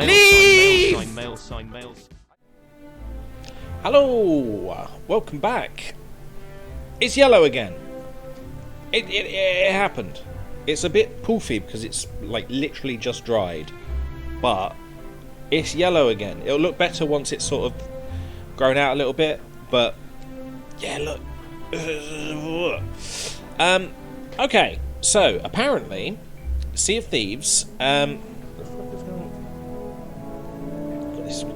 Mail sign. Hello, welcome back. It's yellow again. It happened. It's a bit poofy because it's like literally just dried, but it's yellow again. It'll look better once it's sort of grown out a little bit, but yeah, look. Okay, so apparently Sea of Thieves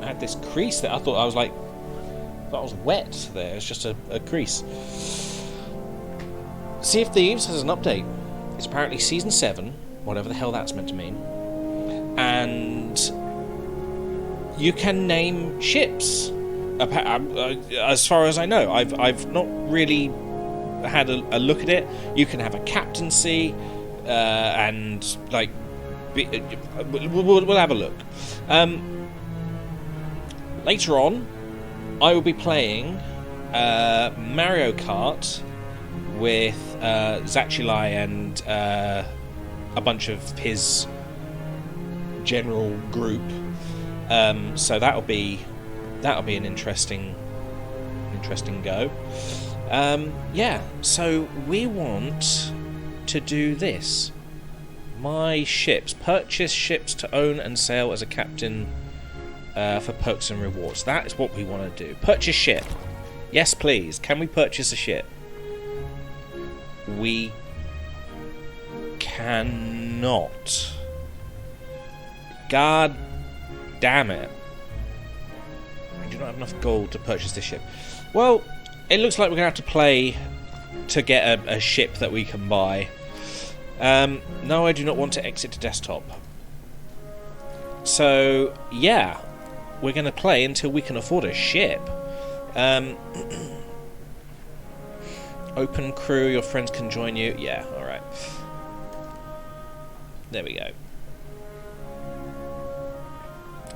had this crease that I thought I was wet there. It's just a crease. Sea of Thieves has an update. It's apparently Season 7, whatever the hell that's meant to mean. And you can name ships. As far as I know, I've not really had a look at it. You can have a captaincy, and like we'll have a look. Later on, I will be playing Mario Kart with Zachilai and a bunch of his general group. So that'll be an interesting go. Yeah, so we want to do this. My ships. Purchase ships to own and sail as a captain for perks and rewards. That is what we want to do. Purchase ship. Yes, please. Can we purchase a ship? We cannot. God damn it. I do not have enough gold to purchase this ship. Well, it looks like we're going to have to play to get a ship that we can buy. No, I do not want to exit to desktop. So, yeah. We're going to play until we can afford a ship. Open crew, your friends can join you. Yeah, alright. There we go.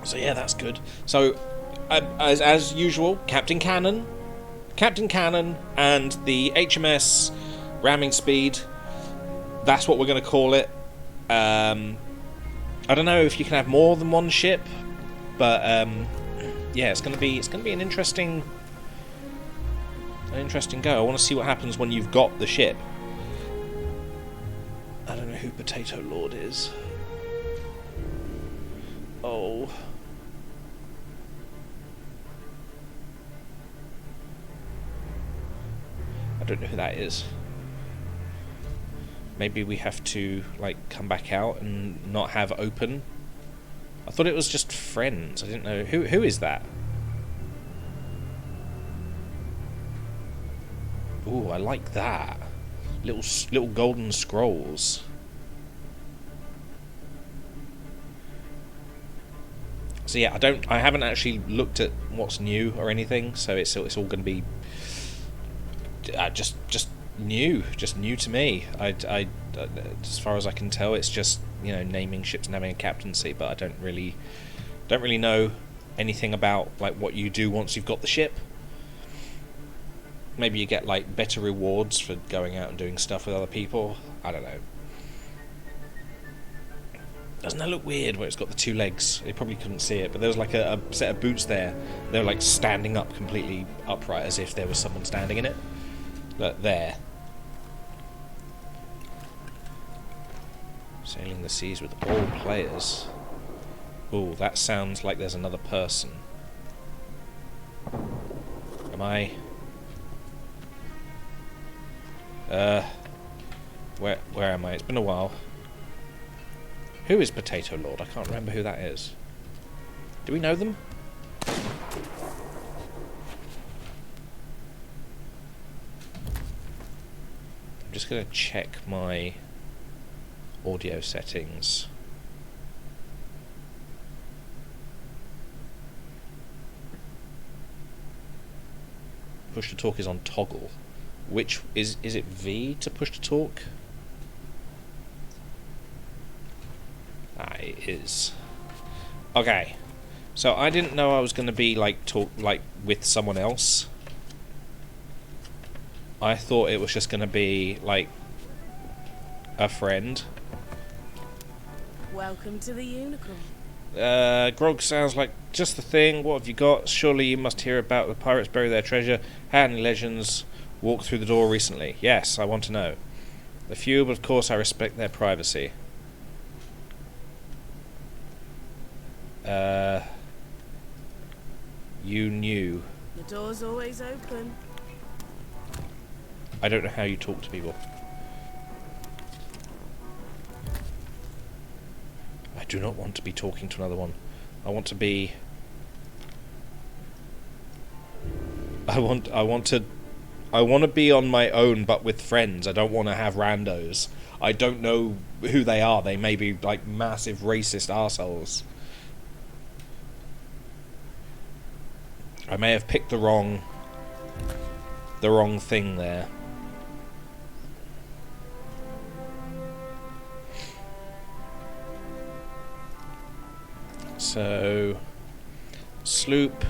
So yeah, that's good. So, as usual, Captain Cannon, and the HMS ramming speed. That's what we're going to call it. I don't know if you can have more than one ship, but yeah, it's going to be an interesting go. I want to see what happens when you've got the ship. I don't know who Potato Lord is. Oh. I don't know who that is. Maybe we have to like come back out and not have open. I thought it was just friends. I didn't know who is that. Ooh, I like that. Little golden scrolls. So yeah, I haven't actually looked at what's new or anything. So it's all going to be just new to me. I as far as I can tell, it's just, you know, naming ships and having a captaincy. But I don't really know anything about like what you do once you've got the ship. Maybe you get like better rewards for going out and doing stuff with other people. I don't know. Doesn't that look weird where it's got the two legs? They probably couldn't see it, but there was like a set of boots there. They were like standing up completely upright as if there was someone standing in it. Look, there. Sailing the seas with all players. Ooh, that sounds like there's another person. Am I... where am I? It's been a while. Who is Potato Lord? I can't remember who that is. Do we know them? I'm just going to check my audio settings. Push to talk is on toggle. Which is it V to push to talk? It is. Okay. So I didn't know I was going to be like talk like with someone else. I thought it was just going to be like a friend. Welcome to the Unicorn. Grog sounds like just the thing. What have you got? Surely you must hear about the pirates bury their treasure. Had any legends walked through the door recently? Yes, I want to know. A few, but of course I respect their privacy. You knew. The door's always open. I don't know how you talk to people. I do not want to be talking to another one. I want to be... I want to be on my own, but with friends. I don't want to have randos. I don't know who they are. They may be like massive racist assholes. I may have picked the wrong thing there. So, sloop.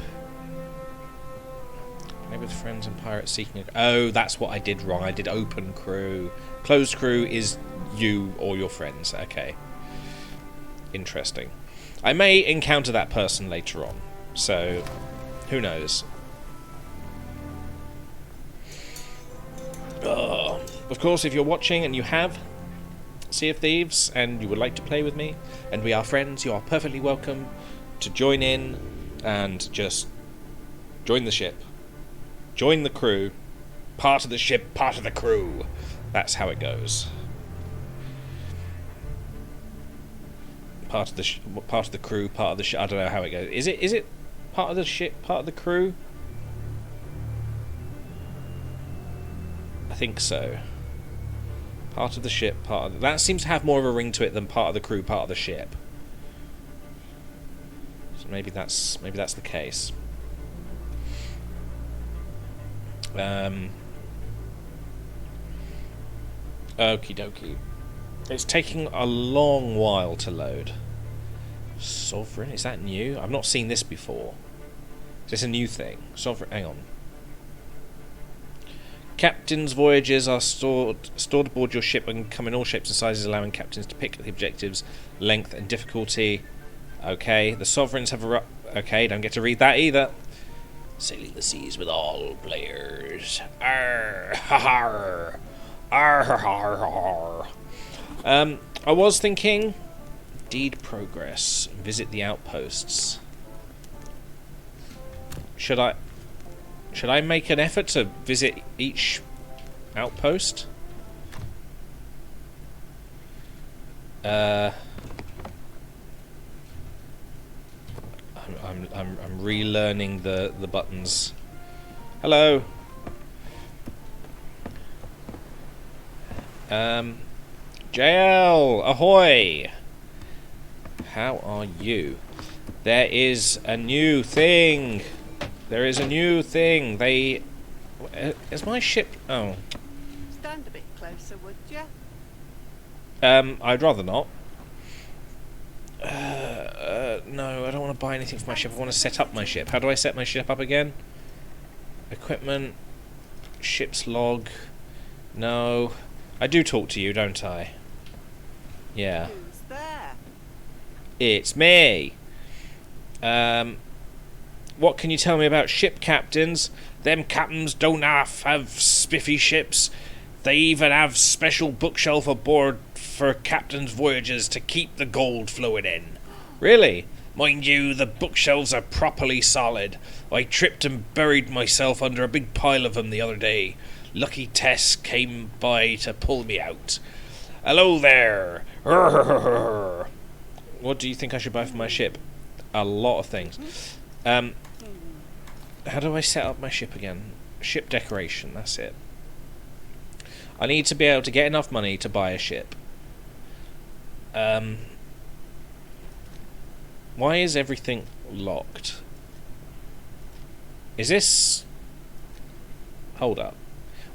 Maybe with friends and pirates seeking a... Oh, that's what I did wrong. I did open crew. Closed crew is you or your friends. Okay. Interesting. I may encounter that person later on. So, who knows? Of course, if you're watching and you have Sea of Thieves and you would like to play with me, and we are friends, you are perfectly welcome to join in and just join the ship. Join the crew. Part of the ship, part of the crew. That's how it goes. Part of the crew, part of the ship. I don't know how it goes. Is it part of the ship, part of the crew? I think so. Part of the ship, part of the... That seems to have more of a ring to it than part of the crew, part of the ship. So maybe that's the case. Okie dokie. It's taking a long while to load. Sovereign, is that new? I've not seen this before. Is this a new thing? Sovereign, hang on. Captain's voyages are stored aboard your ship and come in all shapes and sizes, allowing captains to pick the objectives, length and difficulty. Okay, the sovereigns have a... Okay, don't get to read that either. Sailing the seas with all players. Arr, ha, har. Arr, ha, har, har. I was thinking... Deed progress. Visit the outposts. Should I make an effort to visit each outpost? I'm relearning the buttons. Hello. JL, ahoy. How are you? There is a new thing. There is a new thing. They... is my ship... Oh. Stand a bit closer, would you? I'd rather not. No, I don't want to buy anything for my ship. I want to set up my ship. How do I set my ship up again? Equipment. Ship's log. No. I do talk to you, don't I? Yeah. Who's there? It's me. What can you tell me about ship captains? Them captains don't have spiffy ships. They even have special bookshelf aboard for captains' voyages to keep the gold flowing in. Really? Mind you, the bookshelves are properly solid. I tripped and buried myself under a big pile of them the other day. Lucky Tess came by to pull me out. Hello there. What do you think I should buy for my ship? A lot of things. How do I set up my ship again? Ship decoration, that's it. I need to be able to get enough money to buy a ship. Why is everything locked? Is this... Hold up.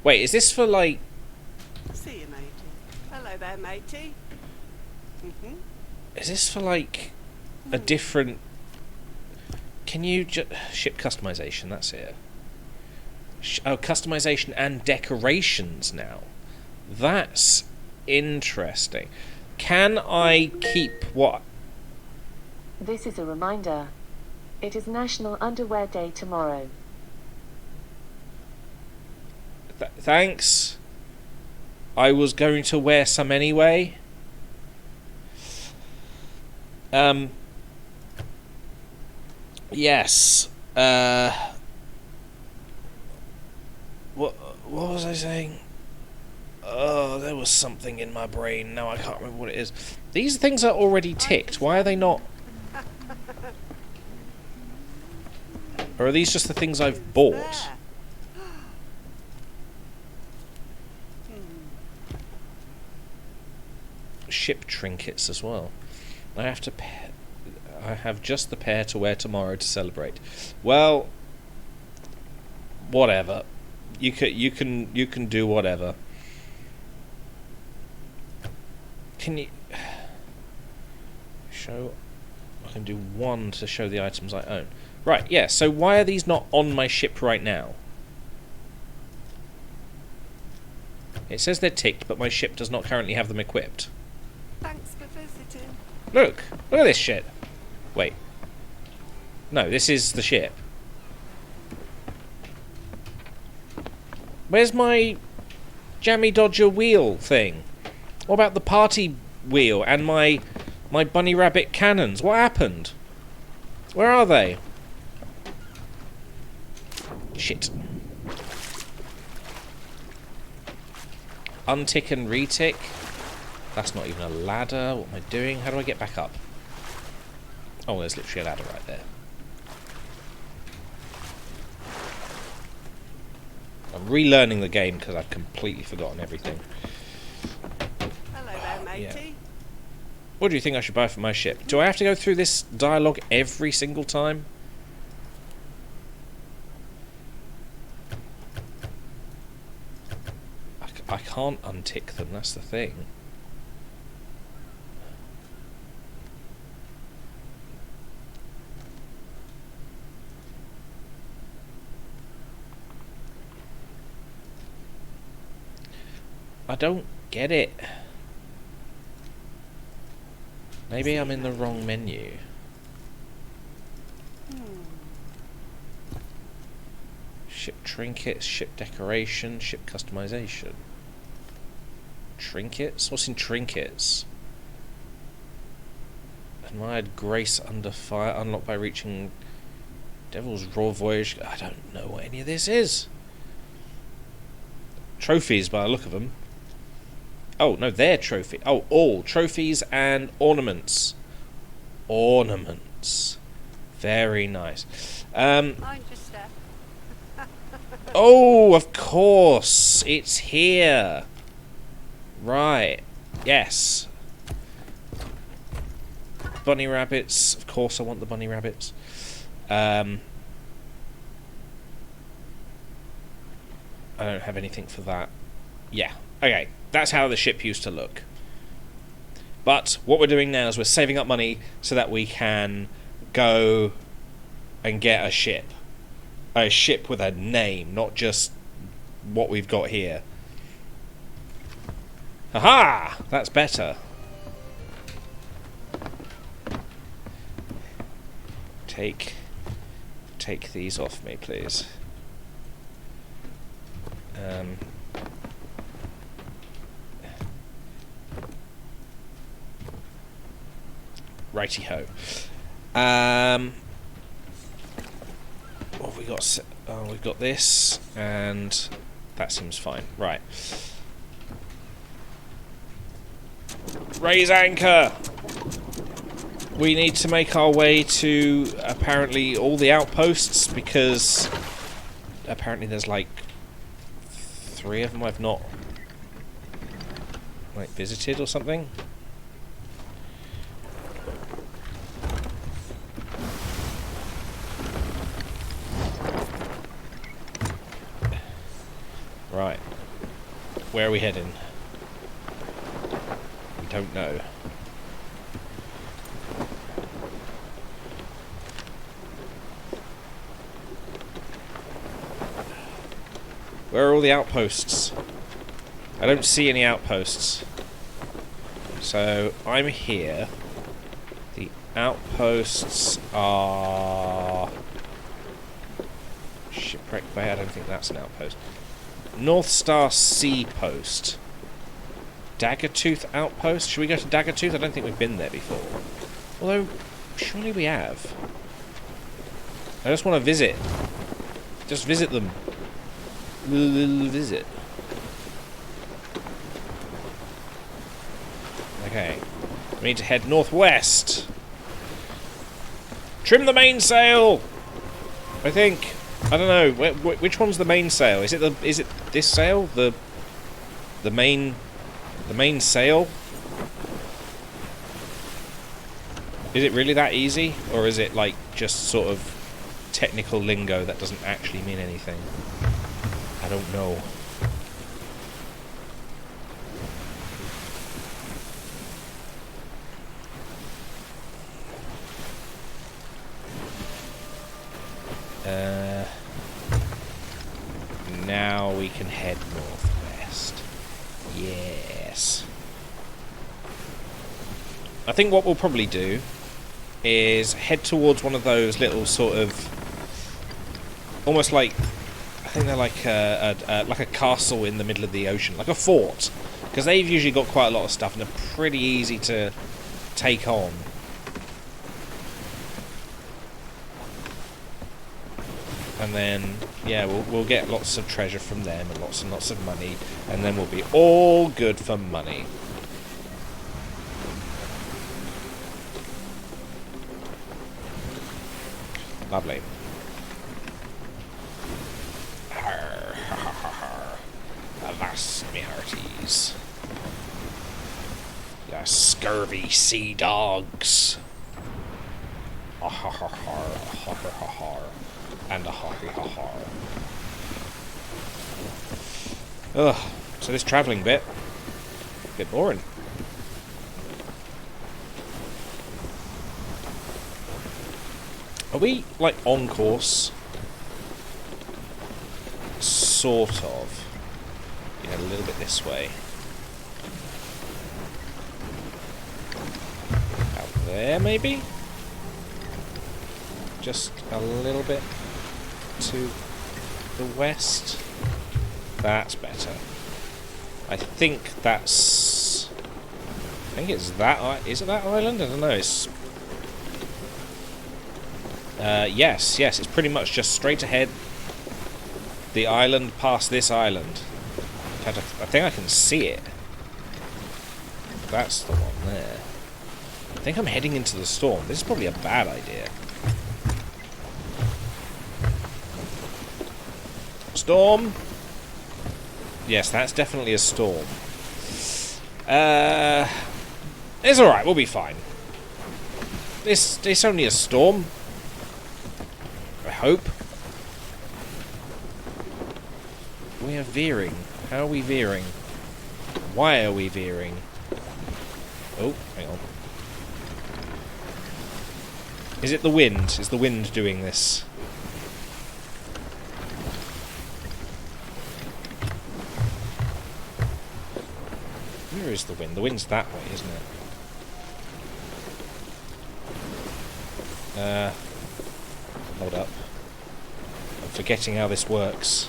Wait, is this for like... See you, matey. Hello there, matey. Is this for like a different... Can you ship customization? That's it. Oh, customization and decorations now. That's interesting. Can I keep what This is a reminder. It is National Underwear Day tomorrow. Thanks. I was going to wear some anyway. Yes. What was I saying? Oh, there was something in my brain. Now I can't remember what it is. These things are already ticked. Why are they not? Or are these just the things I've bought? There. Ship trinkets as well. I have to. I have just the pair to wear tomorrow to celebrate. Well, whatever. You can do whatever. Can you show? I can do one to show the items I own. Right. Yeah. So why are these not on my ship right now? It says they're ticked, but my ship does not currently have them equipped. Thanks for visiting. Look at this shit. Wait. No, this is the ship. Where's my jammy dodger wheel thing? What about the party wheel and my bunny rabbit cannons? What happened? Where are they? Shit. Untick and retick. That's not even a ladder. What am I doing? How do I get back up? Oh, there's literally a ladder right there. I'm relearning the game because I've completely forgotten everything. Hello there, matey. Yeah. What do you think I should buy for my ship? Do I have to go through this dialogue every single time? I can't untick them, that's the thing. I don't get it. Maybe I'm in the wrong menu. Ship trinkets, ship decoration, ship customization. Trinkets? What's in trinkets? Admired grace under fire, unlocked by reaching Devil's Raw Voyage. I don't know what any of this is. Trophies by the look of them. Oh, no, they're trophy. Oh, all. Trophies and ornaments. Ornaments. Very nice. I'm just Oh, of course. It's here. Right. Yes. Bunny rabbits. Of course I want the bunny rabbits. I don't have anything for that. Yeah. Okay. That's how the ship used to look. But what we're doing now is we're saving up money so that we can go and get a ship. A ship with a name, not just what we've got here. Aha! That's better. Take these off me, please. Righty-ho. What have we got? Oh, we've got this, and that seems fine. Right. Raise anchor! We need to make our way to, apparently, all the outposts, because apparently there's, like, 3 of them I've not, like, visited or something. Right. Where are we heading? We don't know. Where are all the outposts? I don't see any outposts. So, I'm here. The outposts are... Shipwreck Bay, I don't think that's an outpost. North Star Sea Post. Daggertooth Outpost? Should we go to Daggertooth? I don't think we've been there before. Although, surely we have. I just want to visit. Just visit them. Visit. Okay. We need to head northwest. Trim the mainsail! I think. I don't know. Which one's the mainsail? Is it this sail? The main sail? Is it really that easy? Or is it like just sort of technical lingo that doesn't actually mean anything? I don't know. Now we can head northwest. Yes. I think what we'll probably do is head towards one of those little sort of, almost like, I think they're like a castle in the middle of the ocean, like a fort, because they've usually got quite a lot of stuff and they're pretty easy to take on. And then, yeah, we'll get lots of treasure from them and lots of money, and then we'll be all good for money. Lovely. Arr, ha, ha, ha, ha. Alas, me hearties. Ya scurvy sea dogs. Ha ha ha ha ha ha ha ha. And a ha ha ha. Ugh, so this travelling bit, a bit boring. Are we, like, on course? Sort of. Yeah, a little bit this way. Out there, maybe? Just a little bit to the west. That's better. I think that's... I think it's that... Is it that island? I don't know. It's... yes, it's pretty much just straight ahead. The island past this island. I think I can see it. That's the one there. I think I'm heading into the storm. This is probably a bad idea. Storm? Yes, that's definitely a storm. It's alright, we'll be fine. It's only a storm. I hope. We are veering. How are we veering? Why are we veering? Oh, hang on. Is it the wind? Is the wind doing this? Where is the wind? The wind's that way, isn't it? Hold up. I'm forgetting how this works.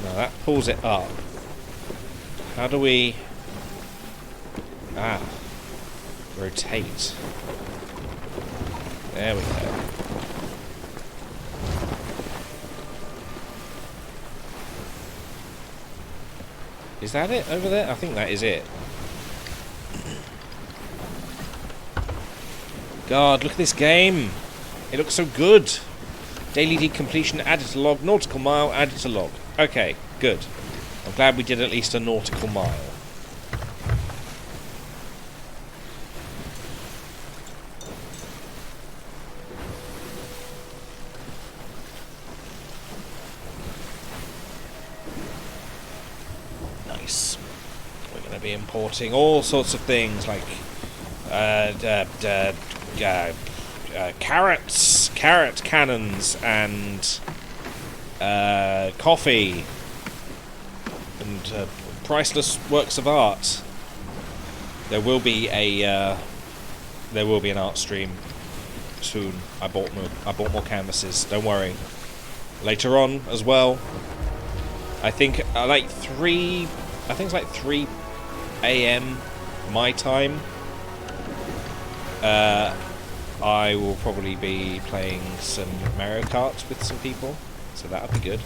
Now that pulls it up. How do we... Ah. Rotate. There we go. Is that it over there? I think that is it. God, look at this game. It looks so good. Daily decompletion added to log. Nautical mile added to log. Okay, good. I'm glad we did at least a nautical mile. Nice. We're going to be importing all sorts of things like carrot cannons, and coffee, and priceless works of art. There will be an art stream soon. I bought more canvases. Don't worry. Later on as well. I think like 3 a.m. my time. I will probably be playing some Mario Kart with some people, so that'll be good.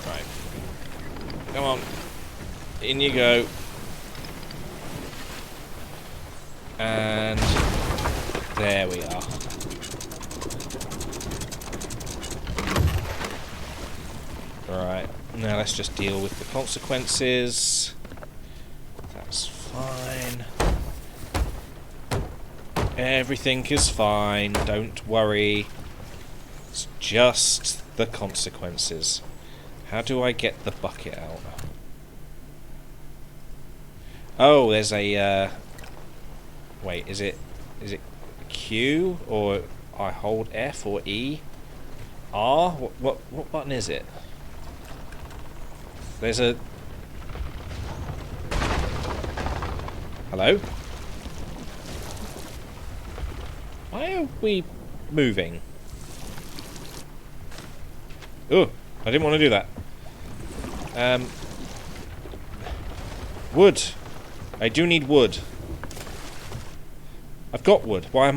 Right. Come on. In you go. And there we are. Right, now let's just deal with the consequences. That's fine. Everything is fine, don't worry. It's just the consequences. How do I get the bucket out? Oh, there's a... Wait, is it Q, or I hold F, or E? R? What button is it? There's a... Hello? Why are we moving? Oh, I didn't want to do that. Wood. I do need wood. I've got wood. Why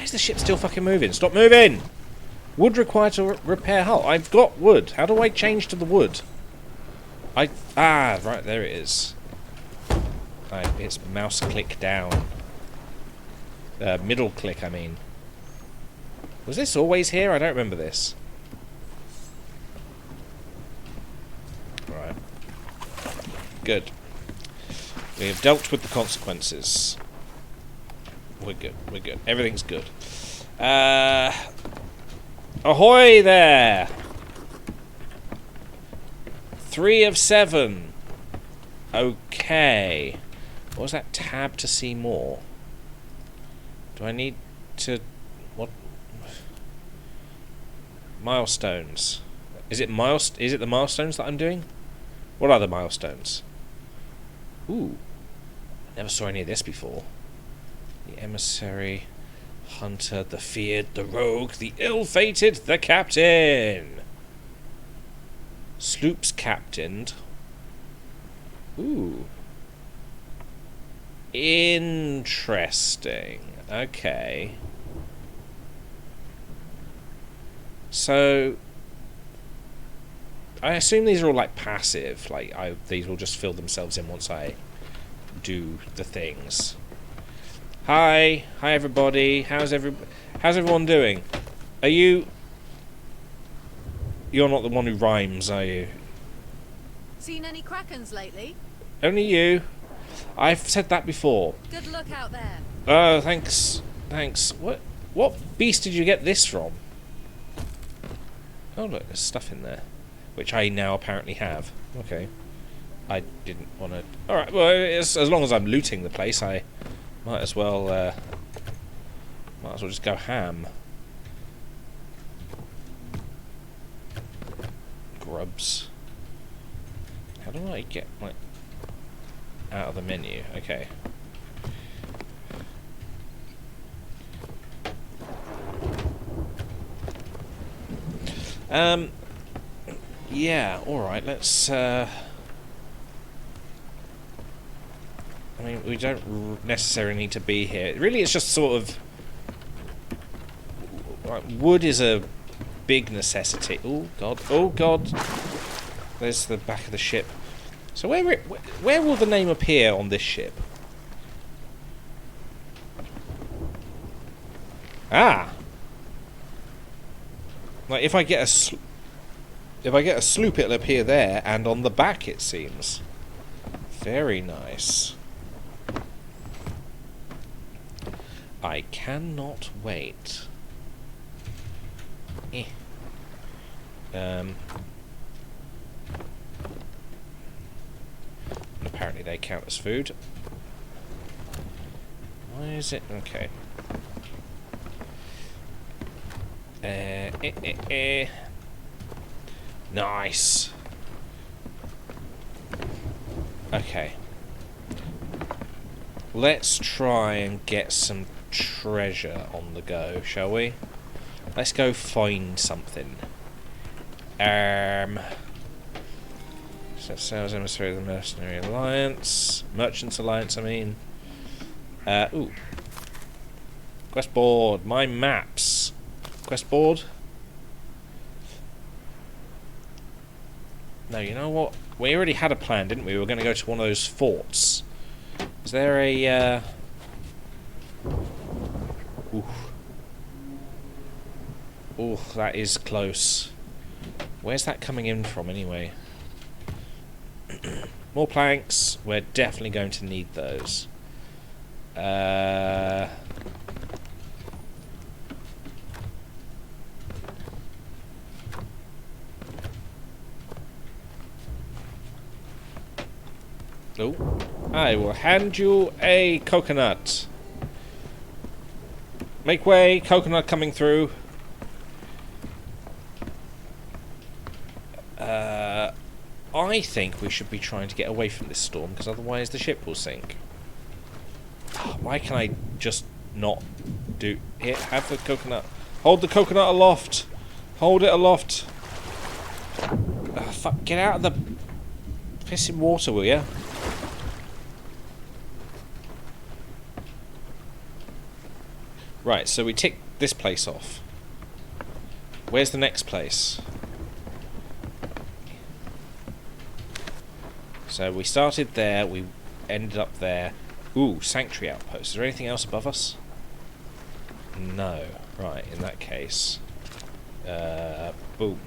is the ship still fucking moving? Stop moving! Wood required to repair hull. I've got wood. How do I change to the wood? Right, there it is. Right, it's mouse click down. Middle click, I mean. Was this always here? I don't remember this. Right. Good. We have dealt with the consequences. We're good. We're good. Everything's good. Ahoy there! 3 of 7. Okay. What was that tab to see more? Do I need to... What? Milestones. Is it the milestones that I'm doing? What are the milestones? Ooh. Never saw any of this before. The emissary, hunter, the feared, the rogue, the ill-fated, the captain. Sloops captained. Ooh. Interesting. Okay. So, I assume these are all like passive. Like these will just fill themselves in once I do the things. Hi everybody. How's everyone doing? Are you? You're not the one who rhymes, are you? Seen any krakens lately? Only you. I've said that before. Good luck out there. Oh, thanks. What beast did you get this from? Oh look, there's stuff in there, which I now apparently have. Okay. I didn't want to... Alright, well, as long as I'm looting the place, I might as well just go ham. Grubs. How do I get, like, out of the menu? Okay. Yeah, alright, let's, I mean, we don't necessarily need to be here. Really, it's just sort of... Like, wood is a big necessity. Oh, God. Oh, God. There's the back of the ship. So where will the name appear on this ship? Ah! Like, if I get a sloop, it'll appear there, and on the back, it seems. Very nice. I cannot wait. Apparently they count as food. Why is it? Okay. Nice. Okay. Let's try and get some treasure on the go, shall we? Let's go find something. So sales emissary of the Mercenary Alliance. Merchants Alliance, I mean. Ooh. Quest board. My maps. Quest board. No, you know what? We already had a plan, didn't we? We were going to go to one of those forts. Is there a... Ooh. Ooh, that is close. Where's that coming in from, anyway? More planks. We're definitely going to need those. Oh, I will hand you a coconut. Make way, coconut coming through. I think we should be trying to get away from this storm, because otherwise the ship will sink. Why can I just not do... Here, have the coconut. Hold the coconut aloft. Hold it aloft. Fuck, get out of the pissing water, will ya? Right, so we tick this place off. Where's the next place? So we started there, we ended up there. Ooh, Sanctuary Outpost. Is there anything else above us? No. Right, in that case. Boom.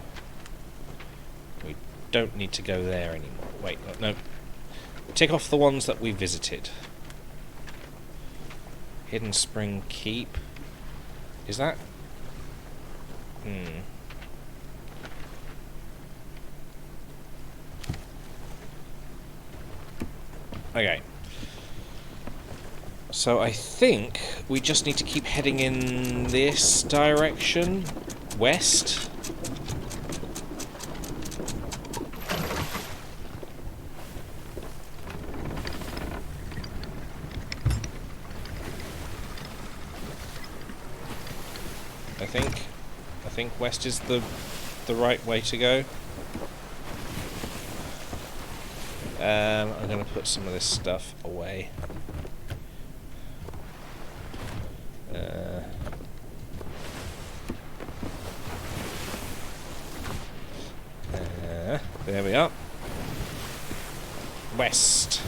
We don't need to go there anymore. Wait, no. Tick off the ones that we visited. Hidden Spring Keep. Is that... Okay. So I think we just need to keep heading in this direction. West. I think west is the right way to go. I'm going to put some of this stuff away. There we are. West.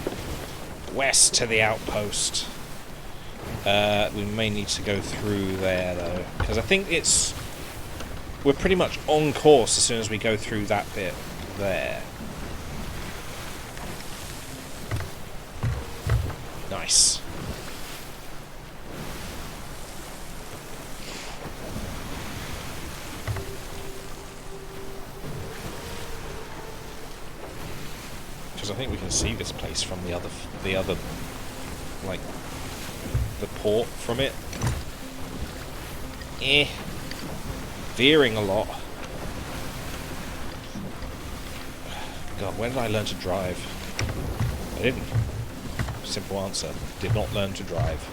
West to the outpost. We may need to go through there, though, because I think we're pretty much on course as soon as we go through that bit there. Nice. Because I think we can see this place from the other, like, the port from it. Veering a lot. God, when did I learn to drive? I didn't. Simple answer. Did not learn to drive.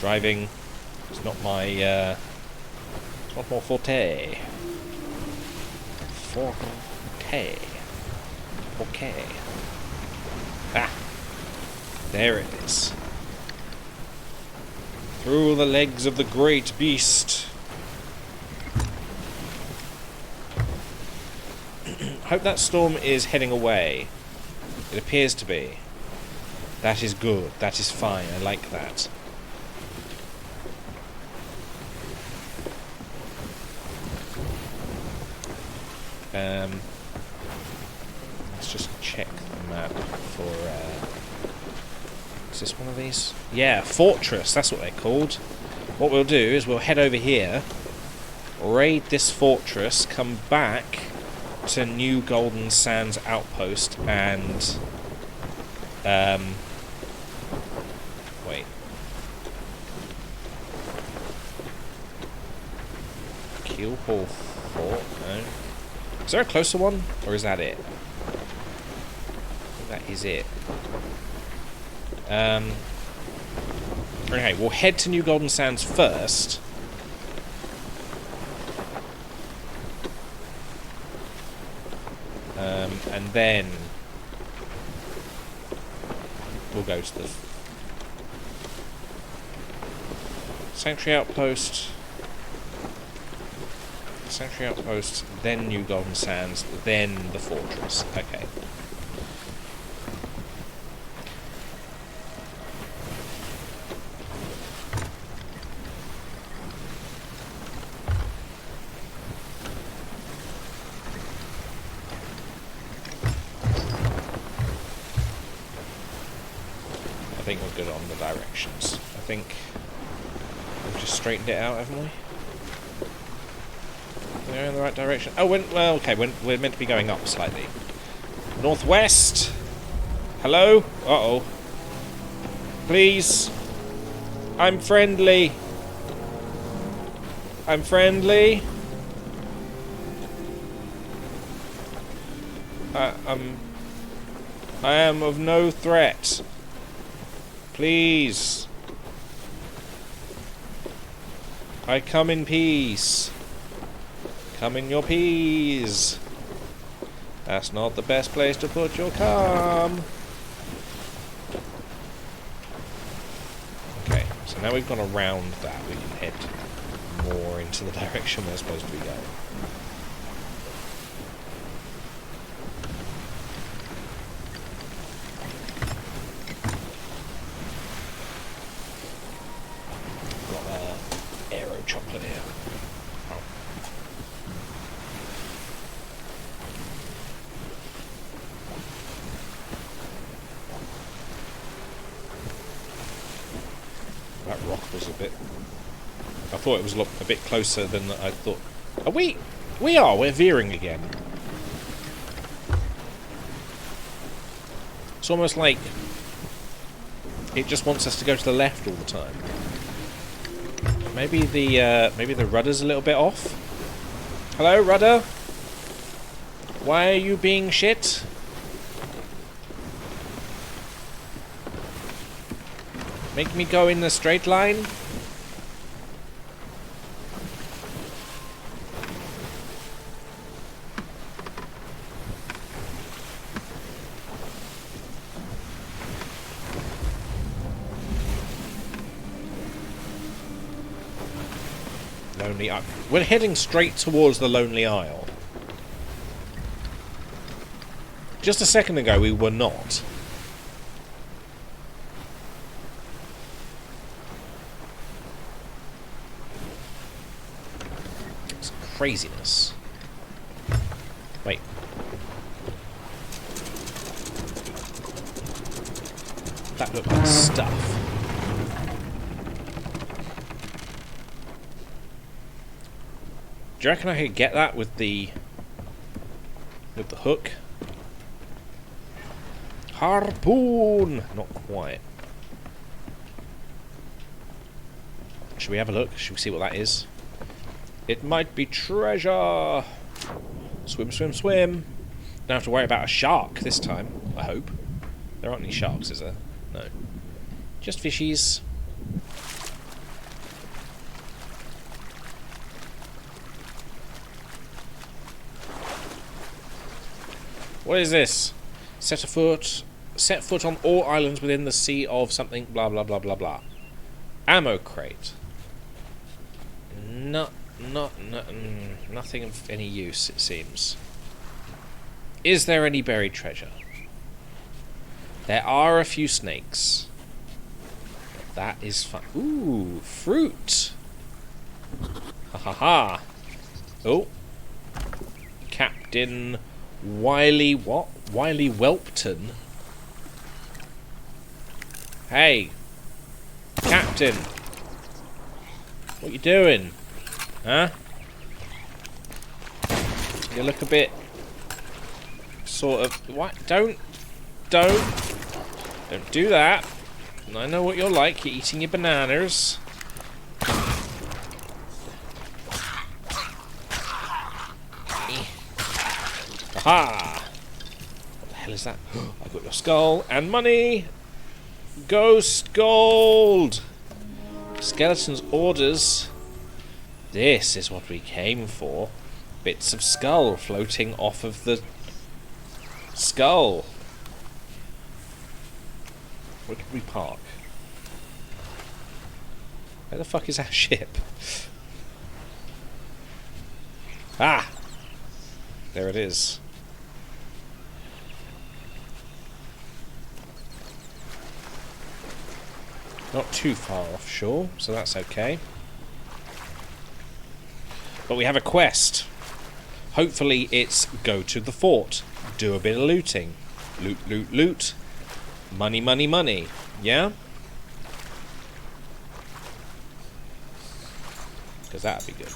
Driving is not my, it's not more forte. Forte. Okay. Ah! There it is. Through the legs of the great beast. Hope that storm is heading away. It appears to be. That is good. That is fine. I like that. Let's just check the map for... is this one of these? Yeah, Fortress. That's what they're called. What we'll do is we'll head over here, raid this fortress, come back to New Golden Sands Outpost, and... wait. Keelhall Fort? No. Is there a closer one? Or is that it? I think that is it. Okay, we'll head to New Golden Sands first. And then we'll go to the Sanctuary Outpost. Sanctuary Outpost, then New Golden Sands, then the fortress. Okay. I think we're good on the directions. I think we've just straightened it out, haven't we? We're in the right direction. Oh, well, okay, we're meant to be going up slightly. Northwest! Hello? Uh-oh. Please. I'm friendly. I'm friendly. I am of no threat. Please. I come in peace. Come in your peas. That's not the best place to put your cum. Okay, so now we've gone around that, we can head more into the direction we're supposed to be going. Chocolate here. Oh. That rock was a bit... I thought it was a bit closer than I thought. Are we? We're veering again. It's almost like it just wants us to go to the left all the time. Maybe the rudder's a little bit off. Hello, rudder? Why are you being shit? Make me go in the straight line? Lonely Isle. We're heading straight towards the Lonely Isle. Just a second ago we were not. It's craziness. Wait. That looked like stuff. Do you reckon I could get that with the hook? Harpoon! Not quite. Should we have a look? Should we see what that is? It might be treasure! Swim, swim, swim! Don't have to worry about a shark this time, I hope. There aren't any sharks, is there? No. Just fishies. What is this? Set foot on all islands within the sea of something blah blah blah blah blah. Ammo crate. Nothing of any use, it seems. Is there any buried treasure? There are a few snakes. That is fun. Ooh, fruit. Ha ha ha. Oh. Captain Wiley what? Wiley Whelpton? Hey. Captain. What you doing? Huh? You look a bit sort of what? Don't do that. I know what you're like. You're eating your bananas. Aha! What the hell is that? I got your skull and money! Ghost gold! Skeleton's orders. This is what we came for. Bits of skull floating off of the skull. Where can we park? Where the fuck is our ship? Ah! There it is. Not too far offshore, so that's okay. But we have a quest. Hopefully it's go to the fort. Do a bit of looting. Loot, loot, loot. Money, money, money. Yeah? Because that'd be good.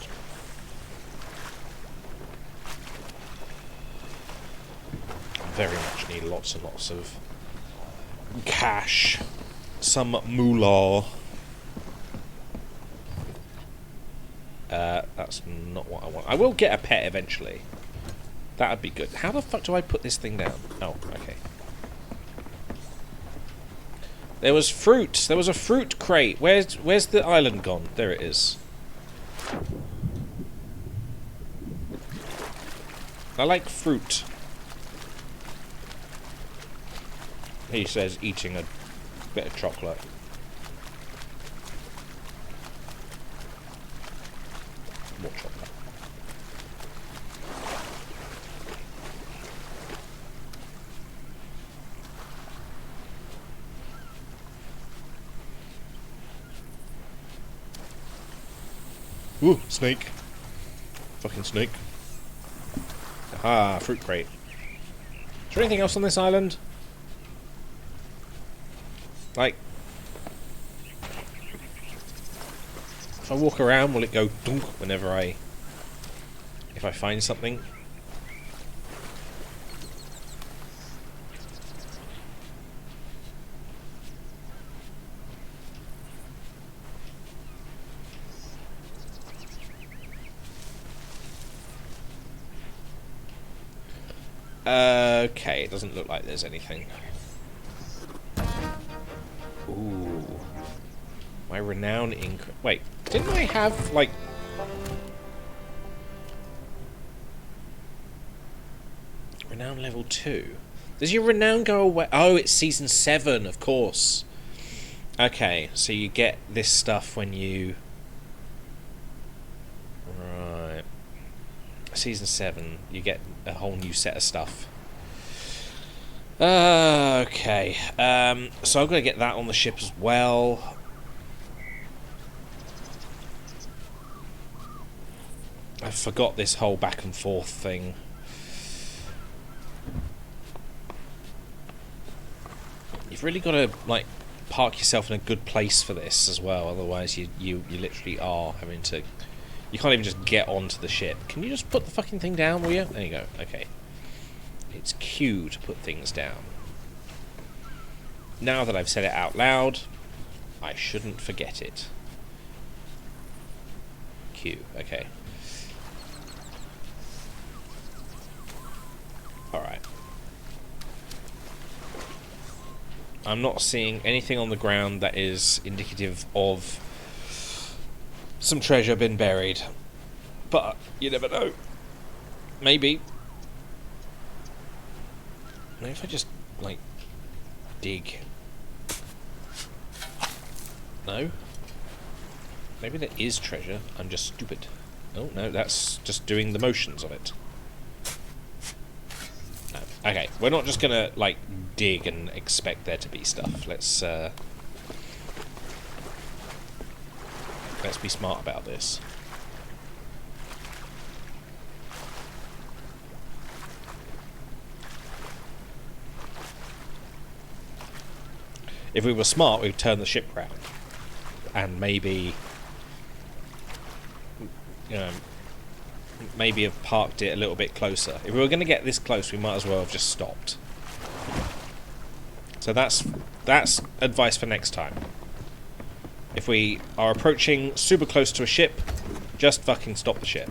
Very much need lots and lots of cash. Some moolah. That's not what I want. I will get a pet eventually. That'd be good. How the fuck do I put this thing down? Oh, okay. There was fruit. There was a fruit crate. Where's the island gone? There it is. I like fruit. He says eating a bit of chocolate. More chocolate. Ooh, snake. Fucking snake. Aha, fruit crate. Is there anything else on this island? Like, if I walk around, will it go dunk whenever if I find something? Okay, it doesn't look like there's anything. Ooh. My renown increase. Wait, didn't I have, like... Renown level 2? Does your renown go away? Oh, it's season 7, of course. Okay, so you get this stuff when you... Right. Season 7, you get a whole new set of stuff. Okay, so I'm going to get that on the ship as well. I forgot this whole back and forth thing. You've really got to, like, park yourself in a good place for this as well, otherwise you literally are having to... You can't even just get onto the ship. Can you just put the fucking thing down, will you? There you go, okay. It's Q to put things down. Now that I've said it out loud, I shouldn't forget it. Q, okay. Alright. I'm not seeing anything on the ground that is indicative of some treasure been buried. But you never know. Maybe. Maybe if I just, like, dig. No? Maybe there is treasure. I'm just stupid. Oh, no, that's just doing the motions of it. No. Okay, we're not just gonna, like, dig and expect there to be stuff. Let's be smart about this. If we were smart, we'd turn the ship round. And maybe... You know... Maybe have parked it a little bit closer. If we were going to get this close, we might as well have just stopped. So that's advice for next time. If we are approaching super close to a ship, just fucking stop the ship.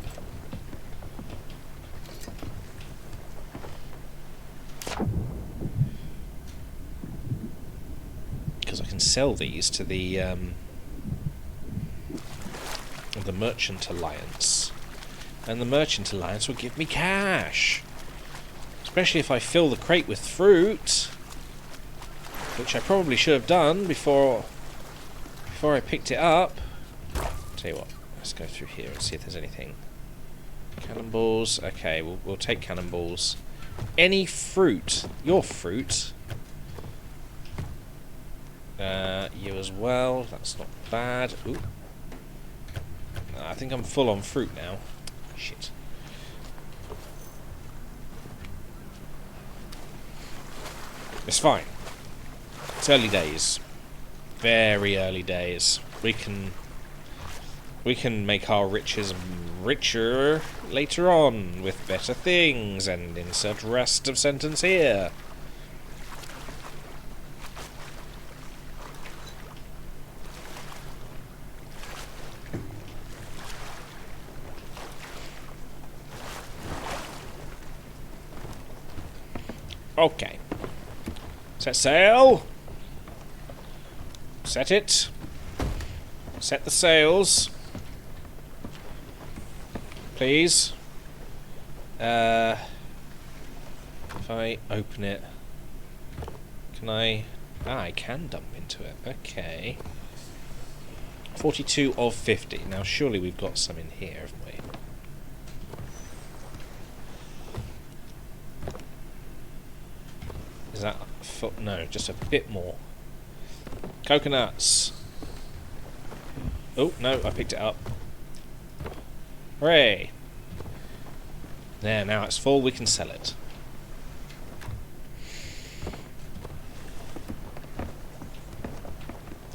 because I can sell these to the Merchant Alliance. And the Merchant Alliance will give me cash. Especially if I fill the crate with fruit. Which I probably should have done before I picked it up. Tell you what, let's go through here and see if there's anything. Cannonballs. Okay, we'll take cannonballs. Any fruit. Your fruit. You as well. That's not bad. Ooh. I think I'm full on fruit now. Shit. It's fine. It's early days. Very early days. We can make our riches richer later on with better things, and insert rest of sentence here. Okay. Set sail. Set it. Set the sails. Please. If I open it, can I... Ah, I can dump into it. Okay. 42 of 50. Now, surely we've got some in here, haven't we? Is that... No, just a bit more. Coconuts. Oh, no, I picked it up. Hooray! There, now it's full, we can sell it.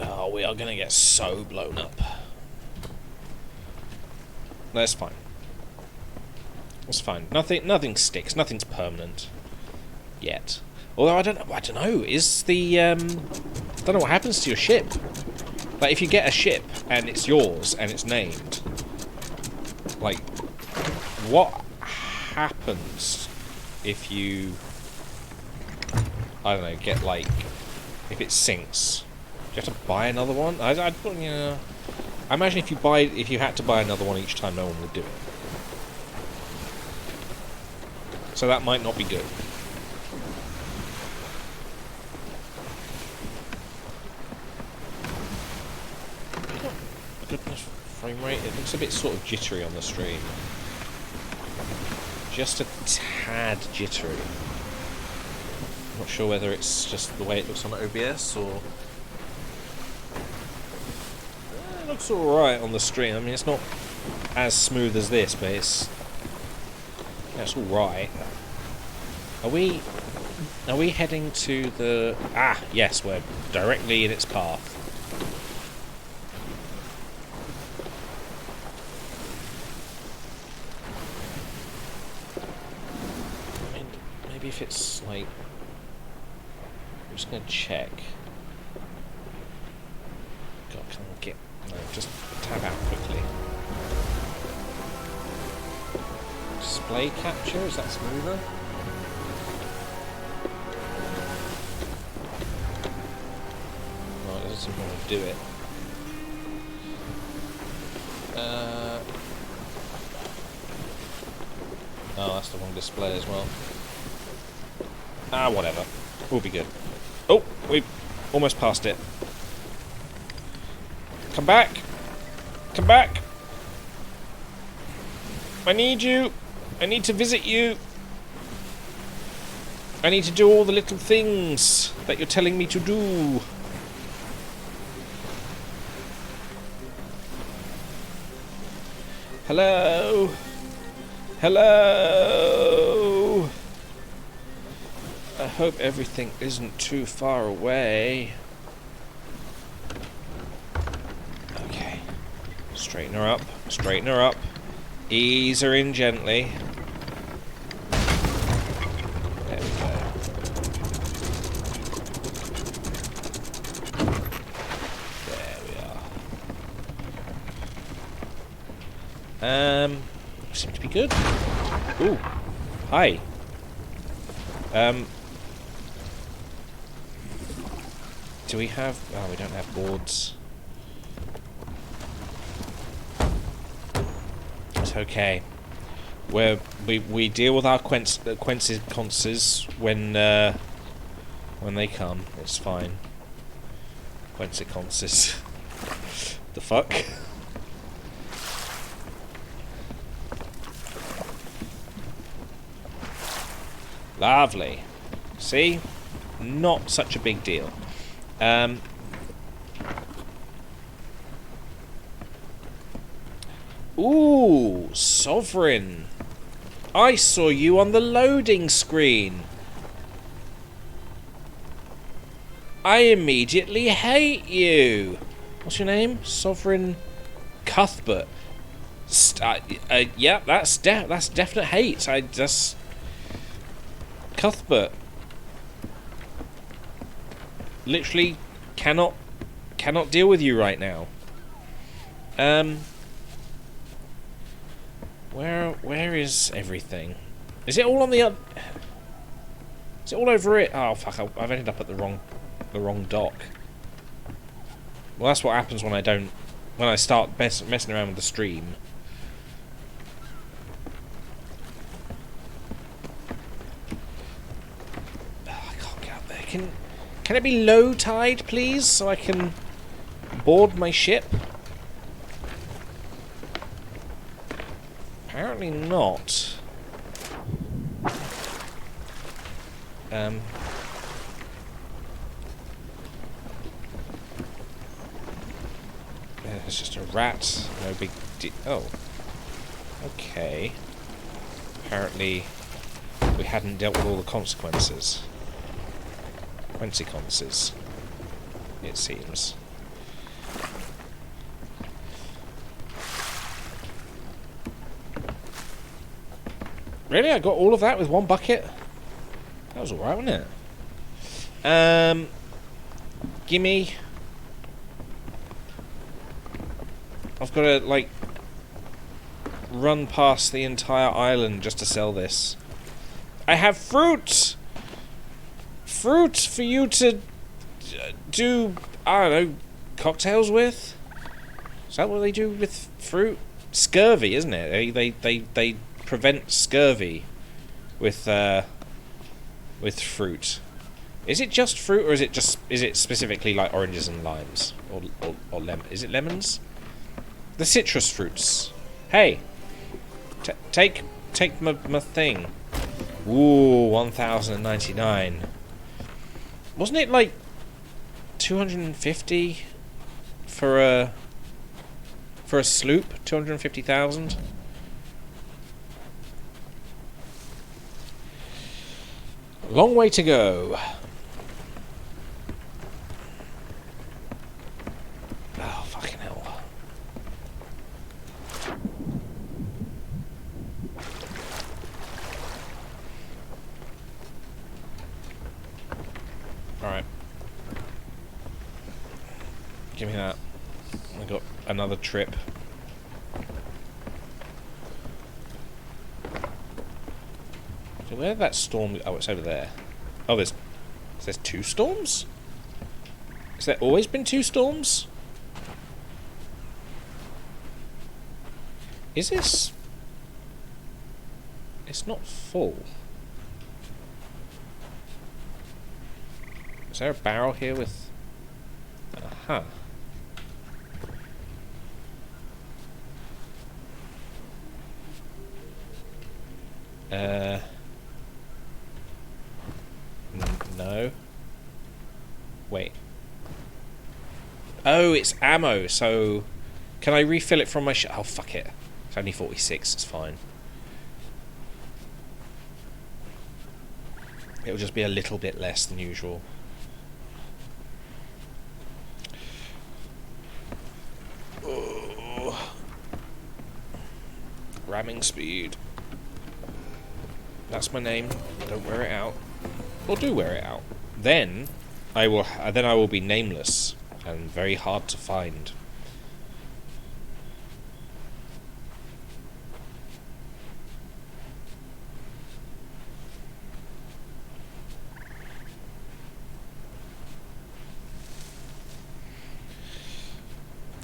Oh, we are going to get so blown up. That's fine. That's fine. Nothing sticks. Nothing's permanent. Yet. Although I don't know. Is the I don't know what happens to your ship. Like if you get a ship and it's yours and it's named, like what happens if you, I don't know, get like, if it sinks? Do you have to buy another one? I imagine if you had to buy another one each time, no one would do it. So that might not be good. Goodness, frame rate. It looks a bit sort of jittery on the stream. Just a tad jittery. I'm not sure whether it's just the way it looks on OBS or... It looks alright on the stream. I mean, it's not as smooth as this, but it's alright. Are we heading to the... Ah, yes, we're directly in its path. If it's like, I'm just gonna check. God, can I get? No, just tab out quickly. Display capture, is that smoother? No, it doesn't want to do it. Oh, that's the wrong display as well. Ah, whatever. We'll be good. Oh, we've almost passed it. Come back! Come back! I need you! I need to visit you! I need to do all the little things that you're telling me to do. Hello? Hello? I hope everything isn't too far away. Okay. Straighten her up. Straighten her up. Ease her in gently. There we go. There we are. Seems to be good. Ooh. Hi. Do we have... Oh, we don't have boards. It's okay. We deal with our consequences when they come. It's fine. Consequences. The fuck? Lovely. See? Not such a big deal. Ooh, Sovereign. I saw you on the loading screen. I immediately hate you. What's your name? Sovereign Cuthbert. Yeah, that's definite hate. I just... Cuthbert. Literally cannot deal with you right now. Where is everything? Is it all on the is it all over it? Oh fuck! I've ended up at the wrong dock. Well, that's what happens when I start messing around with the stream. Oh, I can't get up there. Can it be low tide, please, so I can board my ship? Apparently not. It's just a rat. No big deal. Oh. Okay. Apparently we hadn't dealt with all the consequences. Consequences. It seems. Really? I got all of that with one bucket? That was alright, wasn't it? Gimme. I've got to, like, run past the entire island just to sell this. I have fruit! Fruit for you to do, I don't know, cocktails with? Is that what they do with fruit? Scurvy, isn't it? They prevent scurvy with fruit. Is it just fruit, or is it specifically like oranges and limes, or lemon? Is it lemons? The citrus fruits. Hey, take my thing. Ooh, 1,099. Wasn't it like 250 for a sloop? 250,000. Long way to go. Oh, fucking hell. Alright. Give me that. I got another trip. So where did that storm... Oh, it's over there. Oh, there's two storms? Has there always been two storms? Is this... It's not full. Is there a barrel here with... Aha. No. Wait. Oh, it's ammo, so... Can I refill it from my oh, fuck it. It's only 46, it's fine. It'll just be a little bit less than usual. Oh. Ramming speed. That's my name. Don't wear it out. Or do wear it out. Then I will be nameless and very hard to find.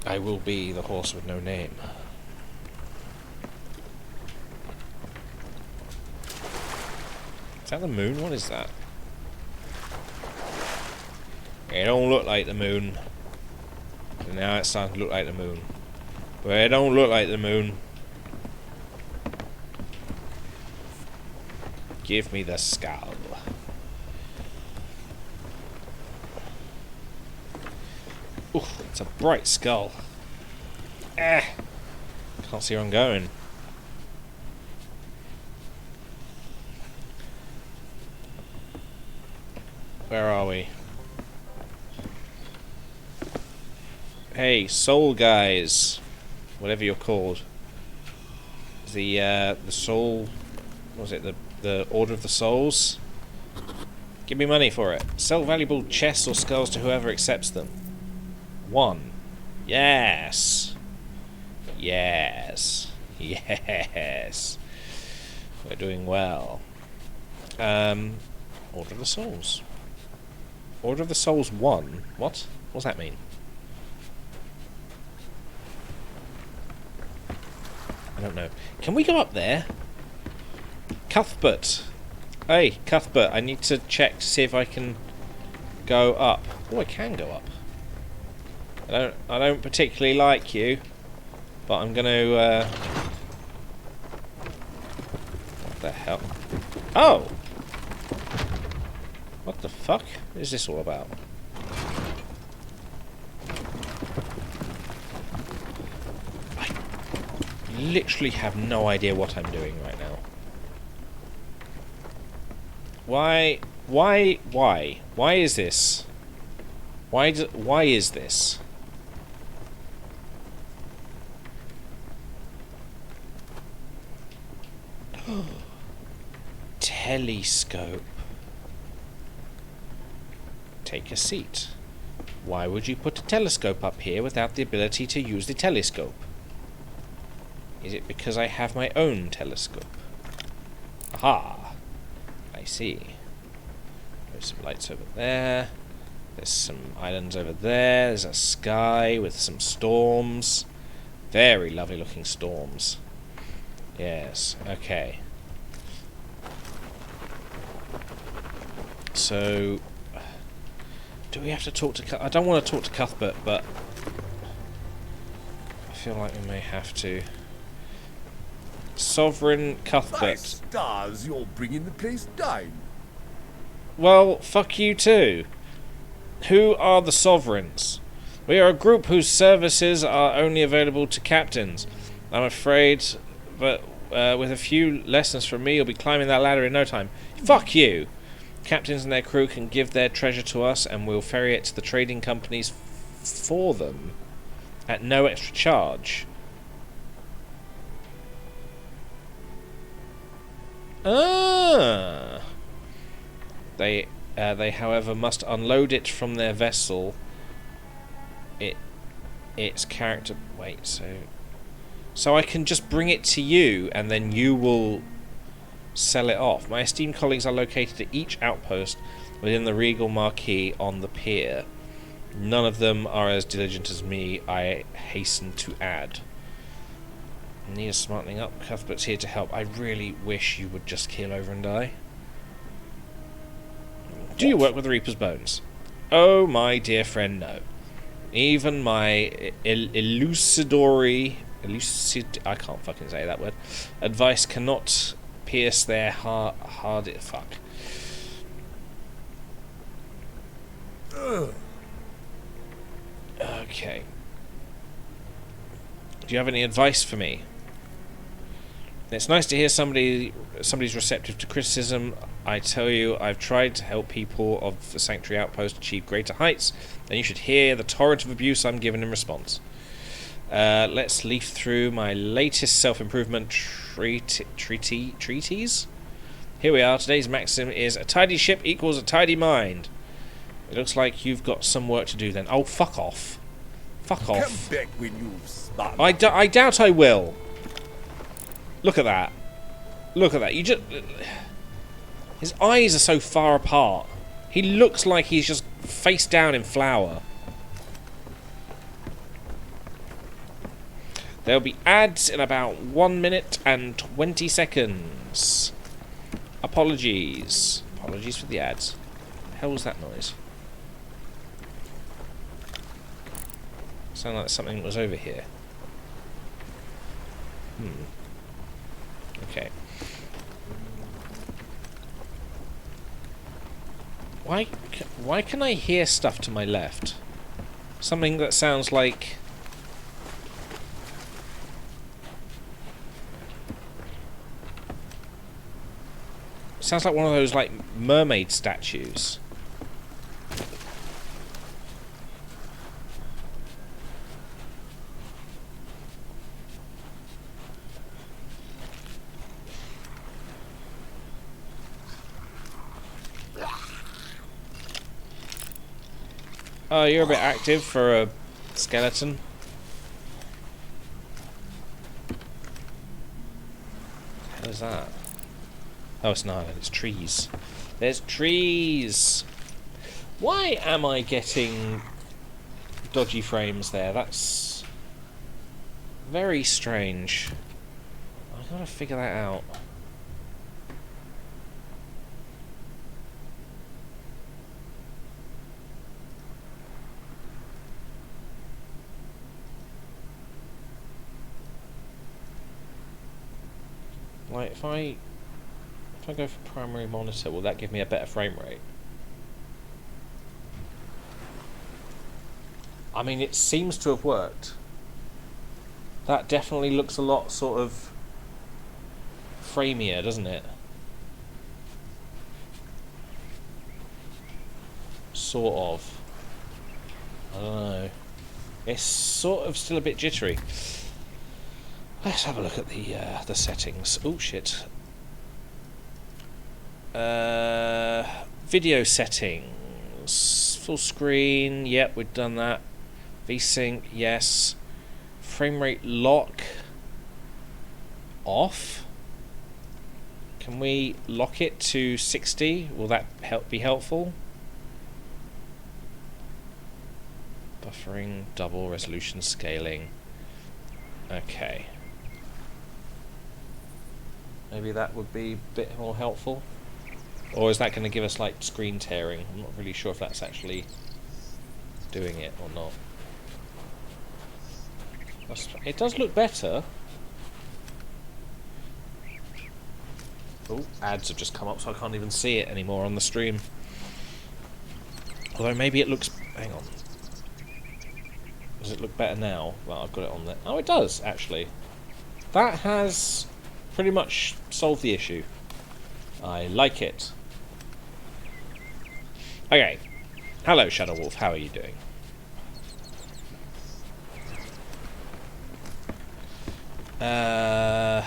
I will be the horse with no name. Is that the moon? What is that? It don't look like the moon. And now it's starting to look like the moon. But it don't look like the moon. Give me the skull. Ooh, it's a bright skull. Eh. Can't see where I'm going. Where are we? Hey, soul guys. Whatever you're called. The soul... What was it? The Order of the Souls? Give me money for it. Sell valuable chests or skulls to whoever accepts them. 1. Yes. Yes. Yes. We're doing well. Order of the Souls. Order of the Souls 1? What? What does that mean? I don't know. Can we go up there? Cuthbert. Hey, Cuthbert, I need to check to see if I can go up. Oh, I can go up. I don't particularly like you, but I'm gonna what the hell? Oh! What the fuck is this all about? I literally have no idea what I'm doing right now. Why is this? Why is this? Telescope. Take a seat. Why would you put a telescope up here without the ability to use the telescope? Is it because I have my own telescope? Aha! I see. There's some lights over there. There's some islands over there. There's a sky with some storms. Very lovely looking storms. Yes, okay. So, do we have to talk to I don't want to talk to Cuthbert, but I feel like we may have to. Sovereign Cuthbert. By stars, you're bringing the place down. Well, fuck you too. Who are the Sovereigns? We are a group whose services are only available to captains. I'm afraid, but with a few lessons from me, you'll be climbing that ladder in no time. Fuck you! Captains and their crew can give their treasure to us, and we'll ferry it to the trading companies for them at no extra charge. Ah! They, however, must unload it from their vessel. Its character. Wait, so I can just bring it to you, and then you will sell it off. My esteemed colleagues are located at each outpost within the Regal Marquee on the pier. None of them are as diligent as me, I hasten to add. Need a smartening up. Cuthbert's here to help. I really wish you would just keel over and die. Do you work with the Reaper's Bones? Oh, my dear friend, no. Even my I can't fucking say that word. Advice cannot pierce their hard. Fuck. Okay. Do you have any advice for me? It's nice to hear somebody's receptive to criticism. I tell you, I've tried to help people of the Sanctuary Outpost achieve greater heights, and you should hear the torrent of abuse I'm given in response. Let's leaf through my latest self-improvement treatise. Here we are. Today's maxim is a tidy ship equals a tidy mind. It looks like you've got some work to do then. Oh, fuck off. Fuck off. Come back when you've smart. I doubt I will. Look at that. Look at that. You just... His eyes are so far apart. He looks like he's just face down in flour. There'll be ads in about 1 minute and 20 seconds. Apologies. Apologies for the ads. What the hell was that noise? Sounded like something was over here. Okay. Why can I hear stuff to my left? Something that sounds like... Sounds like one of those, like, mermaid statues. Oh, you're a bit active for a skeleton. What the hell is that? Oh, it's not. It's trees. There's trees! Why am I getting dodgy frames there? That's very strange. I've got to figure that out. Like, if I go for primary monitor, will that give me a better frame rate? I mean, it seems to have worked. That definitely looks a lot sort of framier, doesn't it? Sort of. I don't know. It's sort of still a bit jittery. Let's have a look at the settings. Oh shit. Video settings. Full screen. Yep, we've done that. VSync. Yes. Frame rate lock. Off. Can we lock it to 60? Will that be helpful? Buffering, double resolution scaling. Okay. Maybe that would be a bit more helpful. Or is that going to give us, like, screen tearing? I'm not really sure if that's actually doing it or not. It does look better. Oh, ads have just come up, so I can't even see it anymore on the stream. Although maybe it looks... Hang on. Does it look better now? Well, I've got it on there. Oh, it does, actually. That has pretty much solved the issue. I like it. Okay. Hello, Shadow Wolf. How are you doing? I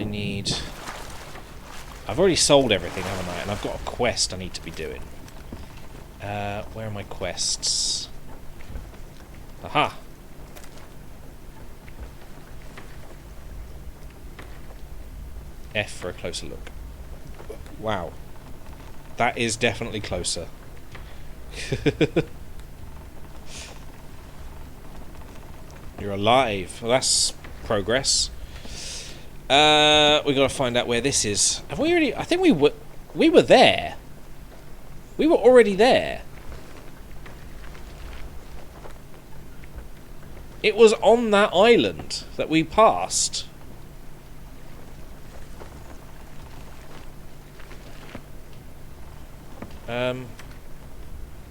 need... I've already sold everything, haven't I? And I've got a quest I need to be doing. Where are my quests? Aha! F for a closer look. Wow. That is definitely closer. You're alive. Well, that's progress. We got to find out where this is. Have we already... I think we were there. We were already there. It was on that island that we passed.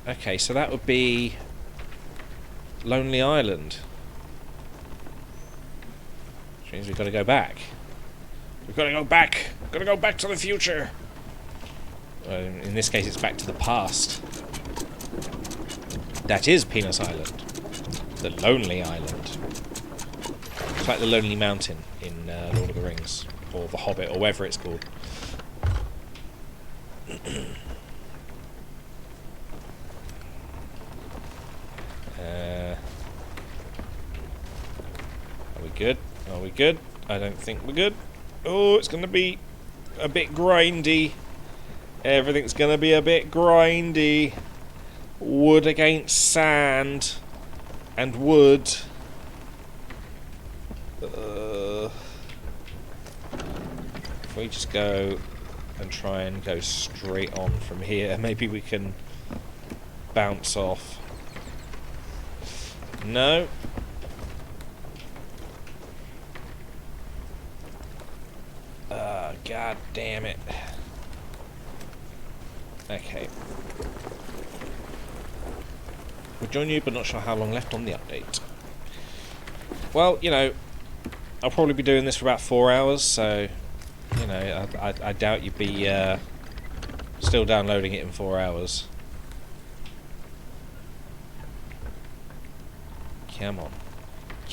Okay, so that would be Lonely Island. Which means we've got to go back. We've got to go back. We've got to go back to the future. In this case, it's back to the past. That is Penis Island. The Lonely Island. It's like the Lonely Mountain in Lord of the Rings. Or The Hobbit, or whatever it's called. Are we good? Are we good? I don't think we're good. Oh, it's going to be a bit grindy. Everything's going to be a bit grindy. Wood against sand. and wood. If we just go and try and go straight on from here, maybe we can bounce off. No. God damn it. Okay. We'll join you, but not sure how long left on the update. Well, you know, I'll probably be doing this for about 4 hours, so, you know, I doubt you'd be still downloading it in 4 hours. Come on.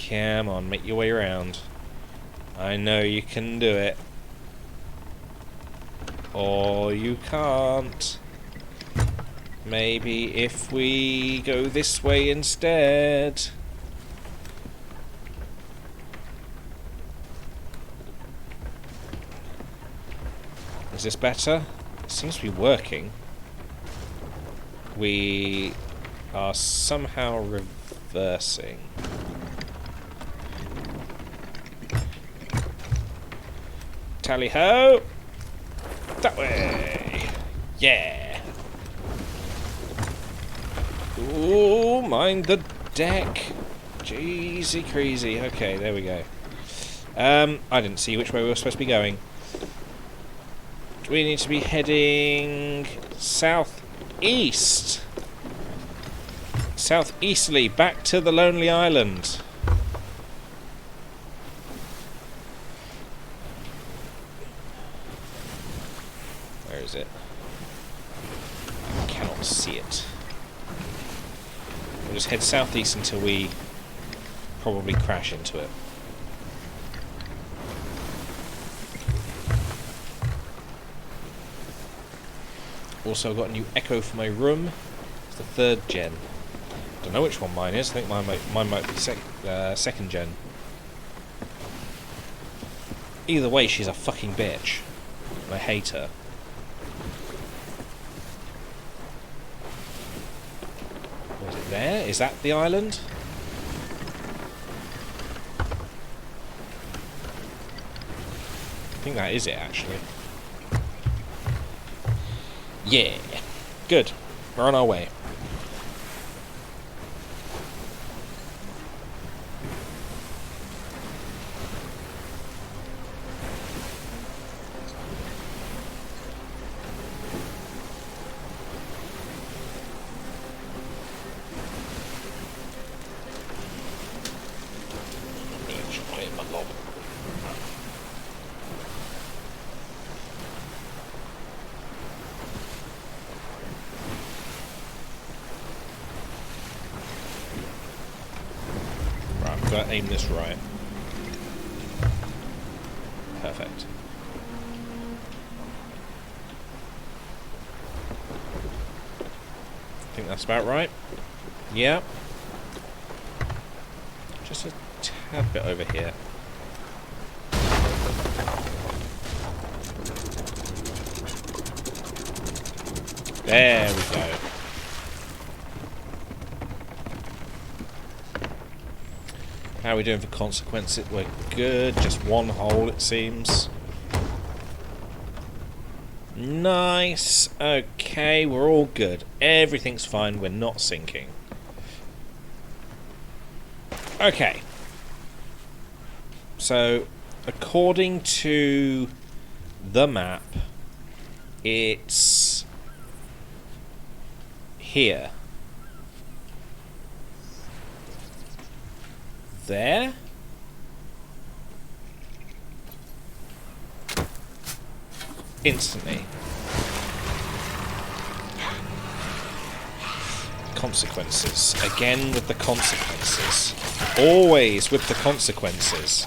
Come on, make your way around. I know you can do it. Or you can't. Maybe if we go this way instead. Is this better? It seems to be working. We are somehow reversing. Tally ho! That way! Yeah! Ooh, mind the deck! Jeezy crazy. Okay, there we go. I didn't see which way we were supposed to be going. We need to be heading southeast. Southeasterly, back to the Lonely Island. Where is it? I cannot see it. We'll just head southeast until we probably crash into it. Also, I've got a new echo for my room. It's the 3rd gen. Don't know which one mine is. I think mine might be second gen. Either way, she's a fucking bitch. I hate her. Was it there? Is that the island? I think that is it, actually. Yeah. Good. We're on our way. Aim this right. Perfect. I think that's about right. Yeah. Just a tad bit over here. There we go. How are we doing for consequences? We're good. Just one hole, it seems. Nice. Okay, we're all good. Everything's fine. We're not sinking. Okay. So, according to the map, it's here. There? Instantly. Consequences. Again with the consequences. Always with the consequences.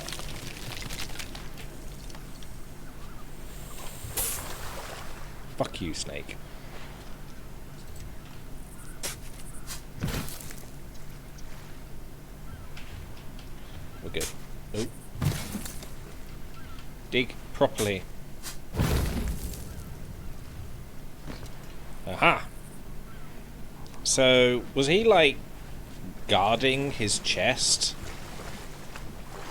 Fuck you, Snake. We're good. Nope. Dig properly. Aha! So, was he like guarding his chest?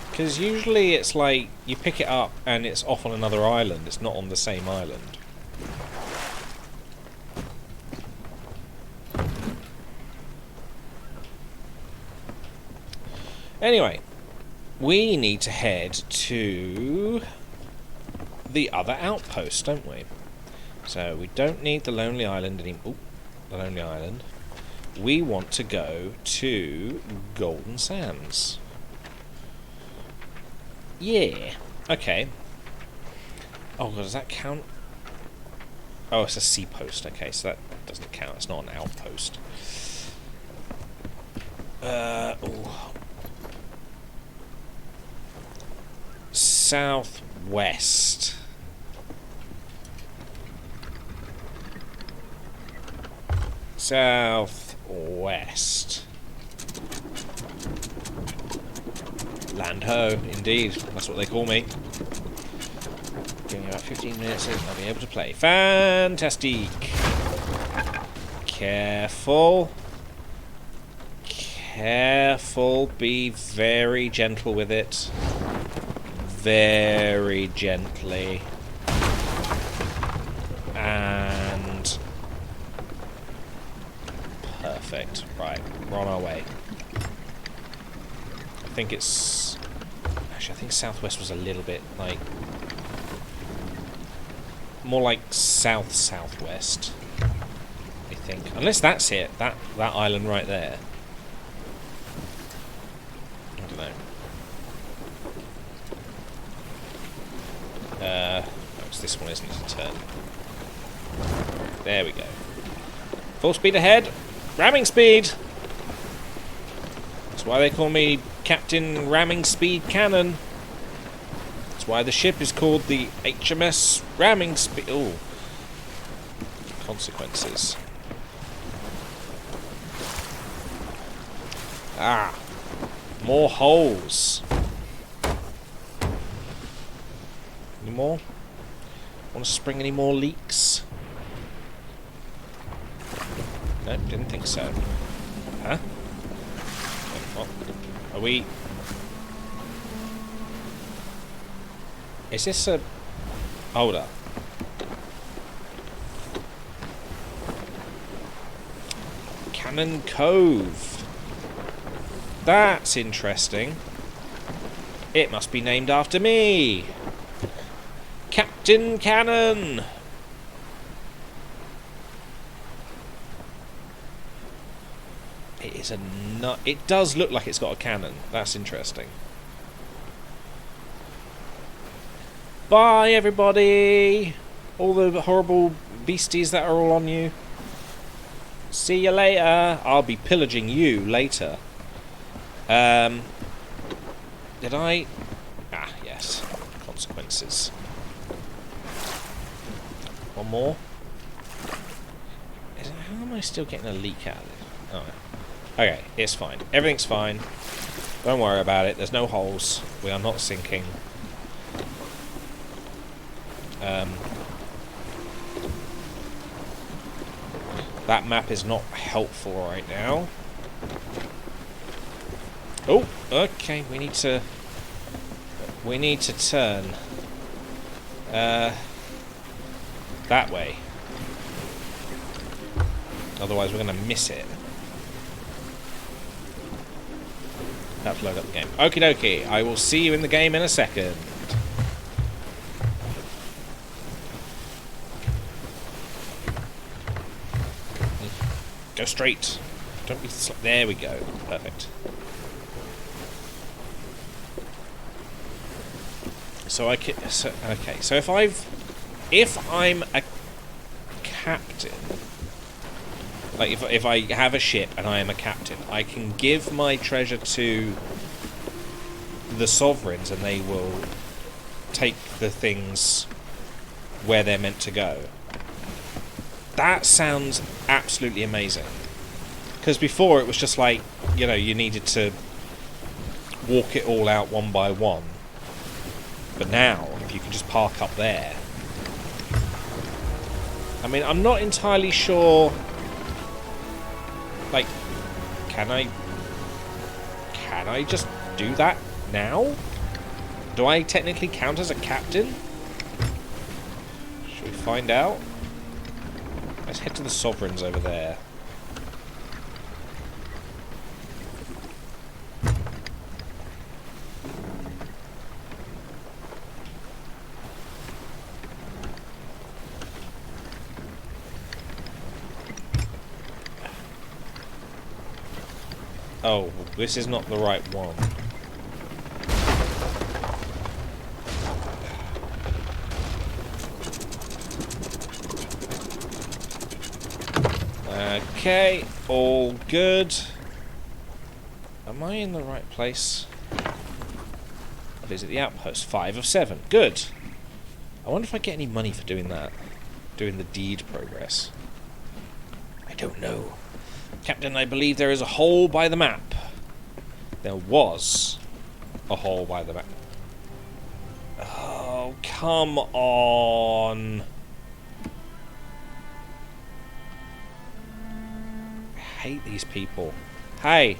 Because usually it's like, you pick it up and it's off on another island. It's not on the same island. Anyway, we need to head to the other outpost, don't we? So we don't need the Lonely Island anymore. Ooh, the Lonely Island. We want to go to Golden Sands. Yeah. Okay. Oh, does that count? Oh, it's a sea post. Okay, so that doesn't count. It's not an outpost. Ooh. Southwest. Southwest. Land ho, indeed. That's what they call me. Give me about 15 minutes and I'll be able to play. Fantastic. Careful. Careful. Be very gentle with it. Very gently. And perfect. Right, we're on our way. I think it's... Actually, I think Southwest was a little bit, like... more like south-southwest, I think. Unless that's it. That island right there. I don't know. It's this one, isn't it, to turn? There we go. Full speed ahead. Ramming speed! That's why they call me Captain Ramming Speed Cannon. That's why the ship is called the HMS Ramming Speed... Ooh. Consequences. Ah. More holes. Any more? Want to spring any more leaks? No, didn't think so. Huh? What? Are we... Is this a... Hold up. Cannon Cove. That's interesting. It must be named after me. Captain Cannon! It is a nut. It does look like it's got a cannon. That's interesting. Bye, everybody! All the horrible beasties that are all on you. See you later. I'll be pillaging you later. Did I... Ah, yes. Consequences. One more. How am I still getting a leak out of it? Oh. Okay, it's fine. Everything's fine. Don't worry about it. There's no holes. We are not sinking. That map is not helpful right now. Oh, okay. We need to turn. That way. Otherwise, we're going to miss it. Have to load up the game. Okie dokie. I will see you in the game in a second. Go straight. Don't be there we go. Perfect. So I can. So, okay. So if I'm a captain, like if I have a ship and I am a captain, I can give my treasure to the sovereigns and they will take the things where they're meant to go. That sounds absolutely amazing. Because before it was just like, you know, you needed to walk it all out one by one. But now, if you can just park up there. I mean, I'm not entirely sure... Like, can I Can I just do that now? Do I technically count as a captain? Should we find out? Let's head to the sovereigns over there. Oh, this is not the right one. Okay, all good. Am I in the right place? Visit the outpost. 5 of 7. Good. I wonder if I get any money for doing that. Doing the deed progress. I don't know. Captain, I believe there is a hole by the map. There was a hole by the map. Oh, come on. I hate these people. Hey,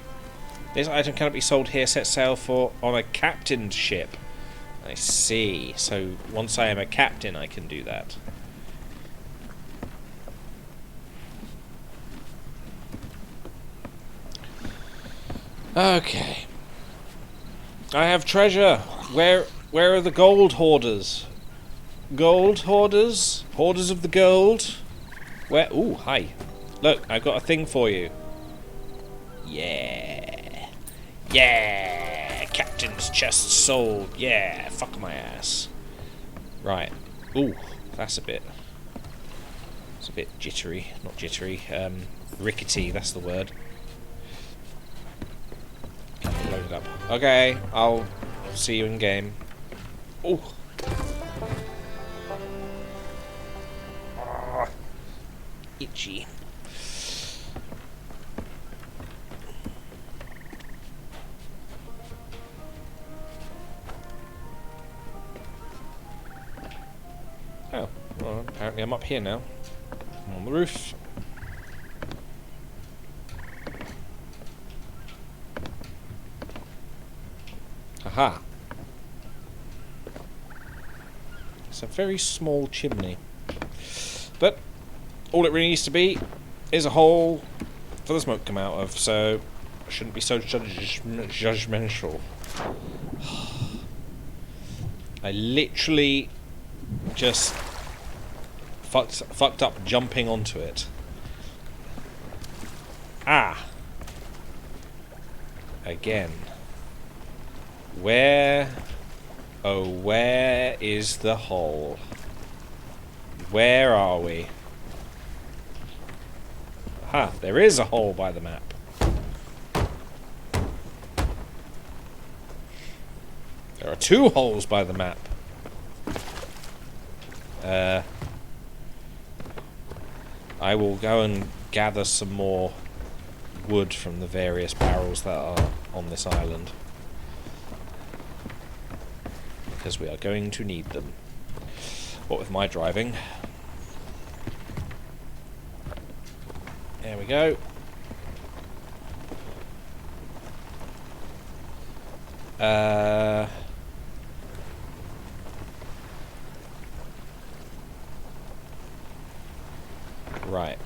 this item cannot be sold here. Set sail for on a captain's ship. I see. So once I am a captain, I can do that. Okay. I have treasure. Where are the gold hoarders? Gold hoarders? Hoarders of the gold? Where? Ooh, hi. Look, I've got a thing for you. Yeah. Yeah. Captain's chest sold. Yeah. Fuck my ass. Right. Ooh, that's a bit... It's a bit jittery. Not jittery. Rickety, that's the word. Load it up. Okay, I'll see you in game. Ooh. Itchy. Oh, well, apparently I'm up here now. I'm on the roof. Aha. It's a very small chimney. But all it really needs to be is a hole for the smoke to come out of, so I shouldn't be so judgmental. I literally just fucked up jumping onto it. Ah. Again. Where... Oh, where is the hole? Where are we? Ha, there is a hole by the map. There are 2 holes by the map. I will go and gather some more wood from the various barrels that are on this island. Because we are going to need them. What with my driving. There we go. Right.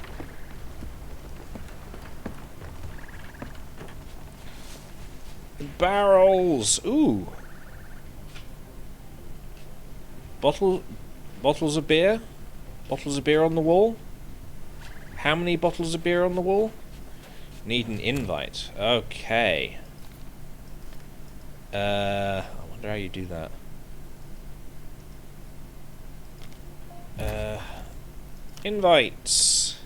Barrels! Ooh! Bottles of beer? Bottles of beer on the wall? How many bottles of beer on the wall? Need an invite. Okay. I wonder how you do that. Invites.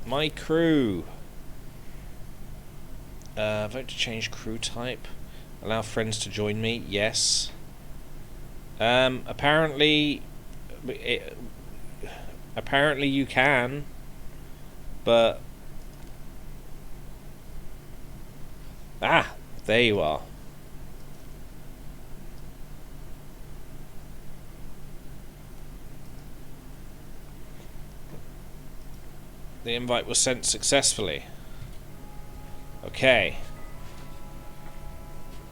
My crew. Vote to change crew type. Allow friends to join me. Yes. Apparently you can, but there you are. The invite was sent successfully. Okay.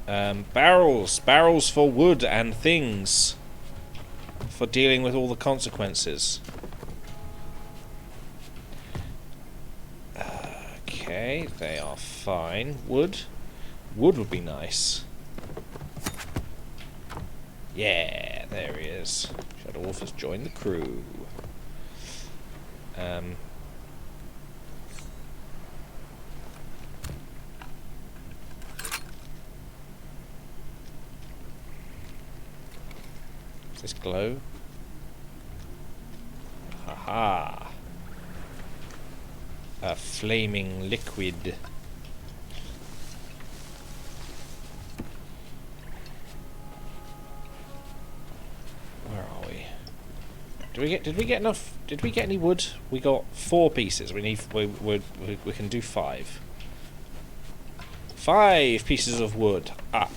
Barrels. Barrels for wood and things. For dealing with all the consequences. Okay, they are fine. Wood. Wood would be nice. Yeah, there he is. Shadow Wolf has joined the crew. Does this glow? Haha. A flaming liquid. Where are we? Did we get enough? Did we get any wood? We got 4 pieces. We need we can do 5. 5 pieces of wood. I'm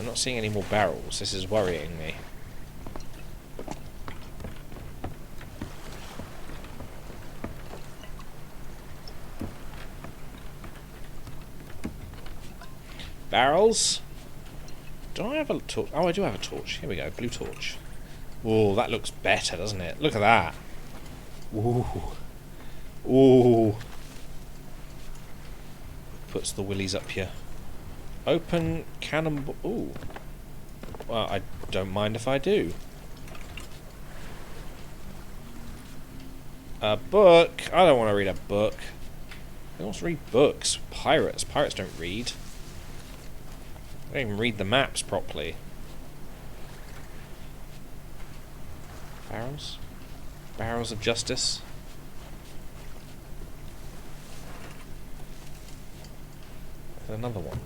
not seeing any more barrels. This is worrying me. Barrels? Do I have a torch? Oh, I do have a torch. Here we go. Blue torch. Oh, that looks better, doesn't it? Look at that. Ooh. Ooh. Puts the willies up here. Open cannonball. Ooh. Well, I don't mind if I do. A book. I don't want to read a book. Who wants to read books? Pirates. Pirates don't read. They don't even read the maps properly. Barrels? Barrels of justice? There's another one.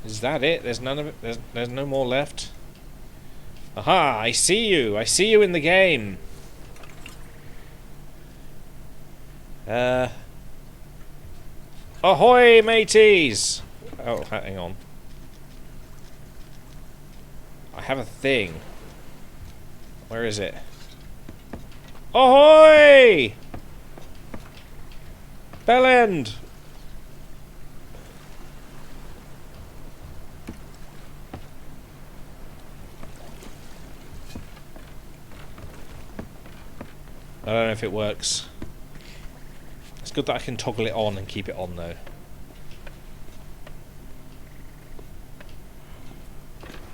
Is that it? There's none of it? There's no more left? Aha! I see you! I see you in the game! Ahoy, mateys! Oh, hang on. I have a thing. Where is it? Ahoy! Bellend! I don't know if it works. It's good that I can toggle it on and keep it on though.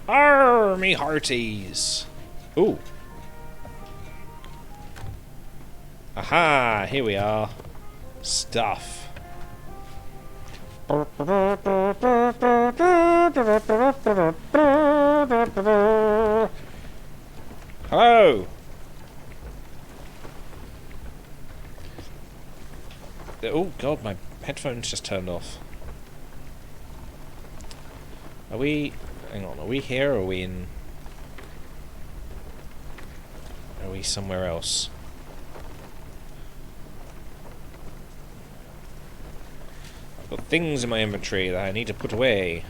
Arr, me hearties! Ooh. Aha, here we are. Stuff. Hello! Oh god, my headphones just turned off. Are we... hang on, are we here or are we in... are we somewhere else? I've got things in my inventory that I need to put away.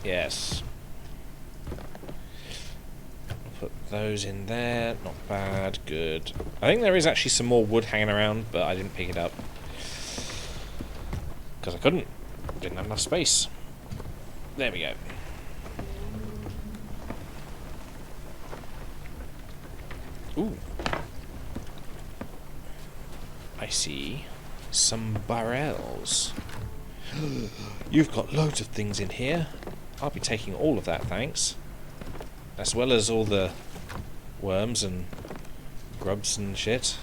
Yes. Put those in there. Not bad. Good. I think there is actually some more wood hanging around, but I didn't pick it up. Because I couldn't. Didn't have enough space. There we go. Ooh. I see some barrels. You've got loads of things in here. I'll be taking all of that, thanks. As well as all the worms and grubs and shit.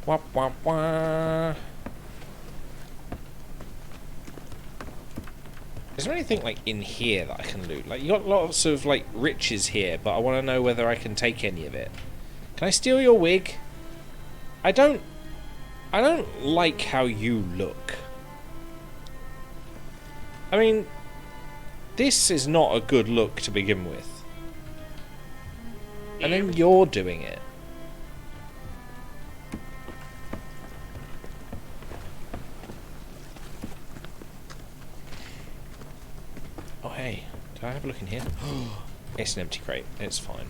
Wah, wah, wah. Is there anything like in here that I can loot? Like you got lots of like riches here, but I want to know whether I can take any of it. Can I steal your wig? I don't like how you look. I mean, this is not a good look to begin with. And then you're doing it. hey. Did I have a look in here? It's an empty crate. It's fine.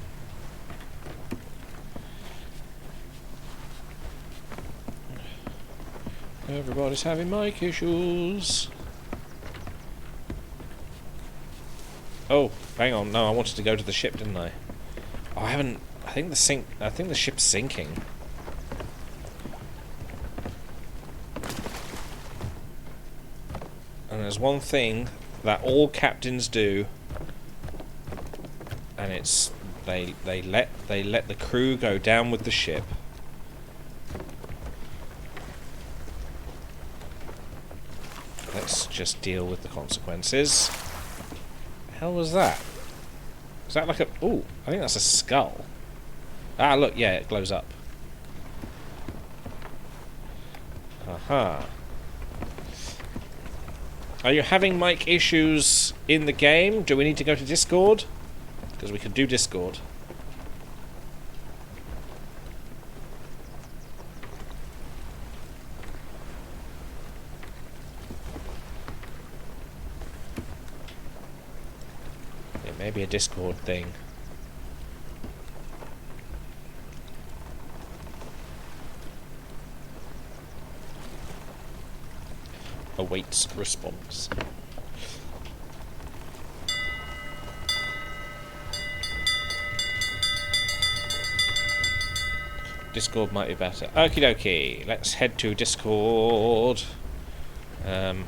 Everybody's having mic issues. Oh, hang on. No, I wanted to go to the ship, didn't I? Oh, I haven't... I think the ship's sinking. And there's one thing that all captains do, and it's they let the crew go down with the ship. Let's just deal with the consequences. The hell was that? Is that like a... Ooh, I think that's a skull. Ah, look, yeah, it glows up. Aha. Are you having mic issues in the game? Do we need to go to Discord? Because we could do Discord. It may be a Discord thing. Awaits response. Discord might be better. Okie dokie. Let's head to Discord. Let's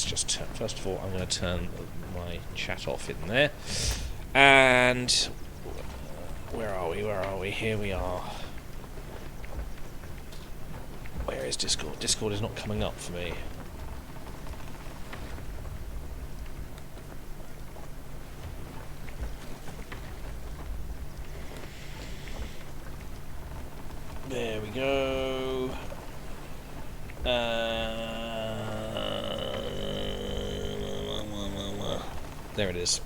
just turn, first of all, I'm going to turn my chat off in there. And where are we? Where are we? Here we are. Where is Discord? Discord is not coming up for me. There we go. There it is.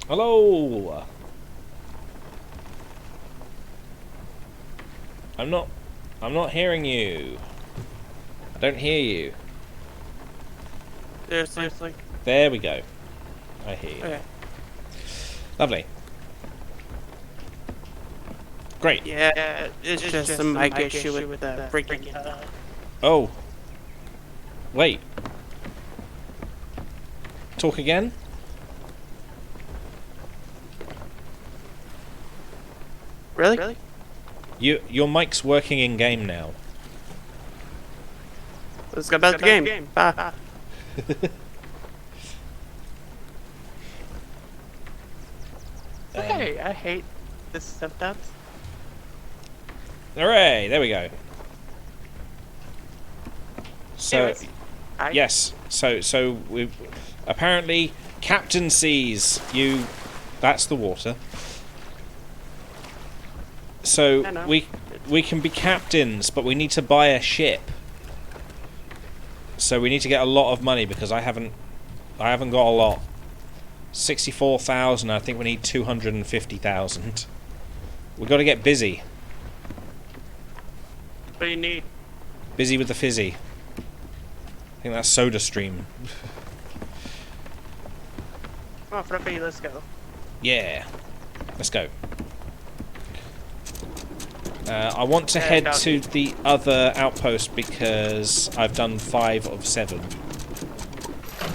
Hello. I'm not hearing you. I don't hear you. Seriously? There we go. I hear you. Okay. Lovely. Great. Yeah, it's just some mic issue with the freaking... Oh. Wait. Talk again? Really? Your mic's working in game now. Let's go back to the game. Bye. Hey, I hate this sometimes. Hooray! There we go. So, Anyways, yes. So we apparently Captain sees you. That's the water. So I know. we can be captains, but we need to buy a ship. So we need to get a lot of money because I haven't got a lot. 64,000. I think we need 250,000. We've got to get busy. What do you need? Busy with the fizzy. I think that's Soda Stream. Come on, Fluffy, let's go. Yeah. Let's go. I want to head to the other outpost because I've done 5 of 7.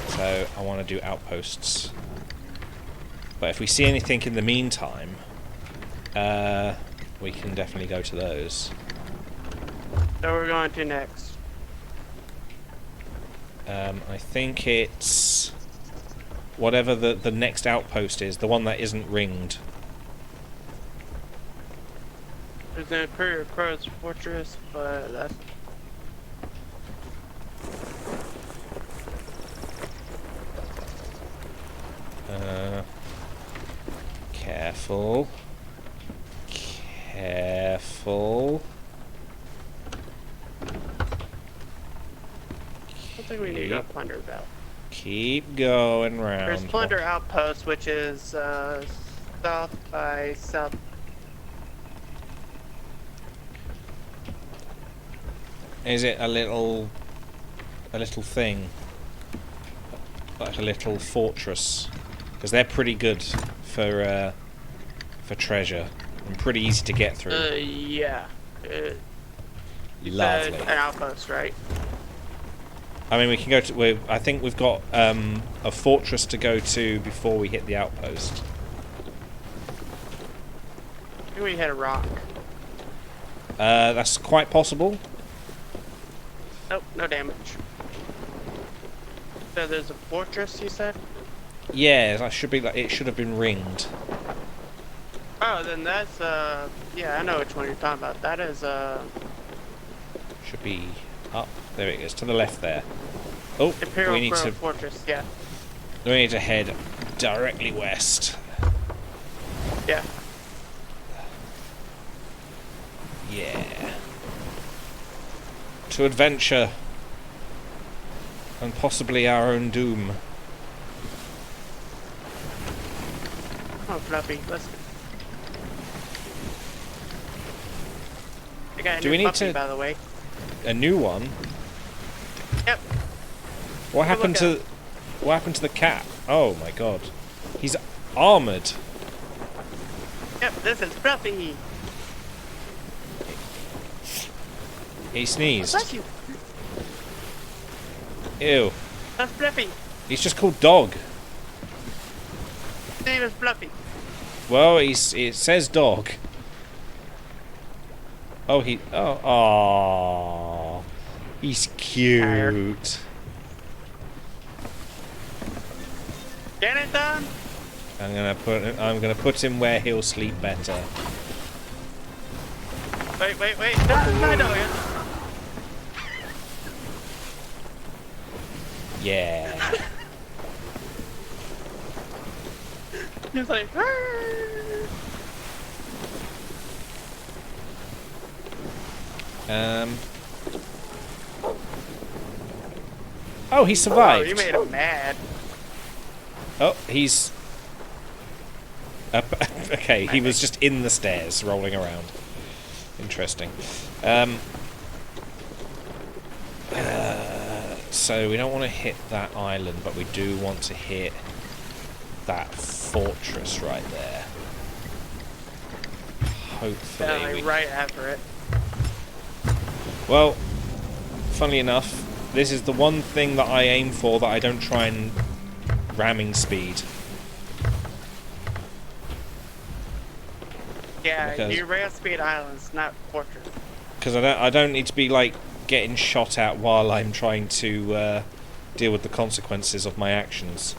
So I want to do outposts. But if we see anything in the meantime, we can definitely go to those. So we're going to next. I think it's whatever the next outpost is, the one that isn't ringed. There's an Imperial Crow's Fortress, but that's... Careful. Careful. I think we need to go Plunder Belt. Keep going round. There's Plunder Outpost, which is south by south. Is it a little thing? like a little fortress, because they're pretty good for treasure and pretty easy to get through. Yeah. You Lovely. said an outpost, right? I mean, we can go to. I think we've got a fortress to go to before we hit the outpost. I think we hit a rock. That's quite possible. Nope, no damage. So there's a fortress, you said? Yeah, that should be like it should have been ringed. Oh, then that's yeah, I know which one you're talking about. That is Should be up. There it is, to the left there. Oh, Imperial we need Grove to Fortress. Yeah, head directly west. yeah. Yeah. To adventure. And possibly our own doom. Oh, Fluffy, let's. I got a Do new we need puppy, to- by the way. A new one? Yep. What happened to the cat? Oh my god. He's armored. Yep, this is Fluffy. He sneezed. Bless you. Ew. That's Fluffy. He's just called Dog. His name is Fluffy. Well, it says dog. Oh, oh, he's cute. Get it done. I'm gonna put him where he'll sleep better. Wait. This is my dog. Yeah. He's like, Oh, he survived. oh, you made him mad. Oh, he's. Okay, he was just in the stairs, rolling around. Interesting. So we don't want to hit that island, but we do want to hit that fortress right there. Hopefully, Yeah, like right after it. Well, funnily enough, this is the one thing that I aim for that I don't try and ramming speed. Yeah, Because- you rail speed islands, not fortress. Because I don't need to be like getting shot at while I'm trying to deal with the consequences of my actions.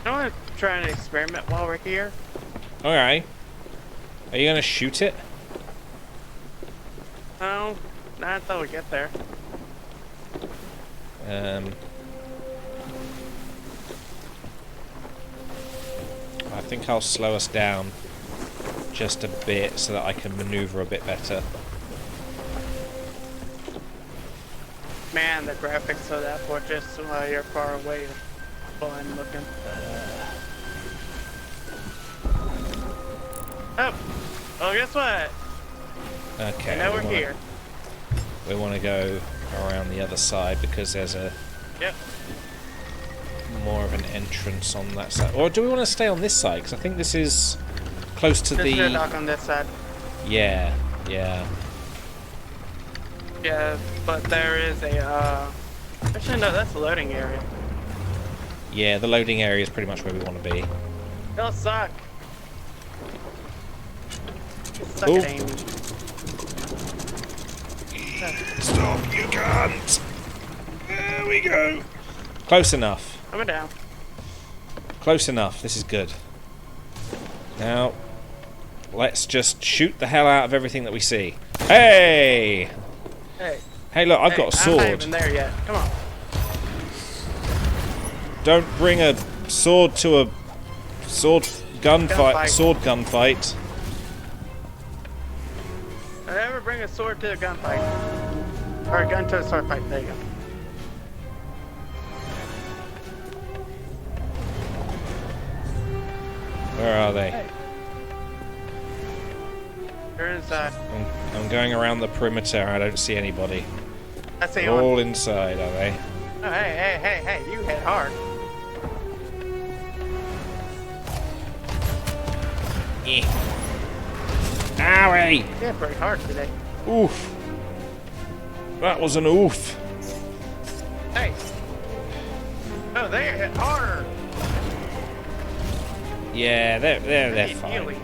I want to try an experiment while we're here. Alright. Are you gonna shoot it? No, not until we get there. I think I'll slow us down just a bit so that I can maneuver a bit better. Man, the graphics of that fortress while you're far away is fun looking. Oh, well, guess what? Okay. Now we're here. We want to go around the other side because there's a Yep. more of an entrance on that side. Or do we want to stay on this side? Because I think this is close to There's a the... dock on this side. Yeah. Yeah, but there is a, actually, no, that's the loading area. Yeah, the loading area is pretty much where we want to be. It'll suck. Suck Ooh. at aiming. Stop, you can't! There we go! Close enough. Coming down. Close enough, this is good. Now, let's just shoot the hell out of everything that we see. Hey! Hey. Hey, look, I've got a I'm not sword. even there yet. Come on. Don't bring a sword to a sword gunfight. Gunfight. Sword gunfight. I never bring a sword to a gunfight. Or a gun to a sword fight. There you go. Where are they? Hey. You're inside. I'm going around the perimeter. I don't see anybody. That's the They're all inside, are they? Oh, hey, you hit hard. Eh. Owie! You hit pretty hard today. Oof. That was an oof. Hey. Oh, they hit harder. Yeah, they're fine. Healing.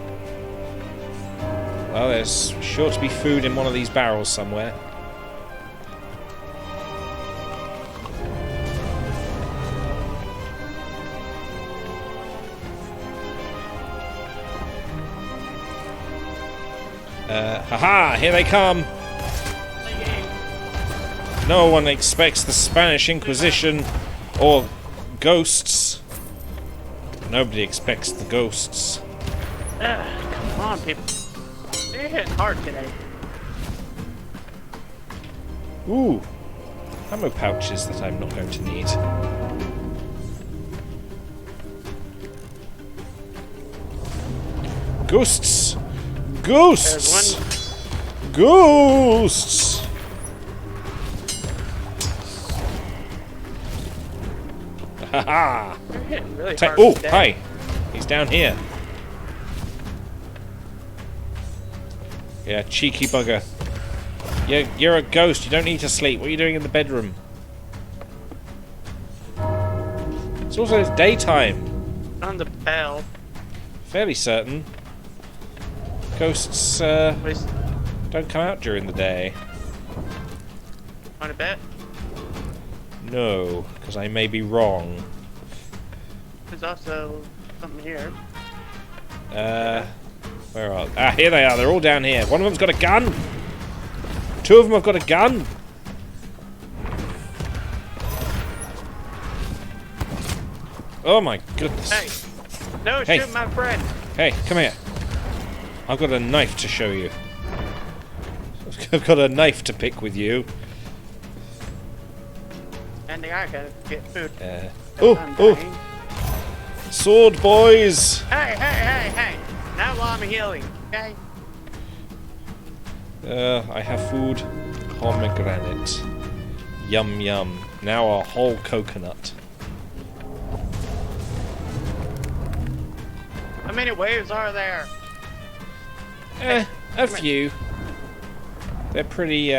Well, there's sure to be food in one of these barrels somewhere. Haha! Here they come! No one expects the Spanish Inquisition or ghosts. Nobody expects the ghosts. Come on, people. They're hitting hard today. Ooh! Ammo pouches that I'm not going to need. Ghosts! Ghosts! There's Ghosts! Haha! They're hitting really hard Oh, today. hi! He's down here. Yeah, cheeky bugger. You're a ghost. You don't need to sleep. What are you doing in the bedroom? It's also daytime. On the bell. Fairly certain. Ghosts Please, don't come out during the day. want to bet? No, because I may be wrong. There's also something here. Where are... Ah, here they are. They're all down here. One of them's got a gun. Two of them have got a gun. Oh my goodness. Hey, no, Hey. shoot my friend. Hey, come here. I've got a knife to show you. I've got a knife to pick with you. And the guy gotta get food. Oh, I'm oh, dying. sword boys. Hey! Now while I'm healing, okay? I have food. Pomegranate. Yum yum. Now a whole coconut. How many waves are there? A few. They're pretty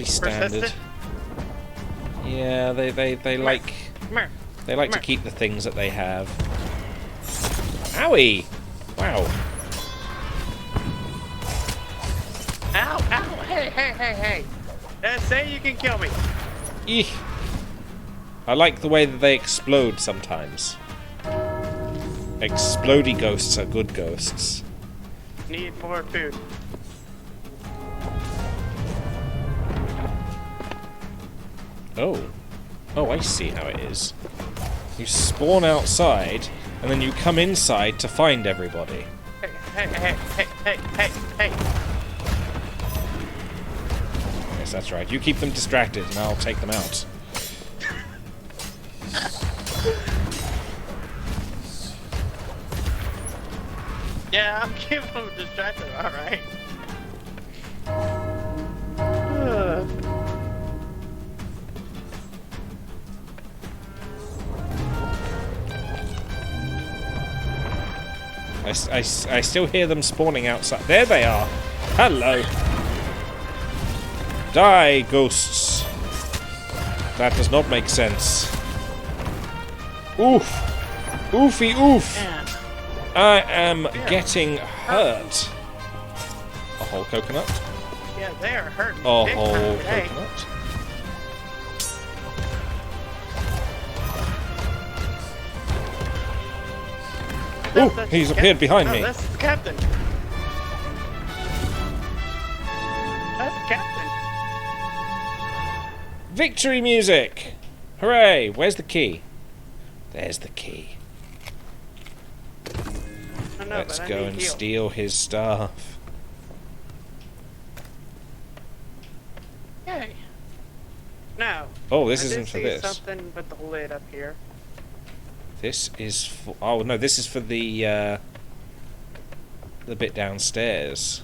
standard. Persistent? Yeah, they like Come here. they like to keep the things that they have. Owie! Wow. Ow! Hey! Say you can kill me. Eek. I like the way that they explode sometimes. Explodey ghosts are good ghosts. Need more food. Oh, I see how it is. You spawn outside, and then you come inside to find everybody. Hey! Yes, that's right. You keep them distracted, and I'll take them out. Yeah, I'm keeping them distracted, alright. I still hear them spawning outside. There they are. Hello. Die, ghosts. That does not make sense. Oof. Oofy oof. Man. I am getting hurt. A whole coconut. Yeah, they are hurting. A big whole time today. coconut. Oh, That's he's the appeared captain. behind Oh, me. That's the captain. That's the captain. Victory music! Hooray! Where's the key? There's the key. I know, Let's but I go need and heal. steal his stuff. Yay. Now. Oh, this I did isn't for see this. something with the lid up here. This is for... Oh, no, this is for the the bit downstairs.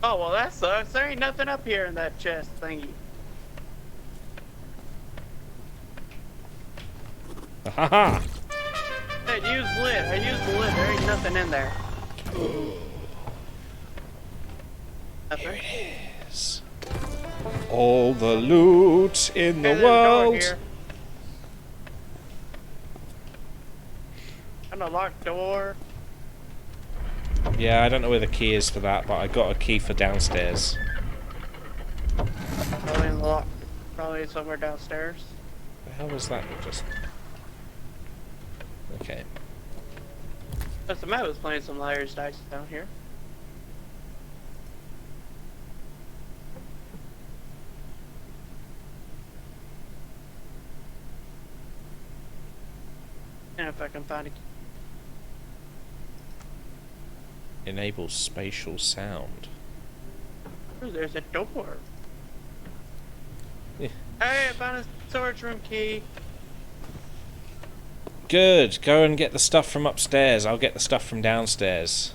Oh, well, that sucks. There ain't nothing up here in that chest thingy. Ha ha! Hey, use the lid. I used the lid. There ain't nothing in there. Here Nothing. it is. All the loot in the Hey, there's a door world. here. An unlocked door. Yeah, I don't know where the key is for that, but I got a key for downstairs. Probably in the lock. Probably somewhere downstairs. The hell was that? Just okay. But the Matt was playing some liar's dice down here. And if I can find a key. Enables spatial sound. Ooh, there's a door. Yeah. Hey, I found a storage room key. Good. Go and get the stuff from upstairs. I'll get the stuff from downstairs.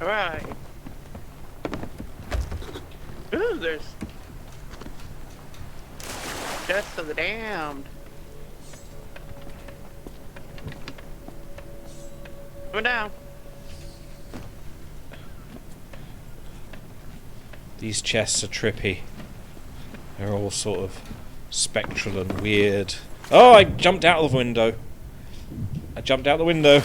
Alright. Ooh, there's Chest of the Damned. Go down. These chests are trippy. They're all sort of spectral and weird. Oh, I jumped out of the window. I jumped out the window.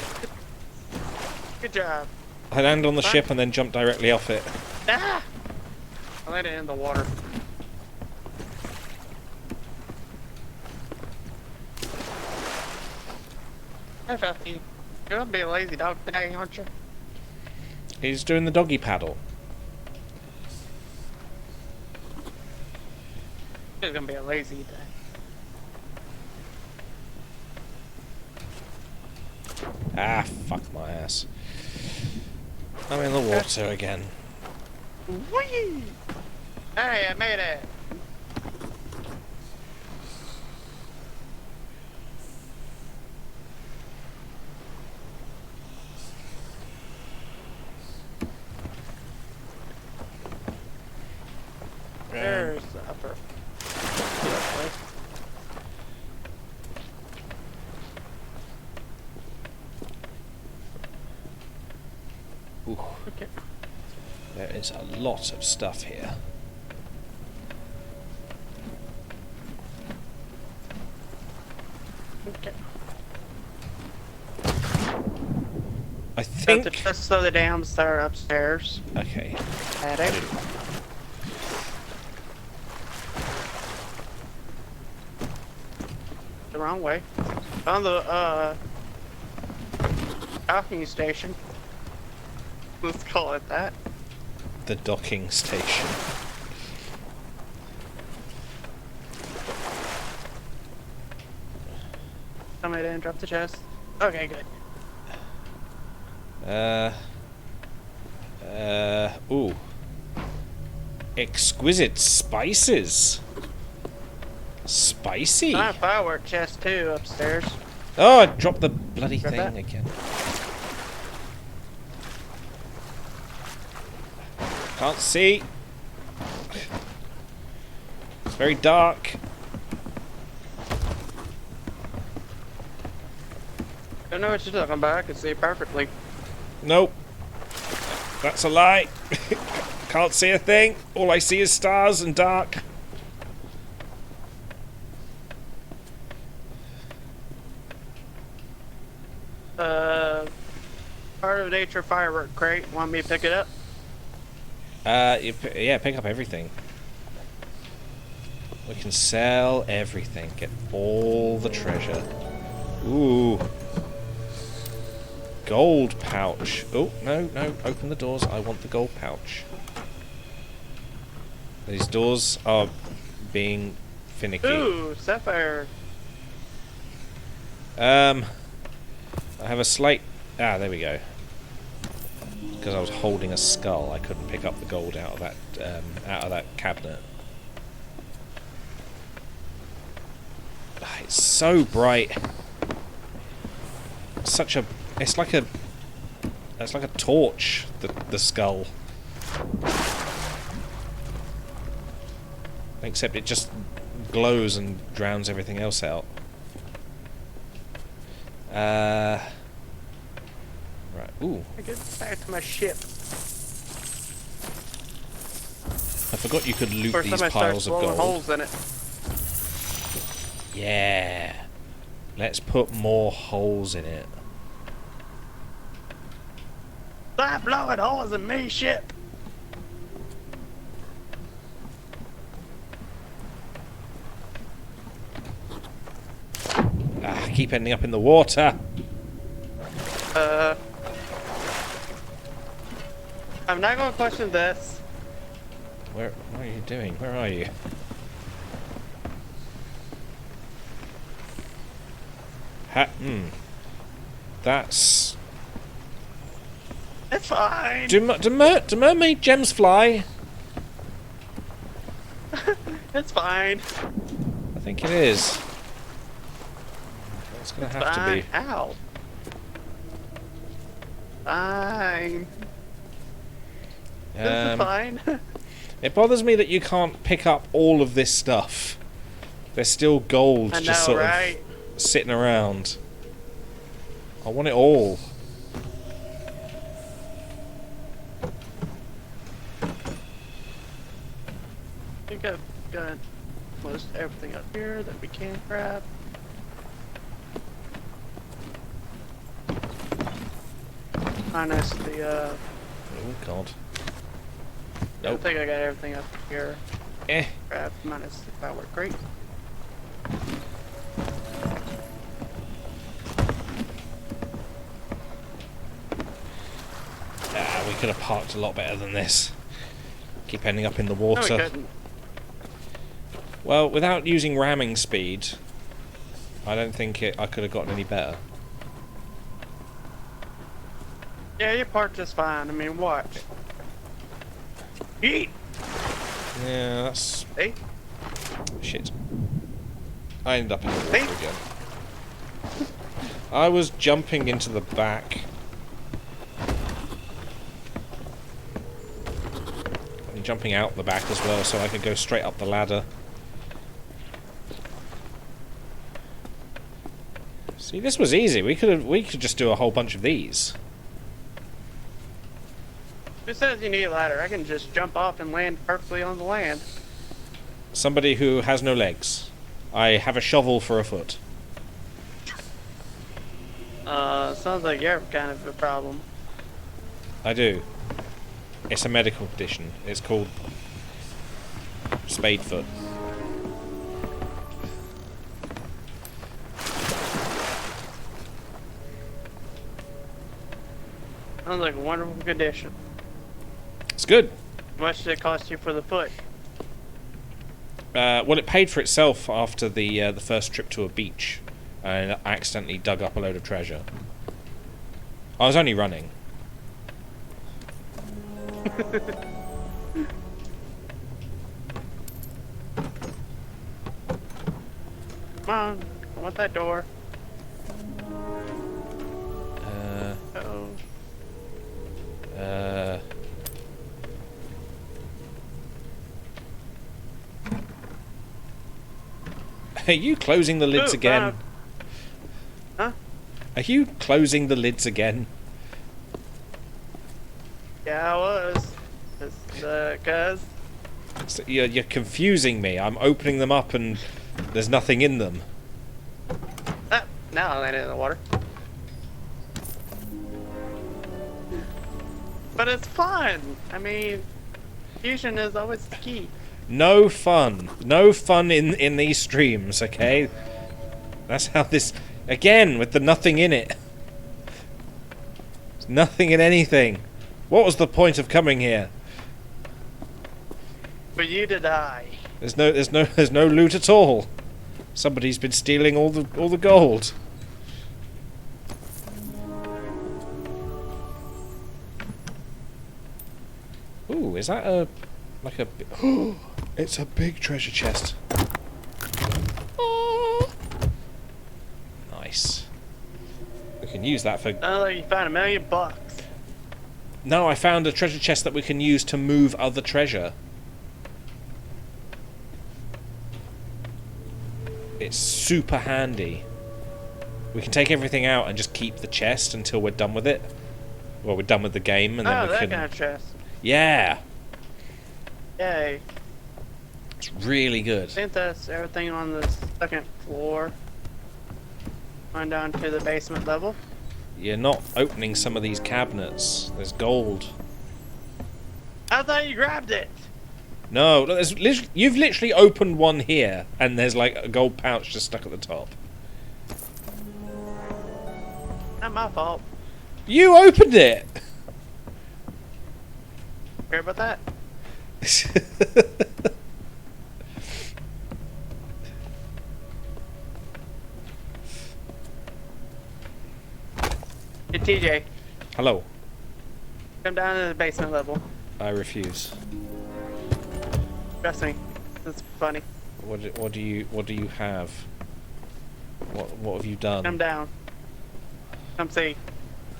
Good job. I landed on the Fine. ship and then jumped directly off it. Ah! I landed in the water. Hey, Fluffy. You're gonna be a lazy dog today, aren't you? He's doing the doggy paddle. You're gonna be a lazy day. Ah, fuck my ass. I'm in the water again. Whee! Hey, I made it! There's the upper. Ooh, Okay. there is a lot of stuff here. Okay. I Got think. the chests of the dams that are upstairs. Okay. At it. The wrong way. On the docking station. Let's call it that. The docking station. Somebody didn't drop the chest. Okay, good. Ooh. Exquisite spices. Spicy. I have a firework chest too upstairs. Oh, I dropped the bloody Grab thing that. again. Can't see. It's very dark. Don't know what you're talking about. I can see perfectly. Nope. That's a lie. Can't see a thing. All I see is stars and dark. Part of nature firework crate. Want me to pick it up? Yeah, pick up everything. We can sell everything. Get all the treasure. Ooh. Gold pouch. Oh, no, no. Open the doors. I want the gold pouch. These doors are being finicky. Ooh, sapphire. I have a slight... Ah, there we go. Because I was holding a skull, I couldn't pick up the gold out of that cabinet. I It's so bright. Such a. It's like a torch. The skull. Except it just glows and drowns everything else out. Right. Ooh. I get back to my ship. I forgot you could loot First these time I piles start of blowing gold. holes in it. Yeah. Let's put more holes in it. Stop blowing holes in me, ship. Ah, I keep ending up in the water. I'm not gonna question this. What are you doing? Where are you? That's... It's fine. Do mermaid gems fly? It's fine. I think it is. It's gonna have to be. Ow. Fine. This is fine. It bothers me that you can't pick up all of this stuff. There's still gold I know, just sort right? of sitting around. I want it all. I think I've got most everything up here that we can grab. Minus the, Oh god. I Nope. think I got everything up here. Eh. Grab minus the power crate. Ah, we could have parked a lot better than this. Keep ending up in the No, we water. couldn't. Well, without using ramming speed, I don't think I could have gotten any better. Yeah, you parked just fine. I mean, watch. Eat! Yeah, that's... Hey, shit. I ended up in the water Hey. again. I was jumping into the back. I'm jumping out the back as well, so I could go straight up the ladder. See, this was easy. We could just do a whole bunch of these. who says you need a ladder? I can just jump off and land perfectly on the land. Somebody who has no legs. I have a shovel for a foot. Sounds like you're kind of a problem. I do. It's a medical condition. It's called spade foot. Sounds like a wonderful condition. It's good. How much did it cost you for the foot? Well, it paid for itself after the first trip to a beach, and I accidentally dug up a load of treasure. I was only running. Come on, I want that door. Uh-oh. Are you closing the lids Ooh, again? Huh? Are you closing the lids again? Yeah, I was. Cause So you're confusing me. I'm opening them up and there's nothing in them. now I landed in the water. But it's fun. I mean, fusion is always the key. No fun. No fun in these streams, okay? That's how this... Again, with the nothing in it. There's nothing in anything. What was the point of coming here? For you to die. There's no loot at all. Somebody's been stealing all the gold. Ooh, is that a... like a... It's a big treasure chest. Oh. can use that for... Oh, you found $1,000,000. No, I found a treasure chest that we can use to move other treasure. It's super handy. We can take everything out and just keep the chest until we're done with it. Well, we're done with the game, and then we that can... kind of chest. Yeah! Yay. It's really good. I think that's everything on the second floor. On down to the basement level. You're not opening some of these cabinets. There's gold. I thought you grabbed it. No, look, you've literally opened one here, and there's like a gold pouch just stuck at the top. Not my fault. You opened it! Care about that? Hey, TJ, Hello. come down to the basement level. I refuse. Trust me, it's funny. What do you have? What have you done? Come down. Come see.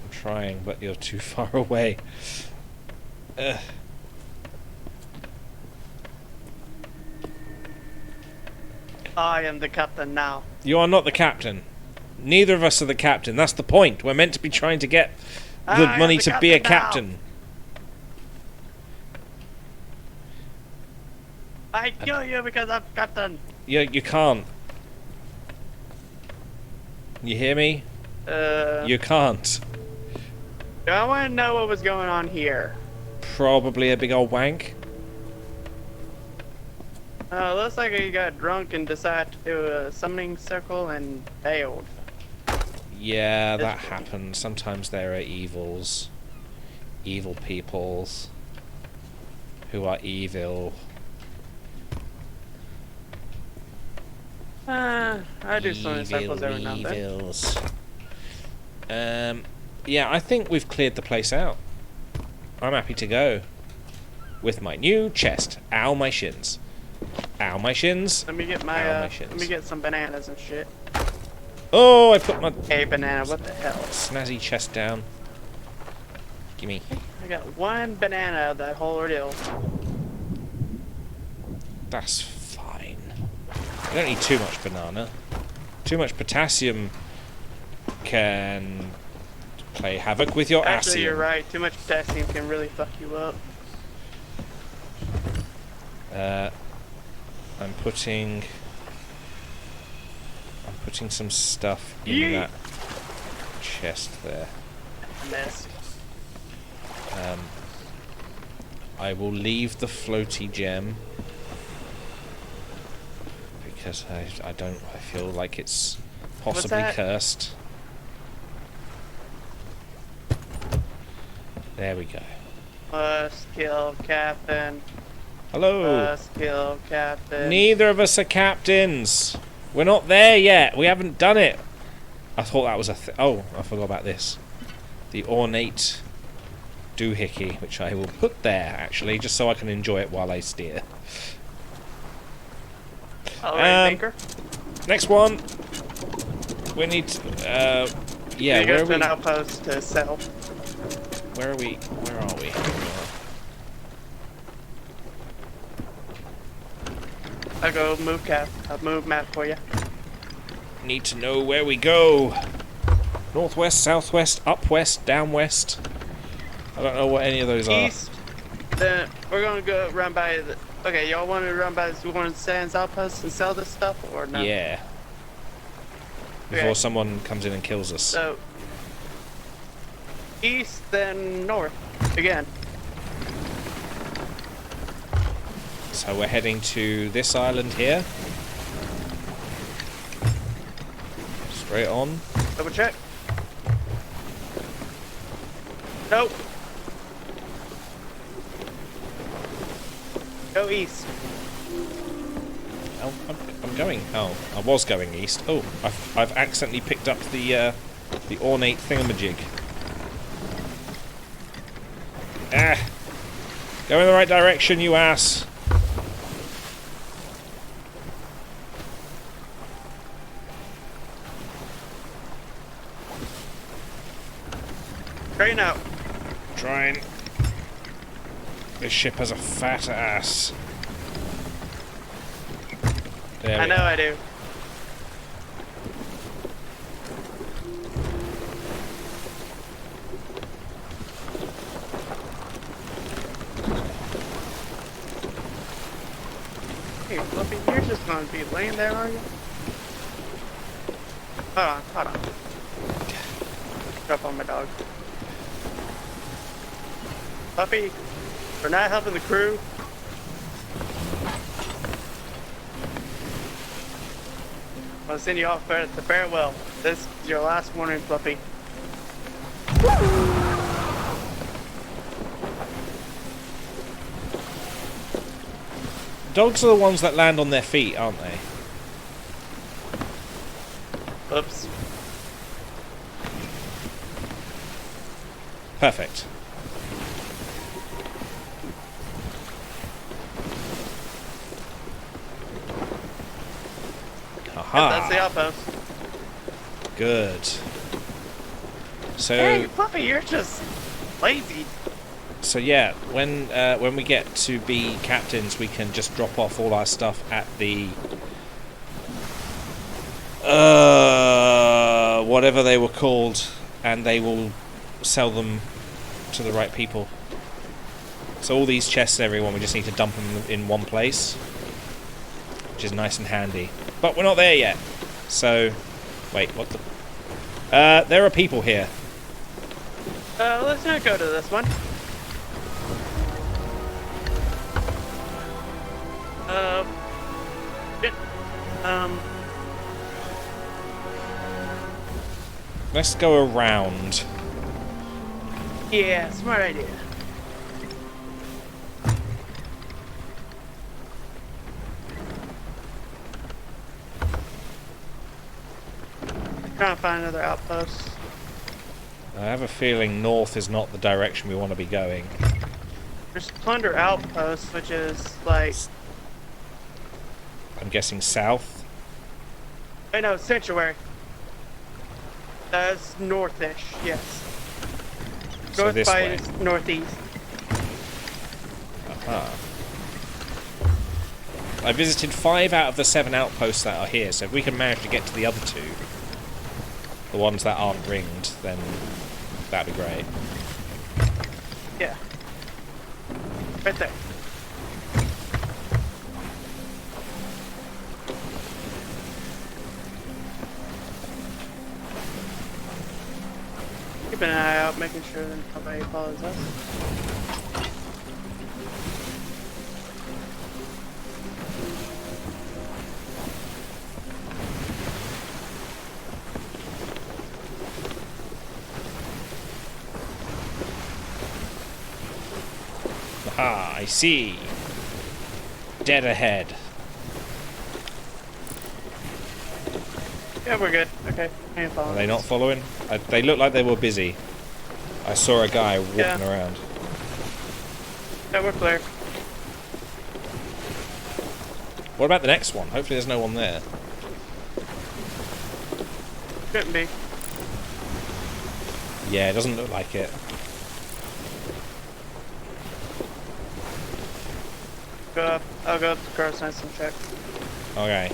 I'm trying, but you're too far away. I am the captain now. You are not the captain. Neither of us are the captain. That's the point. We're meant to be trying to get the I am money the to be a captain now. captain. I kill you because I'm captain. You can't. You hear me? You can't. I want to know what was going on here. Probably a big old wank. Looks like he got drunk and decided to do a summoning circle and failed. Yeah, that happens. Sometimes there are evils. Evil peoples. Who are evil. I do summoning circles every now and then. Evils. Yeah, I think we've cleared the place out. I'm happy to go. With my new chest. Ow, my shins. Ow, my shins. Let me get Ow, my, my shins. let me get some bananas and shit. Oh, I put my Hey, banana, what the hell? snazzy chest down. Gimme. I got one banana of that whole ordeal. That's fine. I don't need too much banana. Too much potassium can play havoc with your Actually, you're asium. right. Too much potassium can really fuck you up. I'm putting some stuff in that chest there. Mess. I will leave the floaty gem because I feel like it's possibly that? cursed. There we go. Must kill captain. Hello. Must kill captain. Neither of us are captains. We're not there yet. We haven't done it. I thought that was a oh, I forgot about this. The ornate doohickey, which I will put there, actually, just so I can enjoy it while I steer. Alright, Baker. Next one. We need to, yeah, You where go are to an we? outpost to sell. Where are we? Where are we? I'll go move I'll move map for you. Need to know where we go. Northwest, southwest, up west, down west. I don't know what any of those are. East. Then we're gonna go run by the. Okay, y'all want to run by one of the Sands outposts and sell this stuff, or no? Yeah. Before Okay. someone comes in and kills us. So east, then north again. So we're heading to this island here. Straight on. Double check. Nope. Go east. Oh, I'm going. Oh, I was going east. Oh, I've accidentally picked up the ornate thingamajig. Ah! Go in the right direction, you ass! Straighten out. Trying. This ship has a fat ass. There I we know are. I do. Hey, Fluffy, you're just gonna be laying there, are you? Hold on. Drop on my dog. Fluffy, we're not helping the crew. I'll send you off to farewell. This is your last warning, Fluffy. Dogs are the ones that land on their feet, aren't they? Oops. Perfect. Aha. That's the outpost. Good. So, Hey, Fluffy, you're just lazy. so yeah, when we get to be captains, we can just drop off all our stuff at the whatever they were called, and they will sell them to the right people. So all these chests and everyone, we just need to dump them in one place, which is nice and handy. But we're not there yet. So, wait, what the... there are people here. Let's not go to this one. Shit. Let's go around. Yeah, smart idea. Trying to find another outpost. I have a feeling north is not the direction we want to be going. There's Plunder Outpost, which is like... I'm guessing south. I know, Sanctuary. That's northish, yes. So North this by way. northeast. Aha. I visited 5 out of the 7 outposts that are here, so if we can manage to get to the other 2, the ones that aren't ringed, then that'd be great. Yeah. Right there. Keep an eye out, making sure that nobody follows us. Aha, I see. Dead ahead. Yeah, we're good. Okay, ain't Are following they us. not following? They look like they were busy. I saw a guy walking Yeah. around. Yeah, we're clear. What about the next one? Hopefully there's no one there. Shouldn't be. Yeah, it doesn't look like it. Go up. I'll go up to Carl's Nest and check. Okay.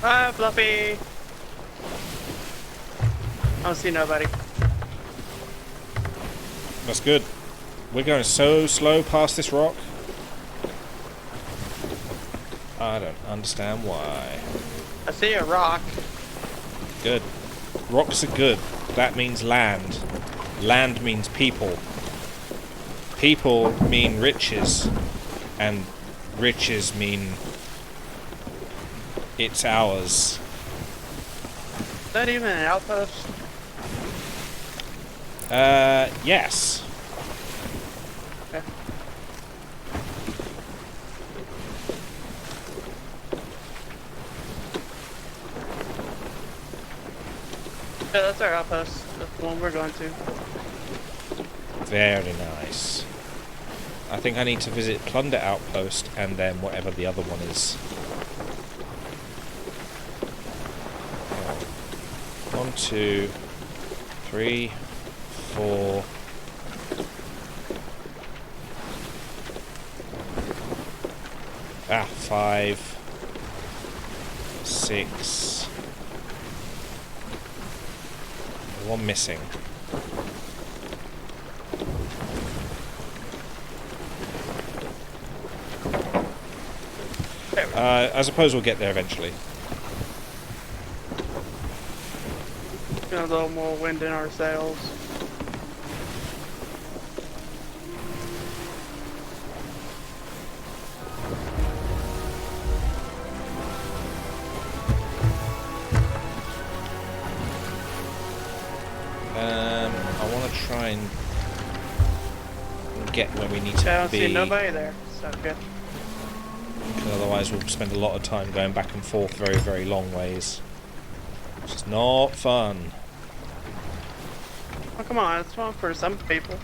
Bye, Fluffy! I don't see nobody. That's good. We're going so slow past this rock. I don't understand why. I see a rock. Good. Rocks are good. That means land. Land means people. People mean riches. And riches mean it's ours. Is that even an outpost? Yes. Okay. Yeah, that's our outpost. That's the one we're going to. Very nice. I think I need to visit Plunder Outpost and then whatever the other one is. 1, 2, 3, 4. Ah, 5, 6. One missing. I suppose we'll get there eventually. Got a little more wind in our sails. I want to try and get where we need to I don't be. see nobody there. So good. Otherwise we'll spend a lot of time going back and forth very, very long ways. Which is not fun. Oh, come on. It's fun for some people.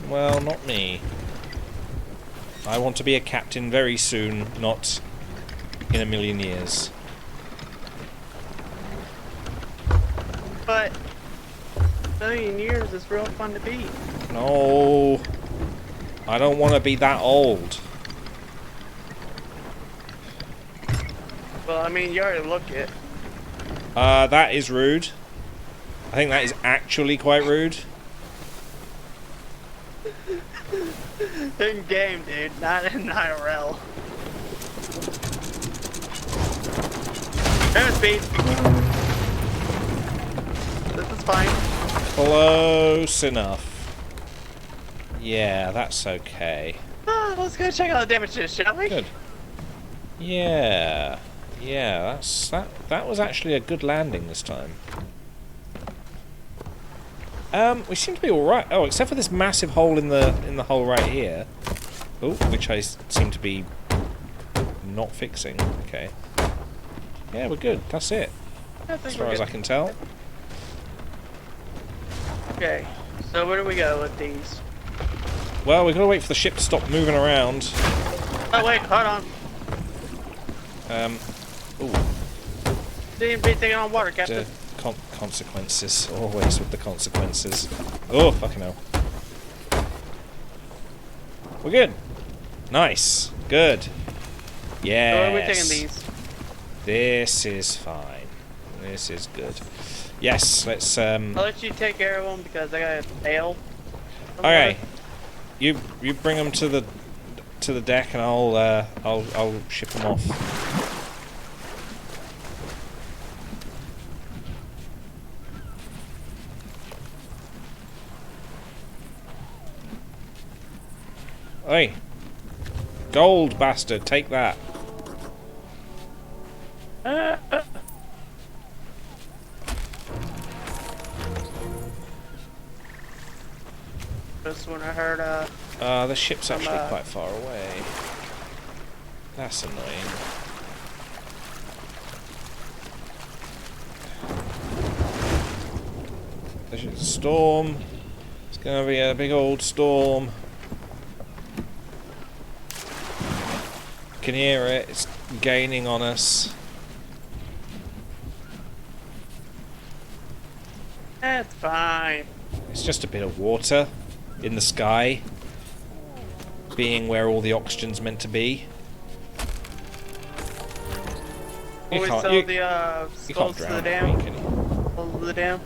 Well, not me. I want to be a captain very soon, not in a million years. But a million years is real fun to be. No. I don't want to be that old. Well, I mean, you already look it. That is rude. I think that is actually quite rude. In game, dude, not in IRL. There's speed. This is fine. Close enough. Yeah, that's okay. Let's go check out the damages, shall we? Good. Yeah. Yeah, that was actually a good landing this time. We seem to be all right. Oh, except for this massive hole in the hull right here. Oh, which I seem to be not fixing. Okay. Yeah, we're good. That's it. As far as I can tell. Okay, so where do we go with these? Well, we've got to wait for the ship to stop moving around. Oh wait, hold on. Ooh. Didn't be taking on water, Captain. Consequences. Always with the consequences. Oh, fucking hell. We're good. Nice. Good. Yes. So where are we taking these? This is fine. This is good. Yes, let's I'll let you take care of them because I got a tail. Okay. You bring them to the deck and I'll ship them off. Hey! Gold, bastard! Take that! Just when I heard, the ship's actually quite far away. That's annoying. There's a storm. It's gonna be a big old storm. Can hear it. It's gaining on us. that's fine. It's just a bit of water in the sky, being where all the oxygen's meant to be. Will we sell the skulls to the dam? Skulls to the dam?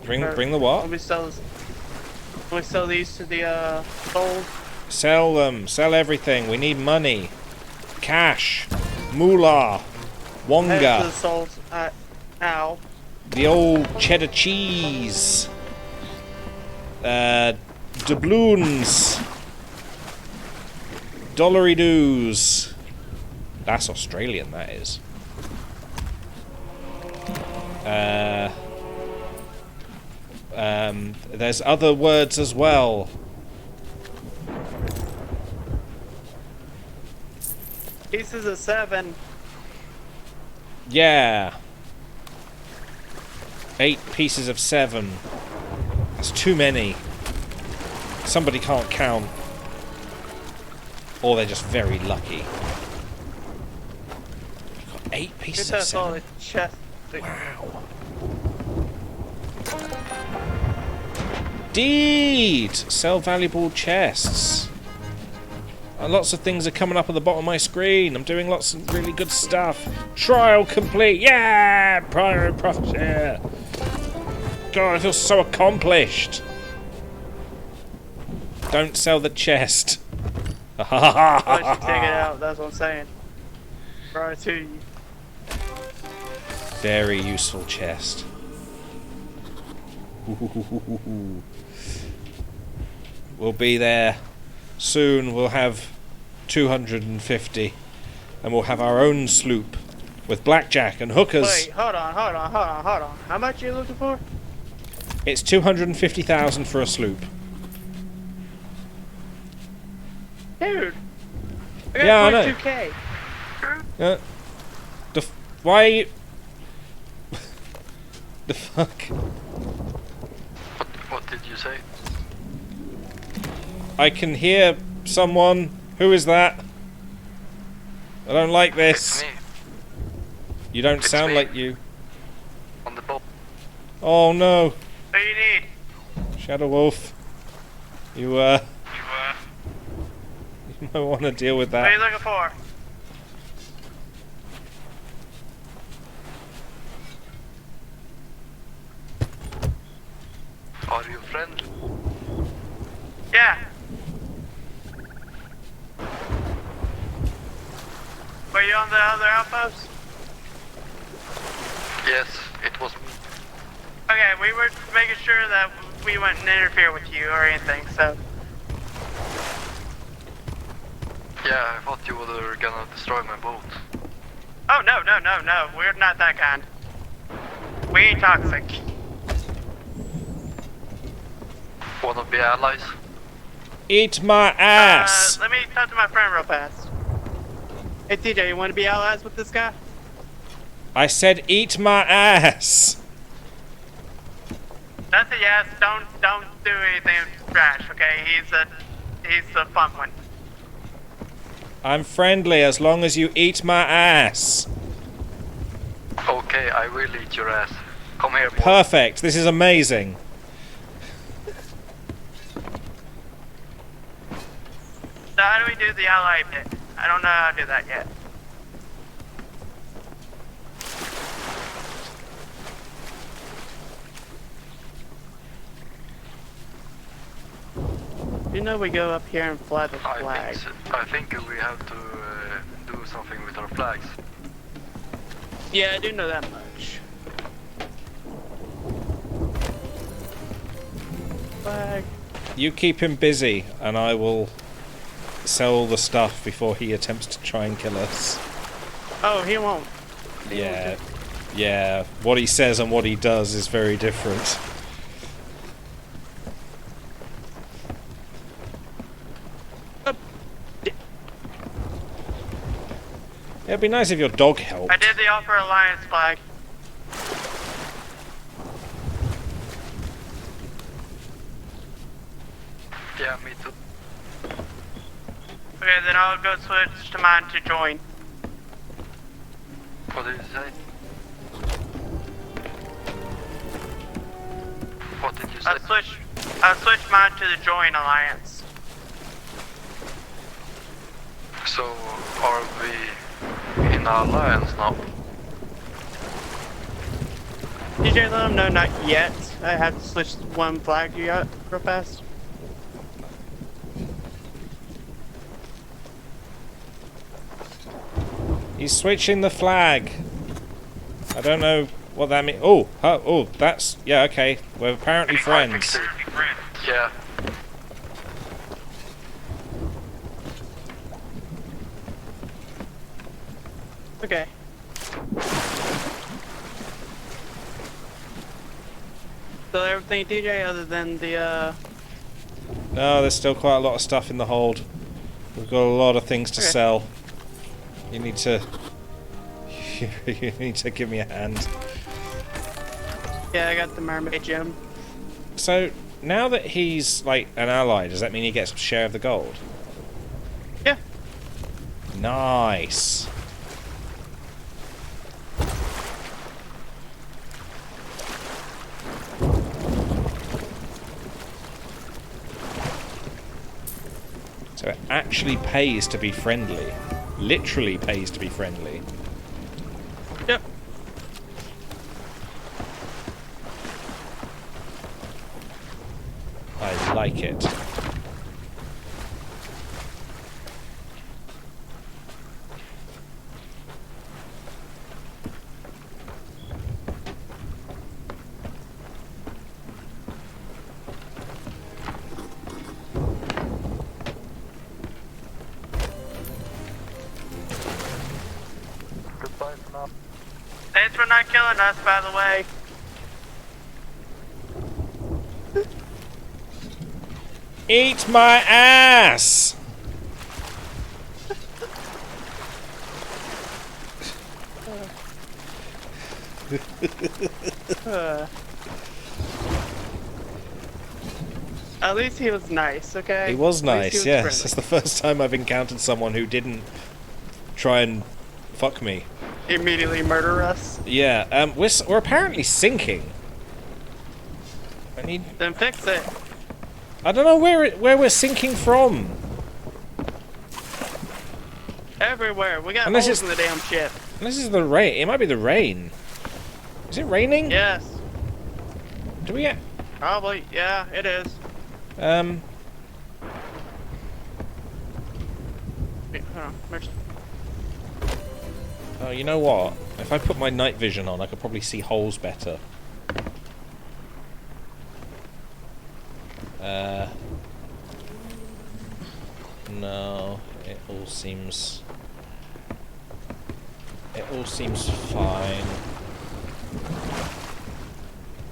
Bring the what? Will we sell these to the skulls? Sell them. Sell everything. We need money. Cash. Moolah. Head to Wonga. the souls. Ow. The old cheddar cheese. Doubloons. Dollary doos. That's Australian, that is. There's other words as well. Pieces of 7. Yeah. 8 pieces of 7. That's too many. Somebody can't count. Or they're just very lucky. We've got 8 pieces of 7. All the chest. Wow. Indeed! Sell valuable chests. Lots of things are coming up at the bottom of my screen. I'm doing lots of really good stuff. Trial complete. Yeah! Prior profit. Yeah. God, I feel so accomplished. Don't sell the chest. Why don't you take it out? That's what I'm saying. Prior to you. Very useful chest. We'll be there soon. We'll have 250, and we'll have our own sloop with blackjack and hookers. Wait, hold on. How much are you looking for? It's 250,000 for a sloop. Dude, I got Yeah, I know. 22K. Why are you... The fuck? What did you say? I can hear someone. Who is that? I don't like this. It's me, You don't It's sound me. like you. on the boat. Oh no. What do you need? Shadow Wolf. You you might want to deal with What are you that. looking for? Are you a friend? Yeah. Were you on the other outpost? Yes, it was me. Okay, we were making sure that we wouldn't interfere with you or anything, so... Yeah, I thought you were gonna destroy my boat. Oh, no, we're not that kind. We ain't toxic. Wanna be allies? Eat my ass. Let me talk to my friend real fast. Hey, TJ, you want to be allies with this guy? I said eat my ass. That's a yes. Don't do anything rash, okay? He's a fun one. I'm friendly as long as you eat my ass. Okay, I will eat your ass. Come here, boy. Perfect. This is amazing. So how do we do the ally bit? I don't know how to do that yet. You know we go up here and fly the flag. I think we have to do something with our flags. Yeah, I do know that much. Flag. You keep him busy, and I will sell all the stuff before he attempts to try and kill us. Oh, he won't. Yeah. Yeah. What he says and what he does is very different. It'd be nice if your dog helped. I did the offer alliance flag. Yeah, me too. Okay, then I'll go switch to mine to join. What did you say? What did you say? I'll switch mine to the join alliance. So, are we in our alliance now? DJ, let him know not yet. I have to switch one flag you got real fast. He's switching the flag. I don't know what that means. Oh, oh, that's... Yeah, okay. We're apparently friends. Yeah. Okay. So everything DJ other than the No, there's still quite a lot of stuff in the hold. We've got a lot of things to Okay. sell. You need to... You need to give me a hand. Yeah, I got the mermaid gem. So, now that he's, like, an ally, does that mean he gets a share of the gold? Yeah. Nice. So it actually pays to be friendly. Literally pays to be friendly. Yep. I like it. Goodbye for now. Thanks for not killing us, by the way. Eat my ass! At least he was nice, okay? He was At least nice, he was yes. friendly. That's the first time I've encountered someone who didn't try and fuck me. Immediately murder us. Yeah, we're apparently sinking. I need... Then fix it. I don't know where we're sinking from. Everywhere. We got Unless holes it's- in the damn ship. This is the rain. It might be the rain. Is it raining? Yes. Do we... Probably. Yeah, it is. Um... Wait, hold on. Where's... Oh, you know what? If I put my night vision on, I could probably see holes better. No, it all seems fine.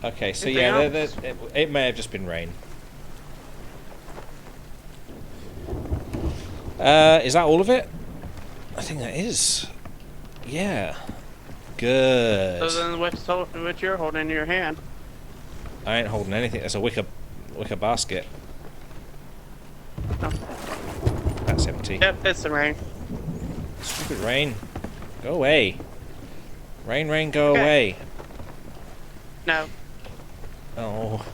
Okay, so Anything yeah, else? it may have just been rain. Is that all of it? I think that is. Yeah. Good. So then which you're holding in your hand? I ain't holding anything. That's a wicker basket. Oh. That's empty. Yep, it's the rain. Stupid rain. Go away. Rain, go Okay. away. No. Oh.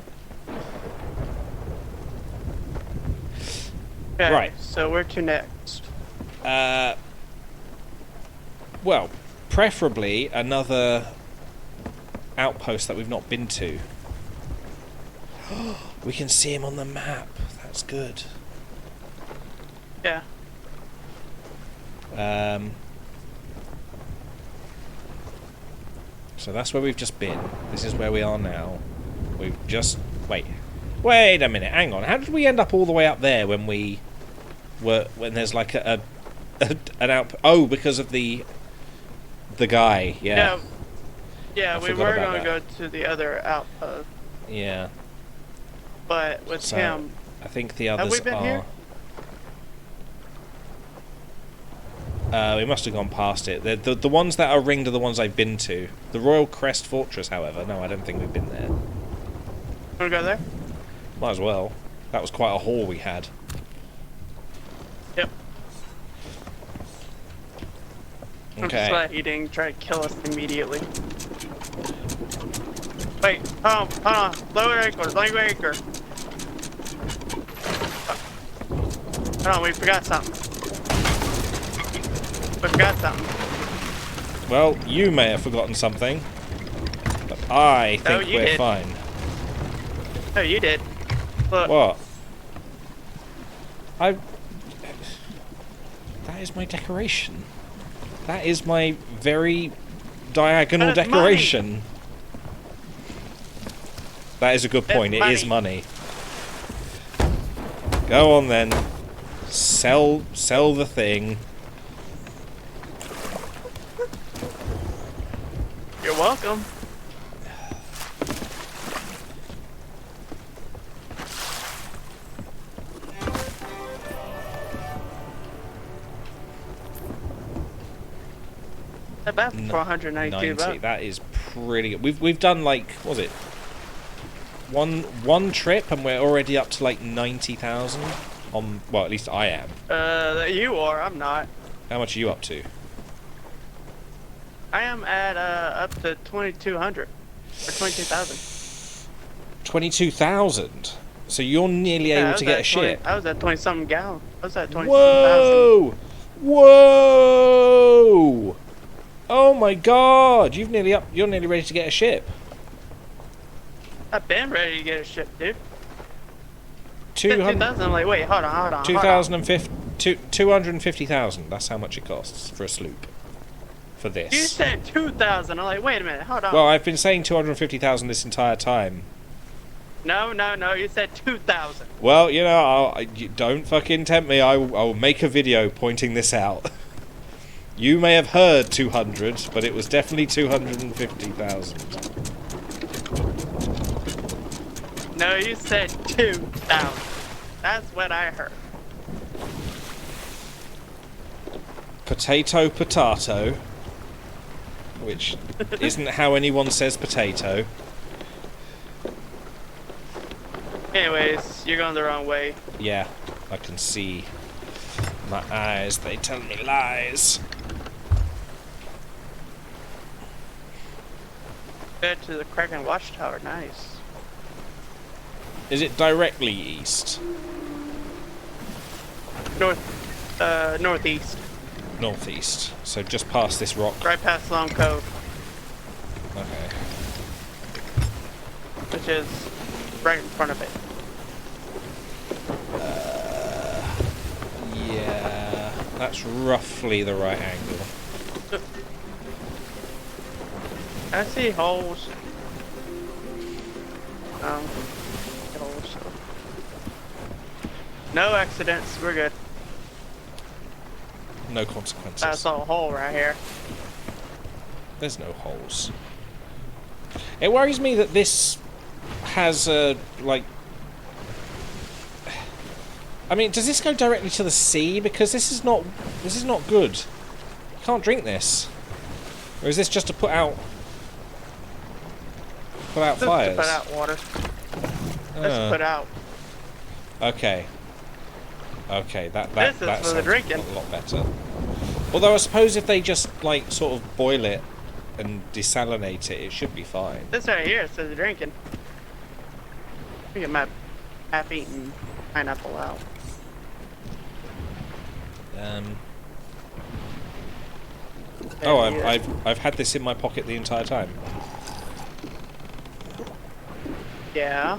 Okay, Right. so where to next? Well, preferably another outpost that we've not been to. We can see him on the map. That's good. Yeah. So that's where we've just been. This is where we are now. We've just... Wait a minute, hang on. How did we end up all the way up there when we were... When there's like an oh, because of the guy, yeah. Yeah, I we forgot were about going to that. go to the other outpost, Yeah. but with So, him... I think the Have others we been are... here? We must have gone past it. The ones that are ringed are the ones I've been to. The Royal Crest Fortress, however, no, I don't think we've been there. Want to go there? Might as well. That was quite a haul we had. Yep. I'm just Okay. glad he didn't try to kill us immediately. Wait, hold on. Lower anchor. Hold on, we forgot something. Well, you may have forgotten something, but I No, think you we're did. fine. Oh, you did. Look. What? That is my decoration. That is my very diagonal That is decoration. That is a good point. It's It is money. Go on then. Sell the thing. You're welcome. bad for 492 bucks. That is pretty good. We've done like, what was it? One trip and we're already up to like 90,000 on, well, at least I am. You are, I'm not. How much are you up to? I am at up to 2,200 or 22,000. 22,000. So you're nearly able to get a ship. I was at 20 something gallon. I was at 20 Whoa! Whoa! Oh my God! You're nearly ready to get a ship. I've been ready to get a ship, dude. 200. 2,000. I'm like, wait, hold on. 250,000. That's how much it costs for a sloop. For this. You said 2,000. I'm like, wait a minute, hold on. Well, I've been saying 250,000 this entire time. No, you said 2,000. Well, you know, you don't fucking tempt me. I'll make a video pointing this out. You may have heard 200, but it was definitely 250,000. No, you said 2,000. That's what I heard. Potato, which isn't how anyone says potato. Anyways, you're going the wrong way. Yeah, I can see. My eyes, they tell me lies. Good to the Kraken Watchtower, nice. Is it directly east? Northeast. Northeast. So just past this rock. Right past Long Cove, Okay. which is right in front of it. Yeah, that's roughly the right angle. I see holes. Holes. No accidents, we're good. No consequences. I saw a hole right here. There's no holes. It worries me that this has like. I mean, does this go directly to the sea? Because this is not good. You can't drink this. Or is this just to put out fires? To put out water. Let's put out. Okay. Okay, that This is that for the sounds drinking. a lot better. Although I suppose if they just like sort of boil it and desalinate it, it should be fine. This right here says drinking. Let me get my half-eaten pineapple out. Oh, I've had this in my pocket the entire time. Yeah.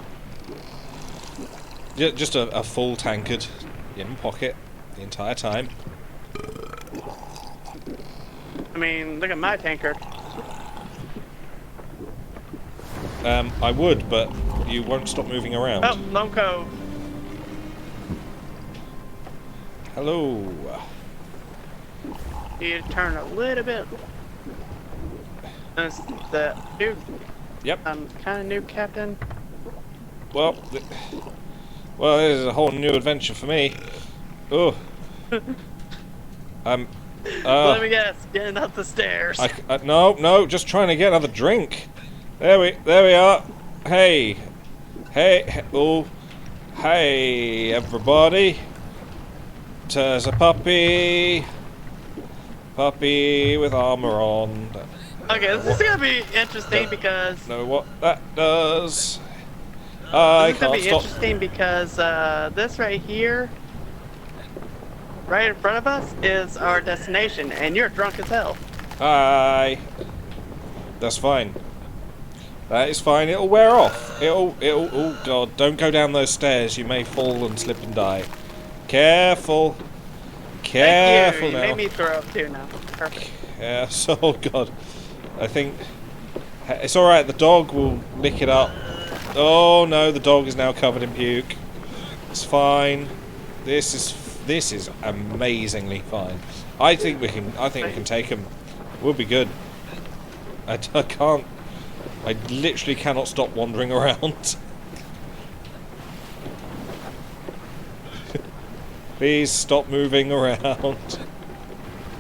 Just a full tankard in my pocket the entire time. I mean, look at my tankard. I would, but you won't stop moving around. Oh, Long Cove. Hello. You need to turn a little bit. That's the dude. Yep. I'm kind of new, Captain. Well, this is a whole new adventure for me. Oh. Let me guess, getting up the stairs. No, just trying to get another drink. There we are. Hey, oh, hey, everybody. There's a puppy with armor on. Okay, this is gonna be interesting because. Know what that does? This I is gonna can't be stop. interesting because this right here, right in front of us, is our destination, and you're drunk as hell. Hi. That's fine. That is fine. It'll wear off. It'll. Oh God! Don't go down those stairs. You may fall and slip and die. Careful. Careful Thank you. now. You made me throw up too now. Perfect. Yes. Oh God. I think it's all right. The dog will lick it up. Oh no! The dog is now covered in puke. It's fine. This is amazingly fine. I think we can take him. We'll be good. I can't. I literally cannot stop wandering around. Please stop moving around.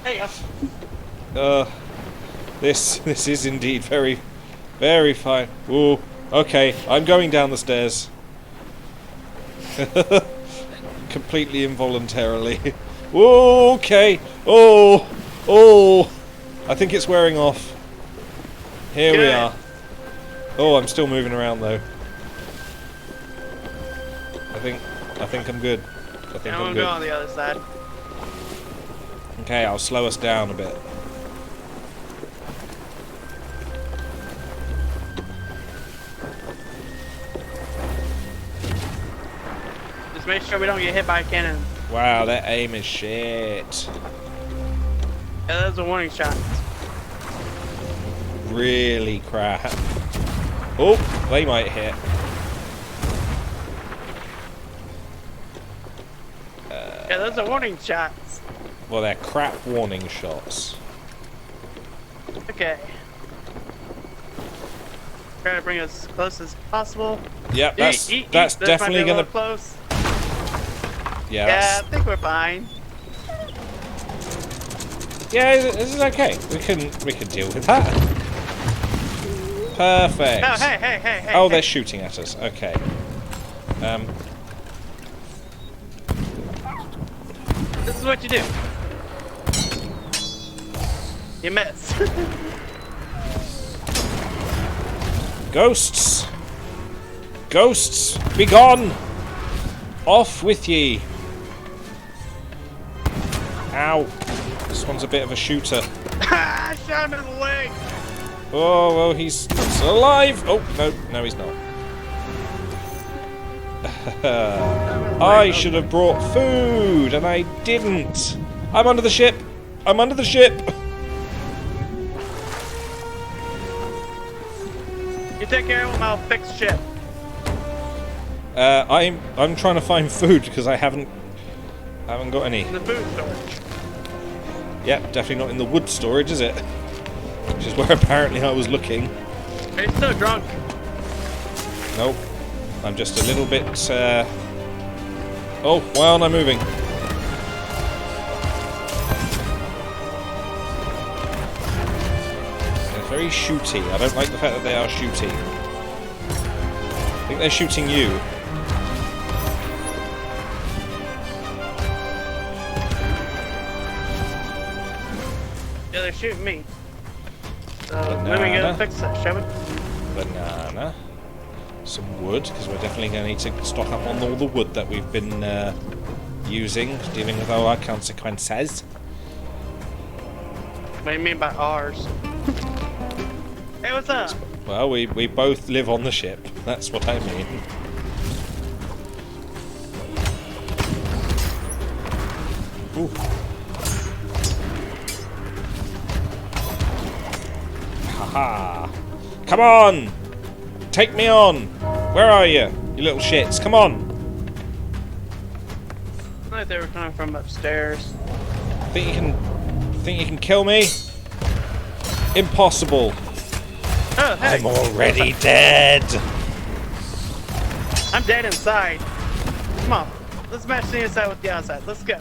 Hey, This is indeed very, very fine. Ooh, okay, I'm going down the stairs. Completely involuntarily. Ooh, okay. Oh, I think it's wearing off. Here we Good. are. Oh, I'm still moving around though. I think I'm good. I think I'm I'm gonna go good. on the other side. Okay, I'll slow us down a bit. Just make sure we don't get hit by a cannon. Wow, that aim is shit. Yeah, that was a warning shot. Really crap. Oh, they might hit. Yeah, those are warning shots. Well, they're crap warning shots. Okay. Try to bring us as close as possible. Yep, that's This definitely might be a gonna. little close. Yeah, Yeah, I think we're fine. yeah, this is okay. We can deal with that. Perfect. Oh, hey. Oh, hey. they're shooting at us. Okay. This is what you do. You miss. Ghosts! Ghosts! Be gone! Off with ye! Ow! This one's a bit of a shooter. Ha! Shot him in the leg. Oh, well, he's still alive! Oh, no, he's not. I should have brought food, and I didn't! I'm under the ship! I'm under the ship! You take care of him, I'll fix ship. I'm trying to find food because I haven't got any. In the food storage. Yep, definitely not in the wood storage, is it? Which is where apparently I was looking. Are you still drunk? Nope. I'm just a little bit, Oh, why aren't I moving? They're very shooty. I don't like the fact that they are shooty. I think they're shooting you. Yeah, they're shooting me. So, let me go fix that, shall we? Banana. Some wood, because we're definitely going to need to stock up on all the wood that we've been using, dealing with all our consequences. What do you mean by ours? Hey, what's up? Well, we both live on the ship. That's what I mean. Ooh. Haha! Come on! Take me on! Where are you? You little shits, come on! I thought they were coming from upstairs. Think you can kill me? Impossible! Oh, hey! I'm already dead! I'm dead inside. Come on, let's match the inside with the outside. Let's go.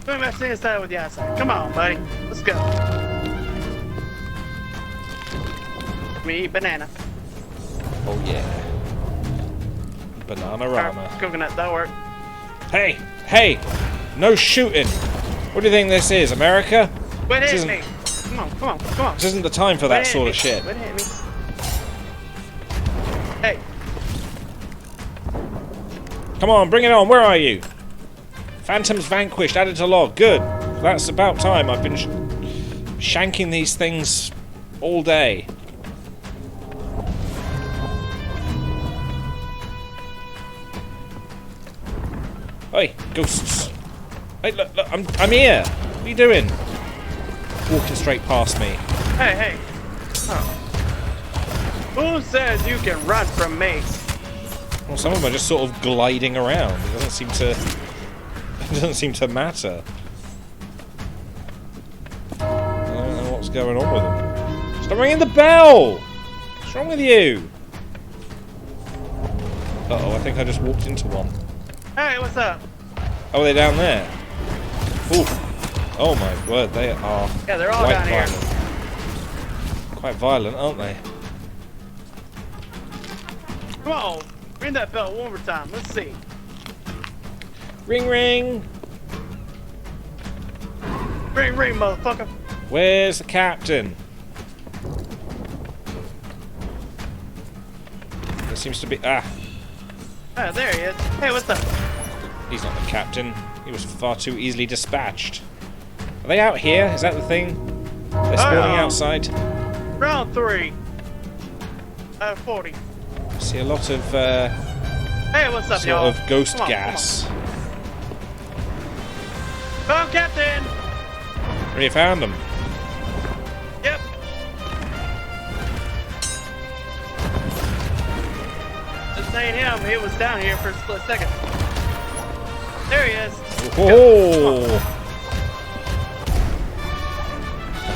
Let me match the inside with the outside. Come on, buddy. Let's go. Me eat banana. Oh yeah. Banana-rama. Coconut, that'll work. Hey! Hey! No shooting! What do you think this is, America? Quit This hitting me! Come on. This isn't the time for that Quit sort of hitting shit. me. Quit hitting me. Hey, Come on, bring it on, where are you? Phantoms vanquished, added to log. Good. That's about time. I've been shanking these things all day. Hey, ghosts. Hey, look, I'm here. What are you doing? Walking straight past me. hey. Oh. Who says you can run from me? Well, some of them are just sort of gliding around. It doesn't seem to... It doesn't seem to matter. I don't know what's going on with them. Stop ringing the bell! What's wrong with you? Uh-oh, I think I just walked into one. Hey, what's up? Oh, they're down there. Ooh. Oh my word, they are Yeah, they're all quite down here. violent. Quite violent, aren't they? Come on, ring that bell one more time. Let's see. Ring ring! Ring, ring, motherfucker. Where's the captain? There seems to be... Ah, Ah, there he is. Hey, what's up? he's not the captain. He was far too easily dispatched. Are they out here? Is that the thing? They're spawning outside. Round 3. Out of 40. I see a lot of Hey, what's up, sort y'all? of ghost Come on, gas. Come on, Captain. Where you found them? Yep. This ain't him. He was down here for a split second. There he is. Oh!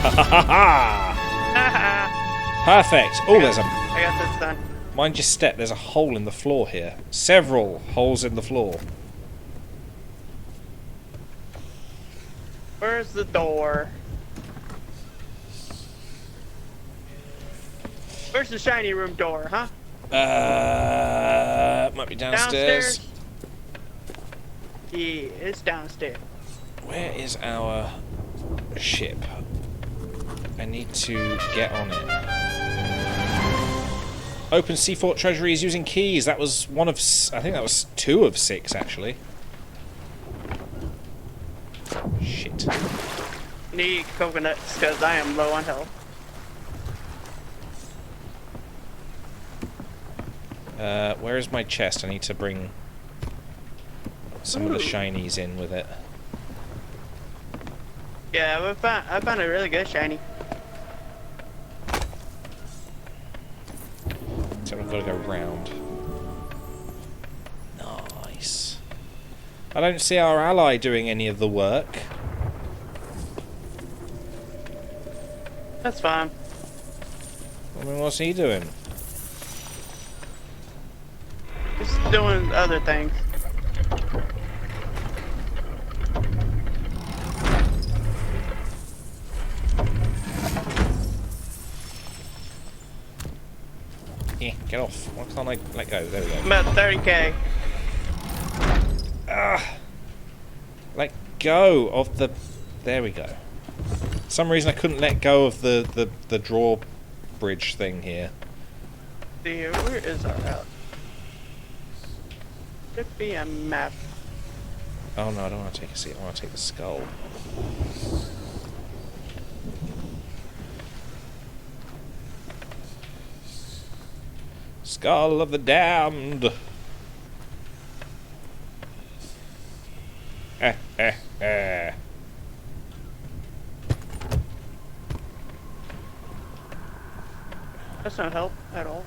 Ha ha ha ha! Haha. Perfect. Oh, there's a... I got this done. Mind your step, there's a hole in the floor here. Several holes in the floor. Where's the door? Where's the shiny room door, huh? Might be downstairs. Yeah, it's downstairs. Where is our ship? I need to get on it. Open Seafort treasuries using keys. That was one of... I think that was 2 of 6, actually. Shit. Need coconuts, because I am low on health. Where is my chest? I need to bring some of the shinies in with it. Yeah, I found a really good shiny. So I've got to go round. Nice. I don't see our ally doing any of the work. That's fine. I mean, what's he doing? Just doing other things. Yeah, get off. Why can't I let go? There we go. I'm at 30k. Ah! Let go of the... There we go. For some reason I couldn't let go of the drawbridge thing here. See here, where is our route? Should be a map. Oh no, I don't want to take a seat. I want to take the skull. Skull of the damned. Eh, eh, eh. That's not help at all.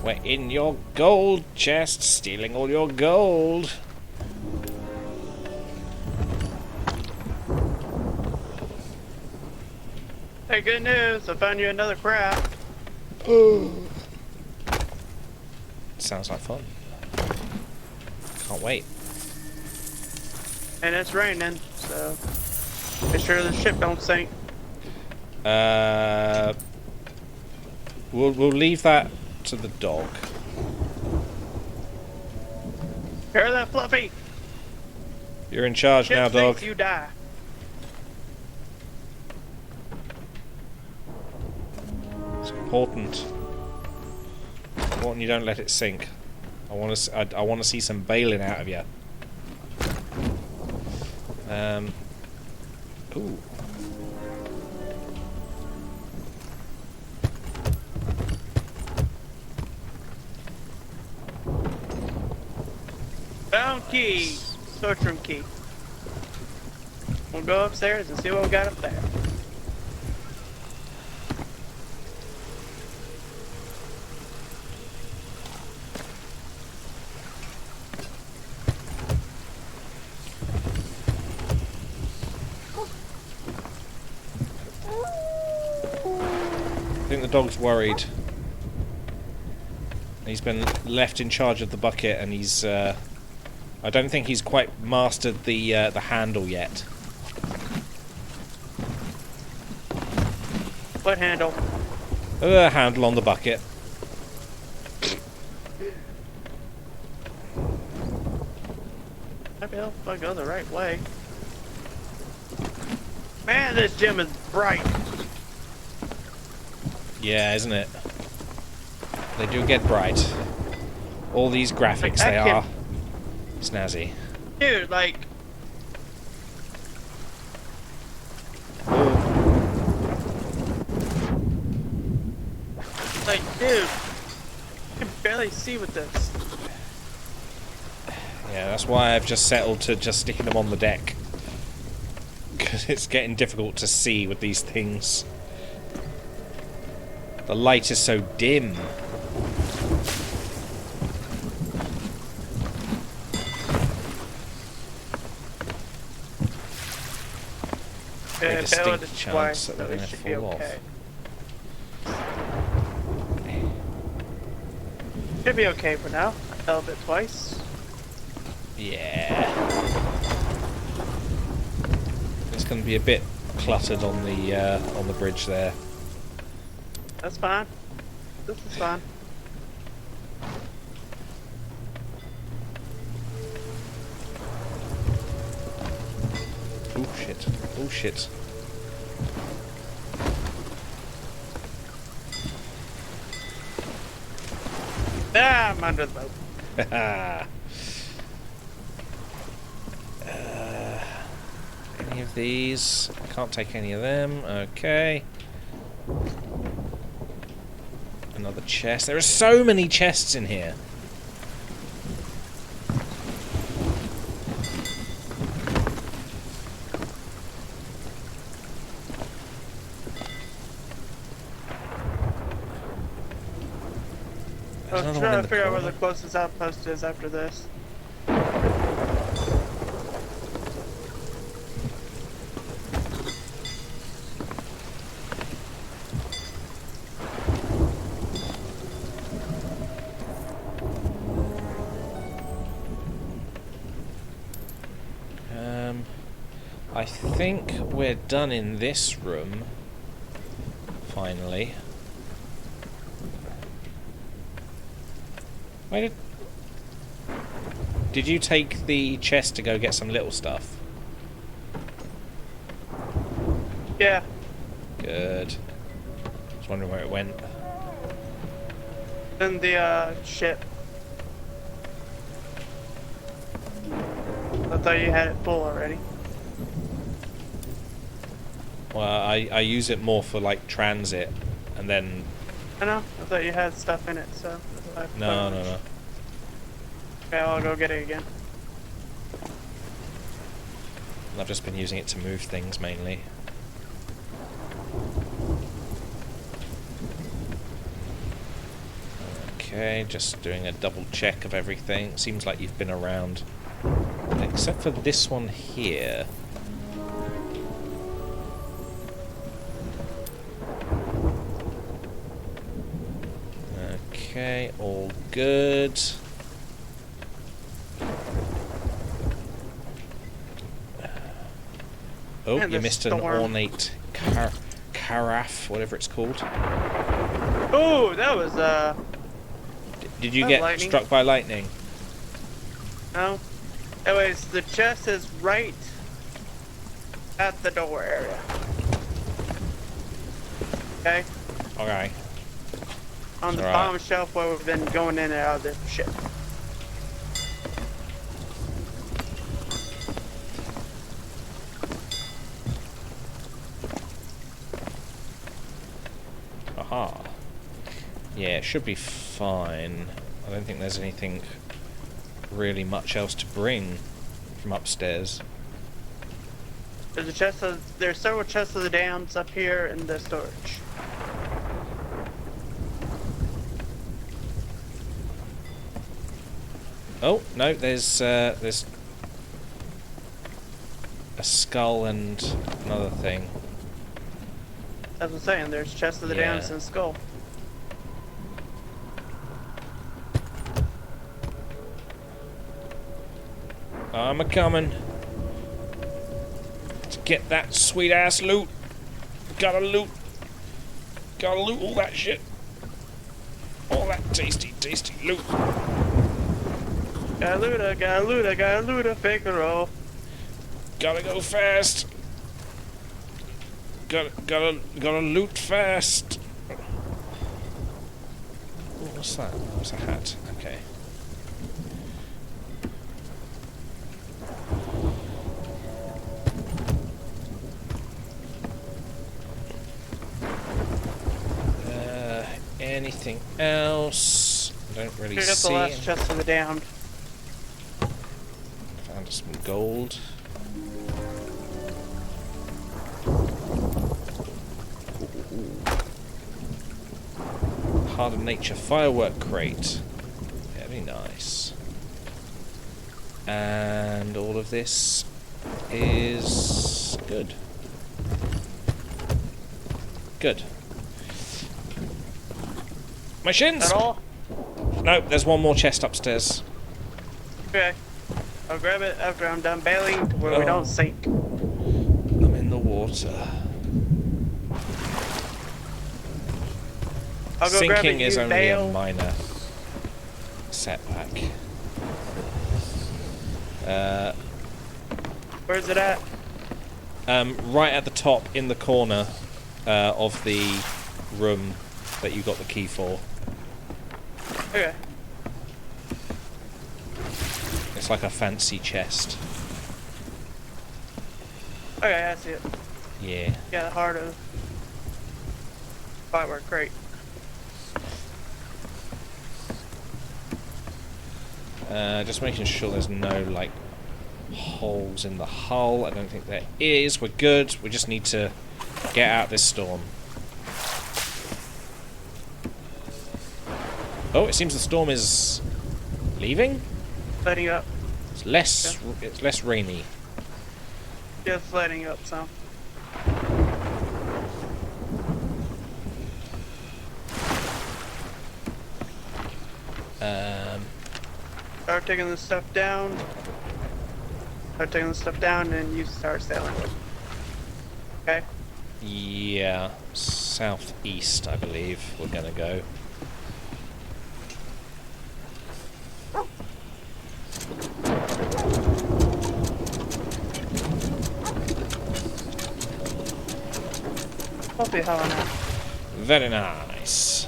We're in your gold chest, stealing all your gold. Hey, good news! I found you another craft. Sounds like fun. Can't wait. And it's raining, so make sure the ship don't sink. We'll leave that to the dog. Hear that, Fluffy? You're in charge Ship now, sinks, dog. you die. It's important. Important you don't let it sink. I want to see some bailing out of you. Ooh. Found key. Storage key. We'll go upstairs and see what we got up there. I think the dog's worried. He's been left in charge of the bucket, and he's. I don't think he's quite mastered the handle yet. What handle? The handle on the bucket. Maybe if I go the right way. Man, this gym is bright. Yeah, isn't it? They do get bright. All these graphics, Like, they I are can- snazzy. Dude, like... Like, dude, I can barely see with this. Yeah, that's why I've just settled to just sticking them on the deck. Because it's getting difficult to see with these things. The light is so dim. Yeah, distinct failed it chance twice, that so we're it gonna should be fall off. okay. Should be okay for now. I failed it twice. Yeah. It's going to be a bit cluttered on the bridge there. That's fine. This is fine. Oh shit! Oh shit! Ah, I'm under the boat. Any of these? Can't take any of them. Okay. Another chest. There are so many chests in here. I There's was another one trying in to the figure out where corner. the closest outpost is after this. I think we're done in this room. Finally. Why did you take the chest to go get some little stuff? Yeah. Good. Just wondering where it went. Then the ship. I thought you had it full already. Well, I use it more for like transit, and then I know. I thought you had stuff in it, so. That's why I no. Okay, I'll go get it again. I've just been using it to move things mainly. Okay, just doing a double check of everything. Seems like you've been around, except for this one here. Okay, all good. Oh, Man, you this missed an storm. ornate carafe, whatever it's called. Oh, that was Did you Oh, get lightning. struck by lightning? no. Anyways, the chest is right at the door area. Okay? Okay. On the Alright. bottom shelf where we've been going in and out of the ship. Aha. Yeah, it should be fine. I don't think there's anything really much else to bring from upstairs. There's a chest of, there's several chests of the dams up here in the storage. Oh, no, there's a skull and another thing. That's what I'm saying. There's chest of the Yeah. damned and skull. I'm a coming to get that sweet ass loot. Gotta loot all that shit. All that tasty loot. Got a looter, Figaro. Gotta go fast. Gotta loot fast. Oh, what's that? Oh, it's a hat. Okay. Anything else? I don't really Pick up the see. last chest of the damned. Found some gold. Heart of Nature firework crate. Very nice. And all of this is good. Good. My shins! Is that all? Nope, there's one more chest upstairs. Okay. I'll grab it after I'm done bailing to where we Oh. don't sink. I'm in the water. I'll go grab it, Sinking is you only bail. a minor setback. Where's it at? Right at the top in the corner of the room that you got the key for. Okay. It's like a fancy chest. Okay, I see it. Yeah. Yeah, the heart of firework crate. Just making sure there's no, like, holes in the hull. I don't think there is. We're good. We just need to get out this storm. Oh, it seems the storm is leaving? Letting up. It's less rainy. Just letting up some. Start taking this stuff down. Start taking this stuff down and you start sailing. Okay? Yeah, southeast, I believe we're gonna go. Hope you have enough. Very nice.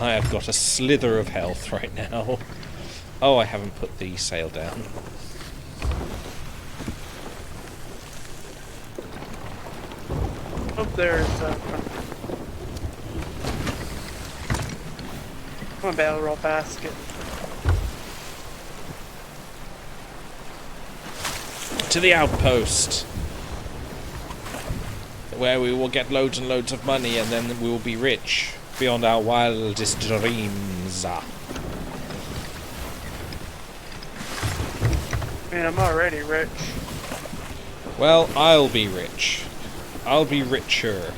I have got a slither of health right now. Oh, I haven't put the sail down. Hope there's I'm gonna bail real fast. To the outpost, where we will get loads and loads of money, and then we will be rich beyond our wildest dreams. I mean, I'm already rich. Well, I'll be rich. I'll be richer.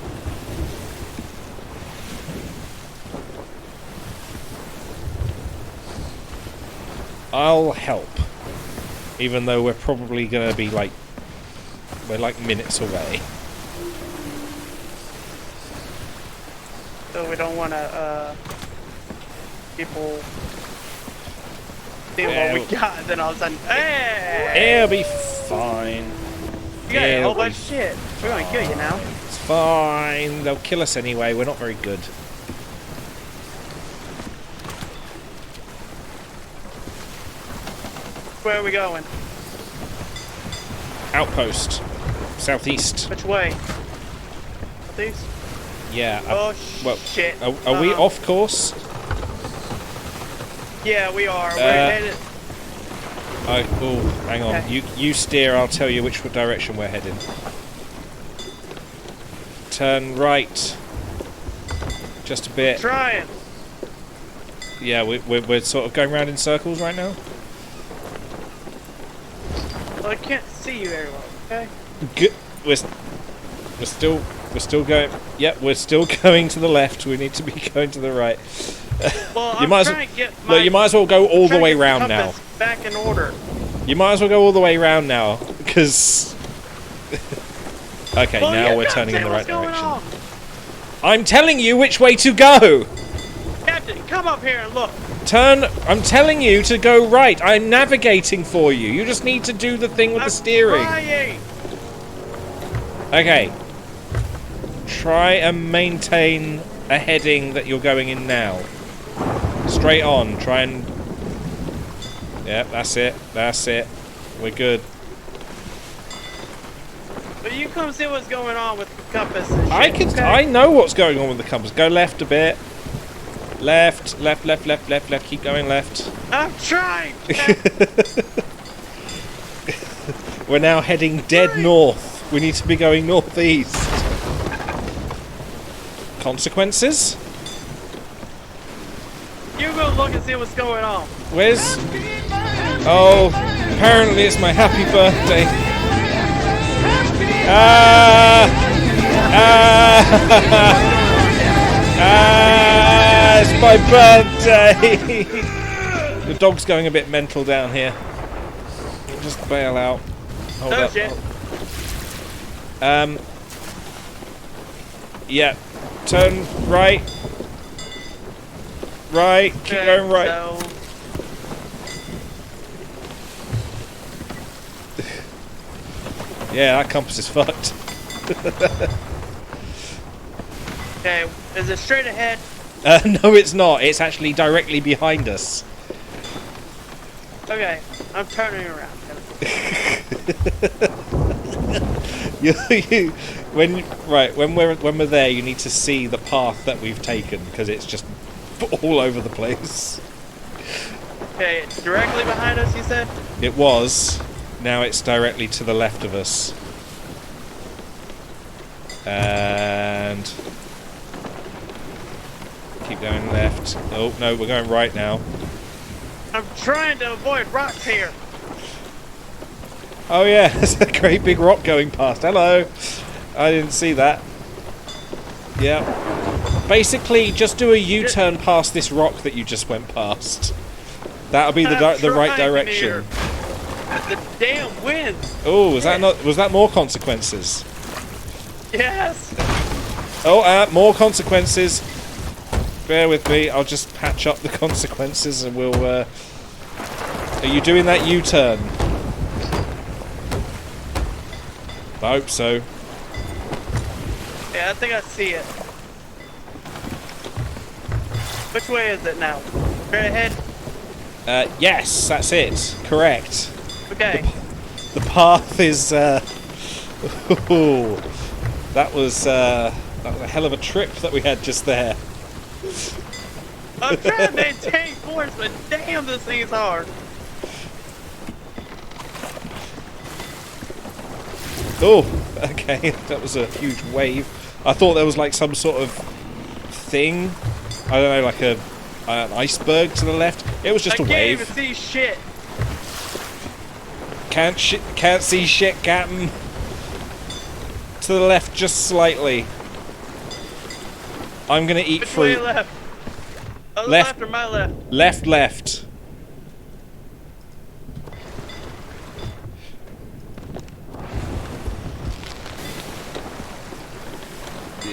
I'll help. Even though we're probably gonna be like... we're like minutes away. So we don't wanna, people see Yeah, what we got, then all of a sudden, hey! It'll be fine. You got a it'll whole bunch be of shit. We're gonna kill you now. It's fine. They'll kill us anyway. We're not very good. Where are we going? Outpost. Southeast. Which way? These? Yeah. Oh, well, shit. Are we off course? Yeah, we are. We're headed... Oh, hang on. Okay. You steer. I'll tell you which direction we're heading. Turn right. Just a bit. Trying. Yeah, we're sort of going around in circles right now. Well, I can't see you very well, okay? Good. We're still We're still going. Yep, we're still going to the left. We need to be going to the right. Well, You I'm might as trying to get my... Look, you might as well go all the trying to way get the round now. compass back in order. You might as well go all the way round now, because... Okay, Well, now you we're gotta turning in say the right what's going direction. on. I'm telling you which way to go! Captain, come up here and look. I'm telling you to go right. I'm navigating for you. You just need to do the thing with the steering. Trying. Okay. Try and maintain a heading that you're going in now. Straight on. Try and... Yep, that's it. That's it. We're good. But you come see what's going on with the compass and shit, okay? I know what's going on with the compass. Go left a bit. Left, left, left, left, left, left. Keep going left. I'm trying. We're now heading dead north. We need to be going northeast. Consequences? You go look and see what's going on. Where's... Oh, apparently it's my happy birthday. It's my birthday. The dog's going a bit mental down here. We'll just bail out. Hold Oh up. shit. Yeah. Turn right. Right. Keep going right. So, Yeah, that compass is fucked. okay, is it straight ahead? No, it's not. It's actually directly behind us. Okay, I'm turning around. When we're there, you need to see the path that we've taken because it's just all over the place. Okay, it's directly behind us, you said? It was. Now it's directly to the left of us. And keep going left. Oh no, we're going right now. I'm trying to avoid rocks here. Oh yeah, there's a great big rock going past. Hello. I didn't see that. Yeah. Basically, just do a U-turn past this rock that you just went past. That'll be the right direction. The damn wind. Oh, was that more consequences? Yes. Oh, more consequences. Bear with me. I'll just patch up the consequences, and we'll. Are you doing that U-turn? I hope so. Yeah, I think I see it. Which way is it now? Straight ahead? Yes, that's it. Correct. Okay. The path is. Ooh, that was a hell of a trip that we had just there. I'm trying to maintain course, but damn, this thing is hard. Oh, okay. That was a huge wave. I thought there was like some sort of thing. I don't know, like an iceberg to the left. It was just a wave. I can't even see shit. Can't see shit, Captain. To the left, just slightly. I'm gonna eat Which fruit. way left? Oh, Left. left or my left? Left.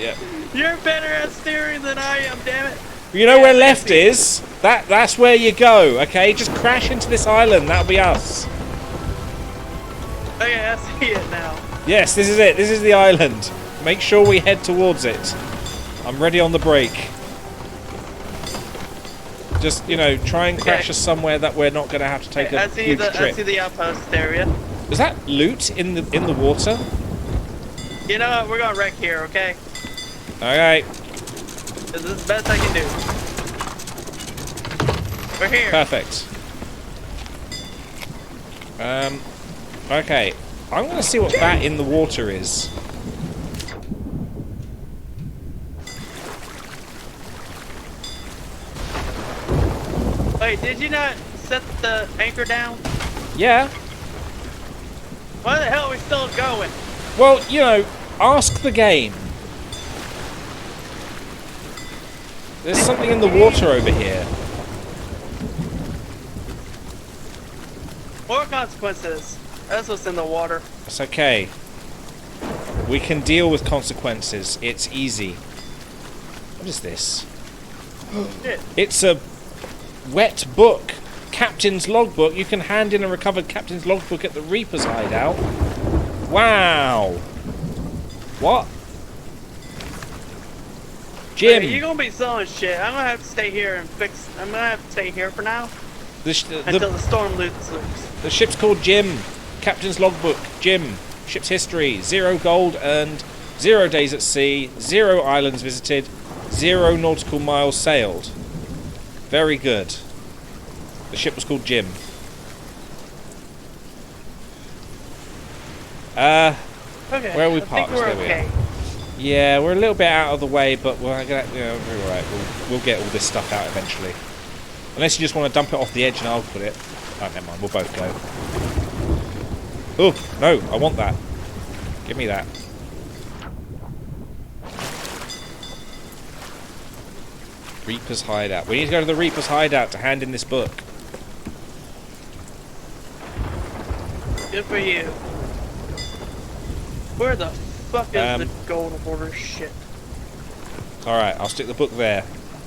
Yeah. You're better at steering than I am, damn it. You know where left is? That's where you go, okay? Just crash into this island, that'll be us. Okay, I see it now. Yes, this is it. This is the island. Make sure we head towards it. I'm ready on the brake. Just, you know, try and crash us somewhere that we're not going to have to take a huge trip. I see the outpost area. Is that loot in the water? You know what? We're gonna wreck here, okay? Alright. This is the best I can do. We're here. Perfect. Okay. I'm going to see what that in the water is. Wait, did you not set the anchor down? Yeah. Why the hell are we still going? Well, you know, ask the game. There's something in the water over here. More consequences. That's what's in the water. It's okay. We can deal with consequences. It's easy. What is this? Shit. It's a wet book. Captain's logbook. You can hand in a recovered captain's logbook at the Reaper's hideout. Wow. What? Jim. Hey, you're gonna be selling shit. I'm gonna have to stay here and fix. I'm gonna have to stay here for now until the storm loops loose. The ship's called Jim. Captain's logbook. Jim. Ship's history. 0 gold earned. 0 days at sea. 0 islands visited. 0 nautical miles sailed. Very good. The ship was called Jim. Okay. Where are we I parked? think we're There we okay. Yeah, we're a little bit out of the way, but we're gonna, we're alright. We'll get all this stuff out eventually. Unless you just want to dump it off the edge and I'll put it. Oh, never mind. We'll both go. Oh, no. I want that. Give me that. Reaper's hideout. We need to go to the Reaper's hideout to hand in this book. Good for you. Where the fuck is the gold hoarder shit? Alright, I'll stick the book there.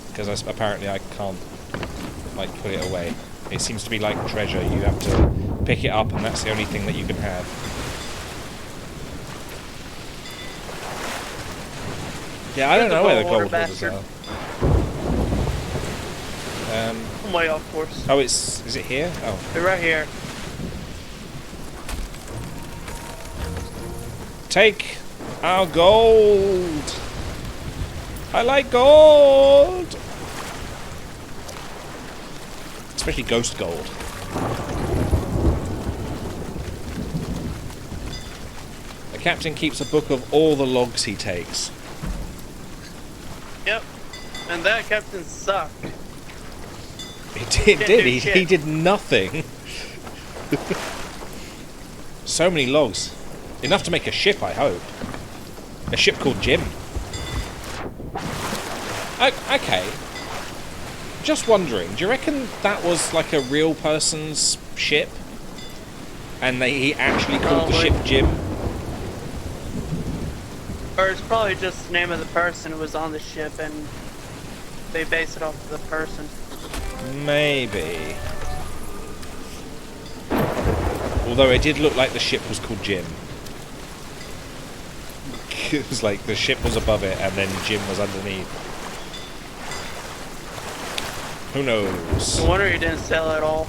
Because apparently I can't, like, put it away. It seems to be like treasure. You have to pick it up and that's the only thing that you can have. Yeah, I don't know where the gold hoarders are. I'm way off course. Oh, is it here? Oh. They're right here. Take our gold. I like gold. Especially ghost gold. The captain keeps a book of all the logs he takes. Yep. And that captain sucked. He did. He did nothing. So many logs. Enough to make a ship, I hope. A ship called Jim. Okay. Just wondering, do you reckon that was like a real person's ship? And he actually called the ship Jim? Or it's probably just the name of the person who was on the ship and they base it off of the person. Maybe. Although it did look like the ship was called Jim. It was like the ship was above it and then Jim was underneath. Who knows? No wonder he didn't sell at all.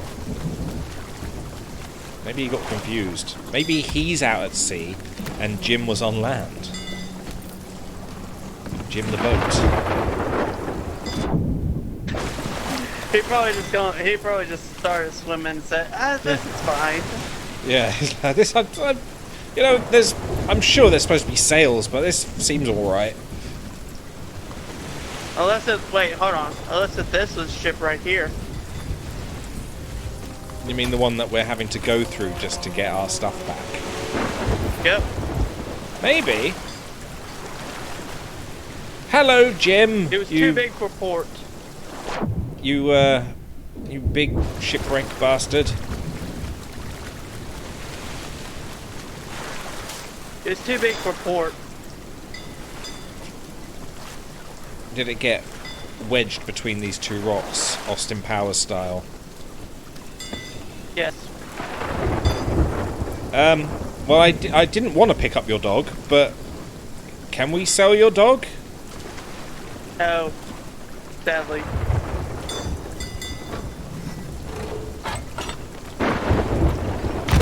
Maybe he got confused. Maybe he's out at sea and Jim was on land. Jim the boat. He probably just started swimming and said, this is fine. Yeah, this. You know, I'm sure there's supposed to be sails, but this seems all right. Wait, hold on. Unless this was ship right here. You mean the one that we're having to go through just to get our stuff back? Yep. Maybe. Hello, Jim. It was too big for port. You big shipwreck bastard. It was too big for port. Did it get wedged between these two rocks, Austin Powers style? Yes. Well, I didn't want to pick up your dog, but can we sell your dog? No. Sadly.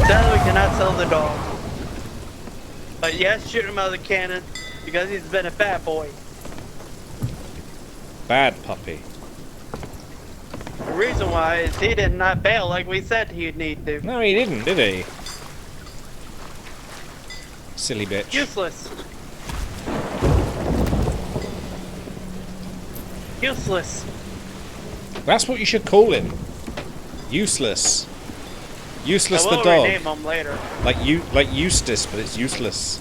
Sadly, we cannot sell the dog. But yes, shoot him out of the cannon, because he's been a bad boy. Bad puppy. The reason why is he did not bail like we said he'd need to. No, he didn't, did he? Silly bitch. Useless. Useless. That's what you should call him. Useless. Useless I the will dog. rename him later. Like Eustace, but it's useless.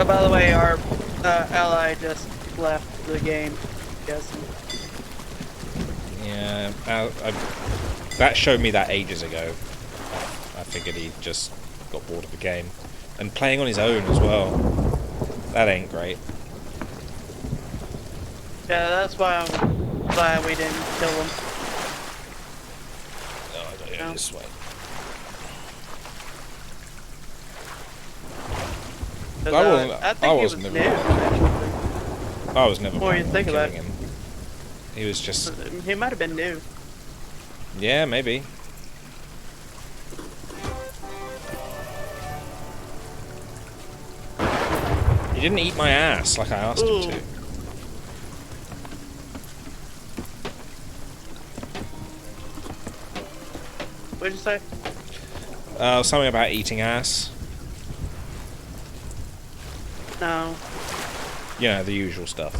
Oh, by the way, our ally just left the game. Guessing. Yeah, that showed me that ages ago. I figured he just got bored of the game. And playing on his own as well. That ain't great. Yeah, that's why I'm glad we didn't kill him. No, I don't go this way. 'Cause, I think he was new, actually. I was never The more you planning on think about killing him. He was just... He might have been new. Yeah, maybe. He didn't eat my ass like I asked him to. What'd you say? Something about eating ass. No. You know, the usual stuff.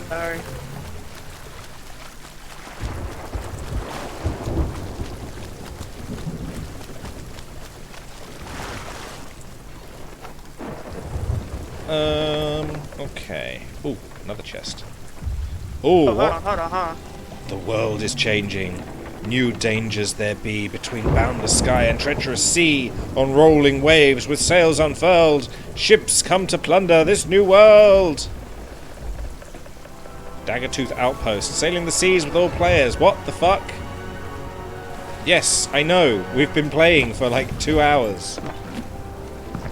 Sorry. Okay. Ooh, another chest. Ooh, Oh, what? hold on. The world is changing. New dangers there be between boundless sky and treacherous sea. On rolling waves with sails unfurled, ships come to plunder this new world. Daggertooth Outpost, sailing the seas with all players. What the fuck? Yes, I know. We've been playing for like 2 hours.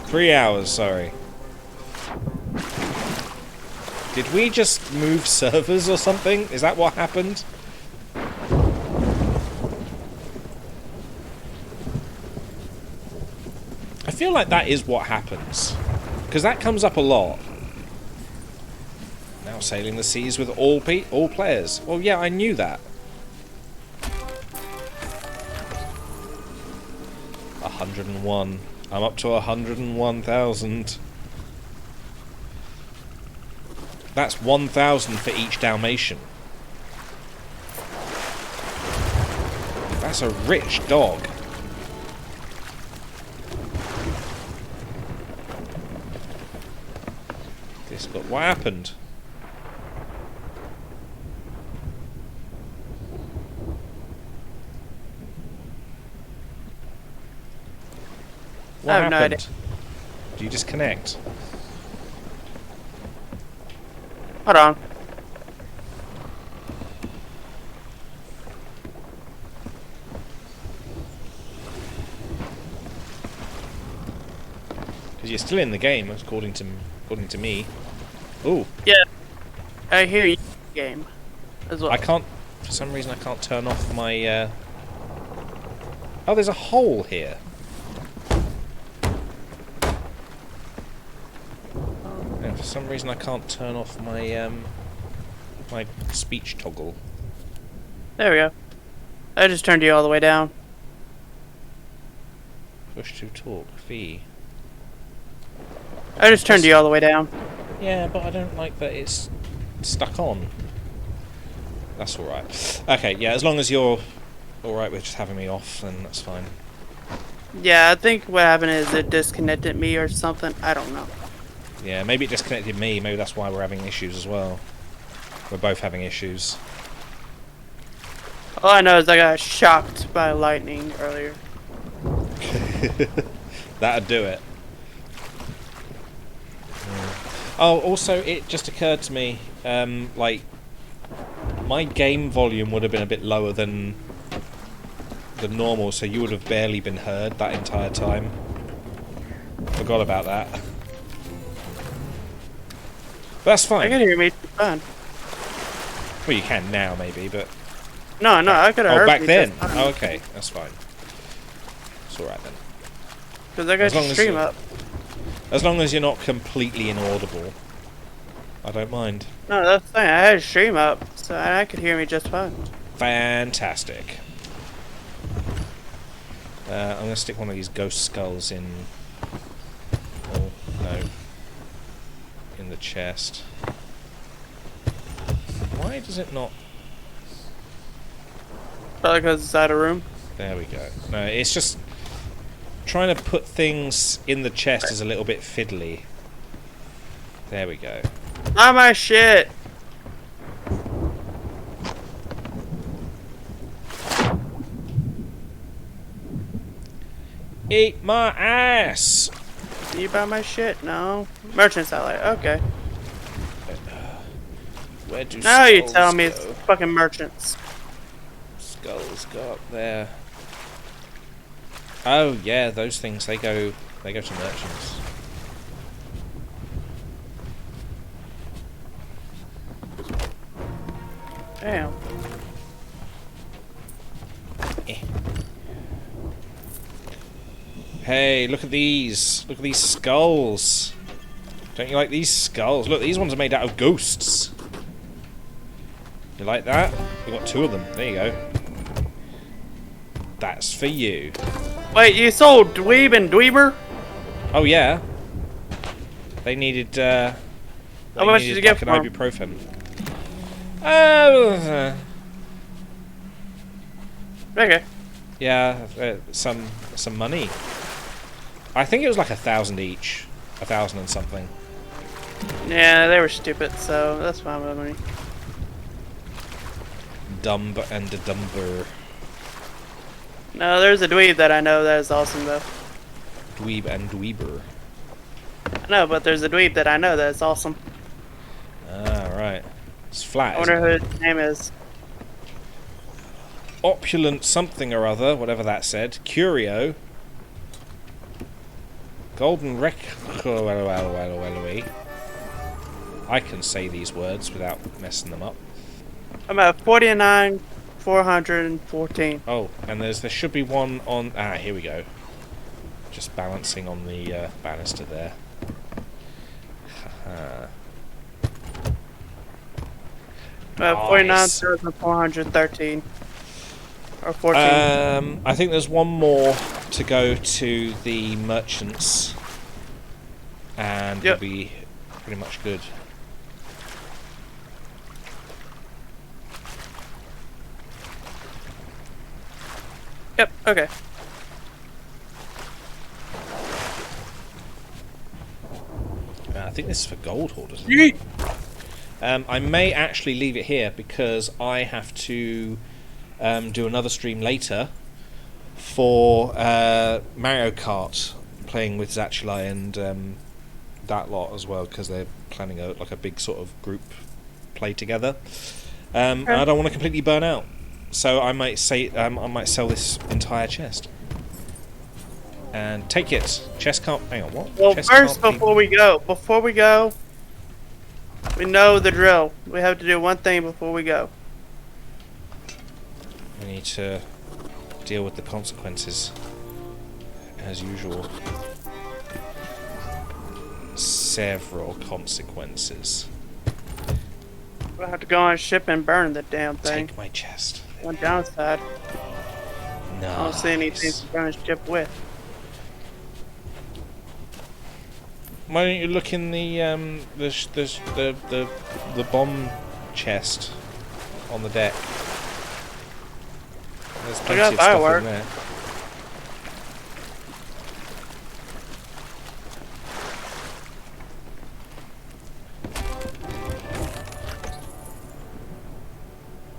3 hours, sorry. Did we just move servers or something? Is that what happened? I feel like that is what happens. Because that comes up a lot. Now sailing the seas with all players. Well, yeah, I knew that. 101. I'm up to 101,000. That's 1,000 for each Dalmatian. That's a rich dog. But what happened? What I have no happened? idea. Do you disconnect? Hold on. Because you're still in the game, according to me. Ooh. Yeah. I hear you. Game. As well. I can't. For some reason, I can't turn off my. Oh, there's a hole here. And for some reason, I can't turn off my my speech toggle. There we go. I just turned you all the way down. Push to talk. V. I just turned you all the way down. Yeah, but I don't like that it's stuck on. That's alright. Okay, yeah, as long as you're alright with just having me off, then that's fine. Yeah, I think what happened is it disconnected me or something. I don't know. Yeah, maybe it disconnected me. Maybe that's why we're having issues as well. We're both having issues. All I know is I got shocked by lightning earlier. That'd do it. Oh, also, it just occurred to me, like, my game volume would have been a bit lower than normal, so you would have barely been heard that entire time. Forgot about that. But that's I fine. can hear me fine. Well, you can now, maybe, but... No, I could have heard back me then? just fine. Oh, okay, that's fine. It's alright then. Because I got As long your as stream you- up. As long as you're not completely inaudible, I don't mind. No, that's fine. I had a stream up, so I could hear me just fine. Fantastic. I'm going to stick one of these ghost skulls in... Oh, no. In the chest. Why does it not... Probably because it's out of room. There we go. No, it's just... trying to put things in the chest is a little bit fiddly. There we go. Not my shit. Eat my ass! You buy my shit? No. Merchant satellite. Okay. Where do Now you skulls tell me go? it's fucking merchants. Skulls go up there. Oh yeah, those things they go to merchants. Damn. Hey, look at these! Look at these skulls! Don't you like these skulls? Look, these ones are made out of ghosts. You like that? We got 2 of them. There you go. That's for you. Wait, you sold Dweeb and Dweeber? Oh yeah. They needed. How much did you get like for an 'em? ibuprofen? Okay. Yeah, some money. I think it was like 1,000 each, 1,000 and something. Yeah, they were stupid, so that's fine with me. Dumb and a dumber. No, there's a Dweeb that I know that is awesome, though. Dweeb and dweeber. I know, but there's a Dweeb that I know that is awesome. Ah, right. It's flat. I wonder Isn't it? who his name is. Opulent something or other, whatever that said. Curio. Golden Rec. I can say these words without messing them up. I'm at 49,414. Oh, and there should be one on. Ah, here we go. Just balancing on the banister there. Haha. I'm at 49,413. Or 14. I think there's one more to go to the merchants, and Yep. we'll be pretty much good. Yep, okay. I think this is for gold hoarders. Yeet. I may actually leave it here because I have to do another stream later for Mario Kart, playing with Zachulai and that lot as well, because they're planning a big sort of group play together. And I don't want to completely burn out, so I might sell this entire chest and take it. Chest can't. Hang on, what? Well, Chest first, can't be- before we go, we know the drill. We have to do one thing before we go. We need to deal with the consequences, as usual. Several consequences. We'll have to go on a ship and burn the damn thing. Take my chest. One downside. No. I don't see anything to burn a ship with. Why don't you look in the bomb chest on the deck? There's plenty got of stuff firework. in there.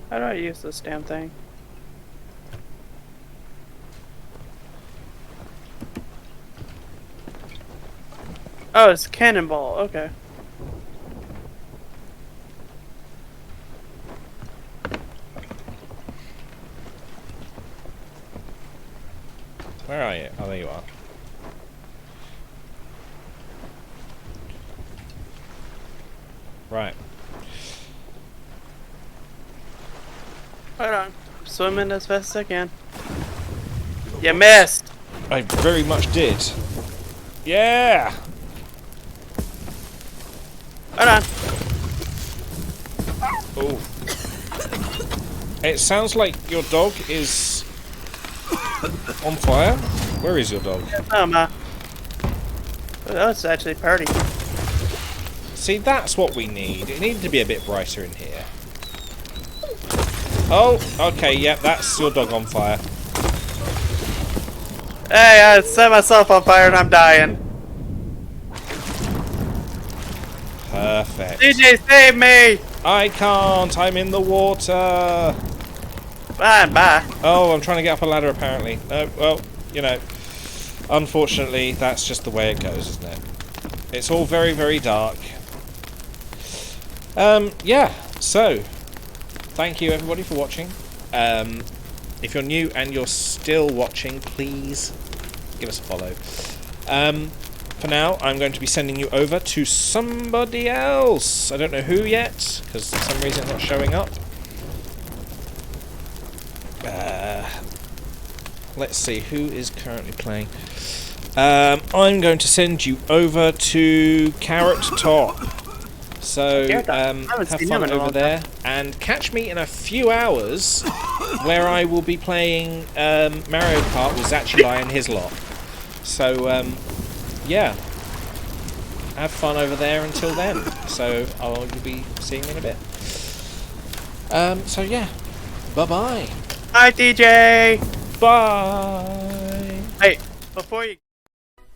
How do I use this damn thing? Oh, it's cannonball. Okay. Where are you? Oh, there you are. Right. Hold on. I'm swimming as fast as I can. You missed. I very much did. Yeah! Hold on. Oh. It sounds like your dog is on fire. Where is your dog? Oh my. Oh, that's actually pretty. See, that's what we need. It needed to be a bit brighter in here. Oh, okay, yep, that's your dog on fire. Hey, I set myself on fire and I'm dying. Perfect. DJ, save me! I can't. I'm in the water. Bye. Oh, I'm trying to get up a ladder apparently. No, well, you know. Unfortunately, that's just the way it goes, isn't it? It's all very, very dark. Yeah, so thank you everybody for watching. If you're new and you're still watching, please give us a follow. For now, I'm going to be sending you over to somebody else. I don't know who yet, because for some reason it's not showing up. Let's see, who is currently playing? I'm going to send you over to Carrot Top. So, have fun over there, and catch me in a few hours, where I will be playing Mario Kart with Zachary and his lot. So, yeah, have fun over there until then. So, you'll be seeing me in a bit. So yeah, bye-bye. Hi, DJ! Bye! Hey, before you...